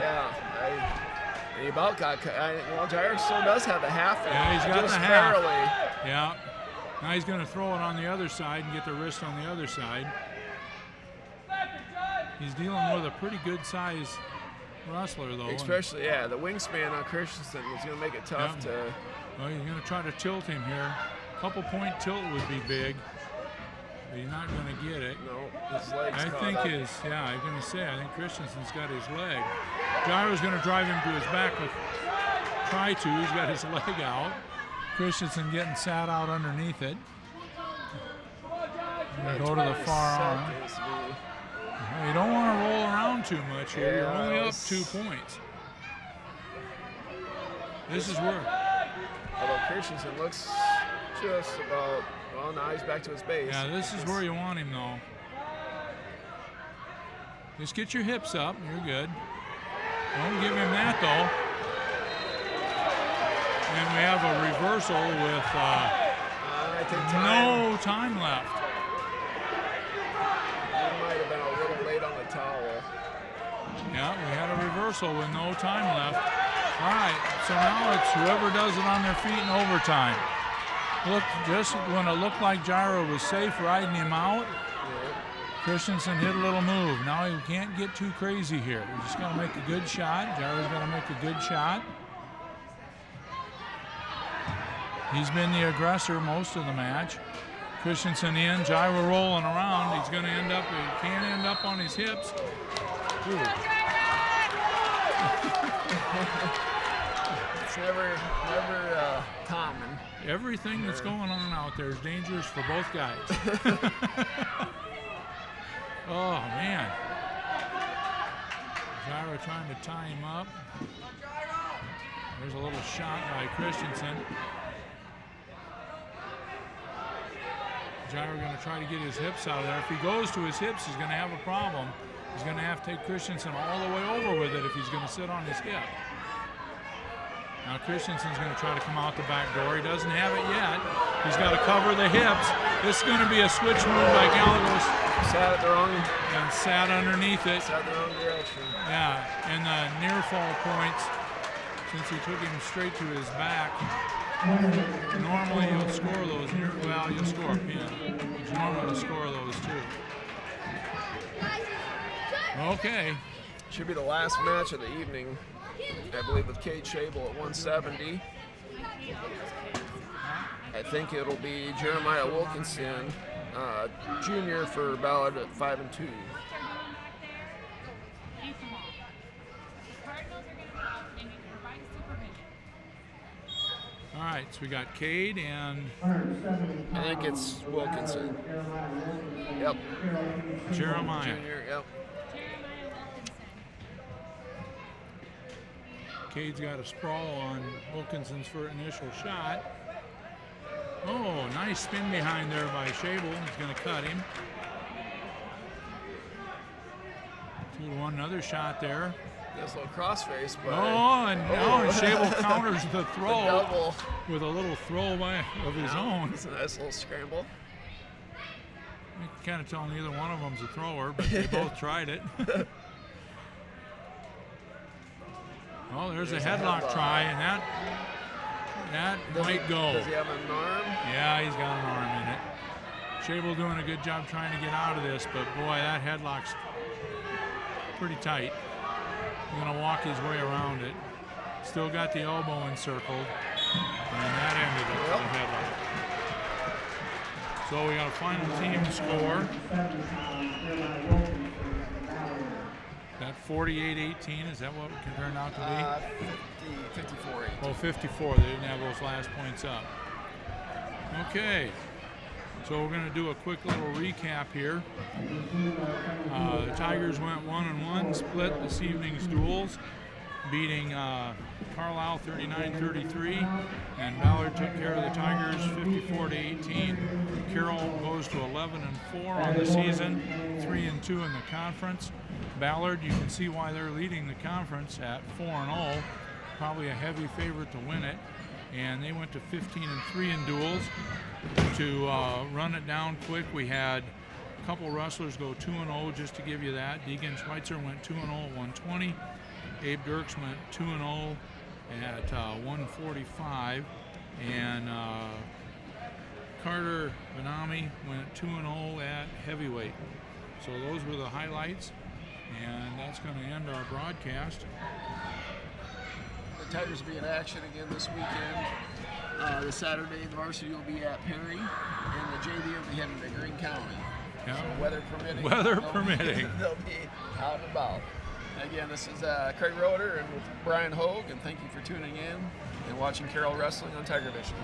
Yeah, he about got cut. Well, Gyro still does have the half. Yeah, he's got just the half. barely. Yeah. Now he's going to throw it on the other side and get the wrist on the other side. He's dealing with a pretty good size wrestler, though. Especially, yeah, the wingspan on Christensen was going to make it tough to. Well, he's going to try to tilt him here. A couple point tilt would be big, but he's not going to get it. No, his legs. I think up. I was going to say, I think Christensen's got his leg. Gyro's going to drive him to his back, but try to. He's got his leg out. Christensen getting sat out underneath it. Go to the far arm. You don't want to roll around too much here. You're only up 2 points. This is where. Although Christensen looks just about, well, now he's back to his base. Yeah, this is where you want him, though. Just get your hips up. You're good. Don't give him that, though. And we have a reversal with no time left. He might have been a little late on the towel. Yeah, we had a reversal with no time left. All right, so now it's whoever does it on their feet in overtime. Look, just when it looked like Gyro was safe riding him out, Christensen hit a little move. Now he can't get too crazy here. We just got to make a good shot. Gyro's got to make a good shot. He's been the aggressor most of the match. Christensen in, Gyro rolling around. He's going to end up, he can't end up on his hips. It's never common. Everything that's going on out there is dangerous for both guys. Oh, man. Gyro trying to tie him up. There's a little shot by Christensen. Gyro going to try to get his hips out of there. If he goes to his hips, he's going to have a problem. He's going to have to take Christensen all the way over with it if he's going to sit on his hip. Now Christensen's going to try to come out the back door. He doesn't have it yet. He's got to cover the hips. This is going to be a switch move by Gallagher. Sat at the wrong. And sat underneath it. Sat the wrong direction. Yeah, and the near fall points, since he took him straight to his back, normally you'll score those. Well, you'll score a pin. It's normal to score those too. Okay. Should be the last match of the evening, I believe, with Cade Shable at 170. I think it'll be Jeremiah Wilkinson, junior for Ballard at 5-2. All right, so we got Cade and I think it's Wilkinson. Yep. Jeremiah. Junior, yep. Cade's got a sprawl on Wilkinson's for initial shot. Oh, nice spin behind there by Shable. He's going to cut him. 2-1, another shot there. There's a little crossface, but and Shable counters the throw double with a little throw of his own. It's a nice little scramble. You can kind of tell neither one of them's a thrower, but they both tried it. Oh, there's a There's a headlock headlock. try, and that might go. Does he have an arm? Yeah, he's got an arm in it. Shable doing a good job trying to get out of this, but boy, that headlock's pretty tight. He's gonna walk his way around it. Still got the elbow encircled, and that ended up with a headlock. So we got a final team score. 70 pounds, Jeremiah Wilkins for Ballard. That 48-18, is that what it can turn out to be? 54. Oh, 54, they didn't have those last points up. Okay, so we're going to do a quick little recap here. The Tigers went 1-1, split this evening's duels, beating Carlisle 39-33, and Ballard took care of the Tigers 54-18. Carroll goes to 11-4 on the season, 3-2 in the conference. Ballard, you can see why they're leading the conference at 4-0, probably a heavy favorite to win it, and they went to 15-3 in duels. To run it down quick, we had a couple wrestlers go 2-0, just to give you that. Deegan Schweitzer went 2-0 at 120. Abe Dirks went 2-0 at 145, and Carter Benami went 2-0 at heavyweight. So those were the highlights, and that's going to end our broadcast. The Tigers will be in action again this weekend. This Saturday, the varsity will be at Perry, and the JV will be heading to Greene County. Yeah. So weather permitting. Weather permitting. They'll be out and about. Again, this is Craig Roeder and with Brian Hogue, and thank you for tuning in and watching Carroll Wrestling on Tiger Vision.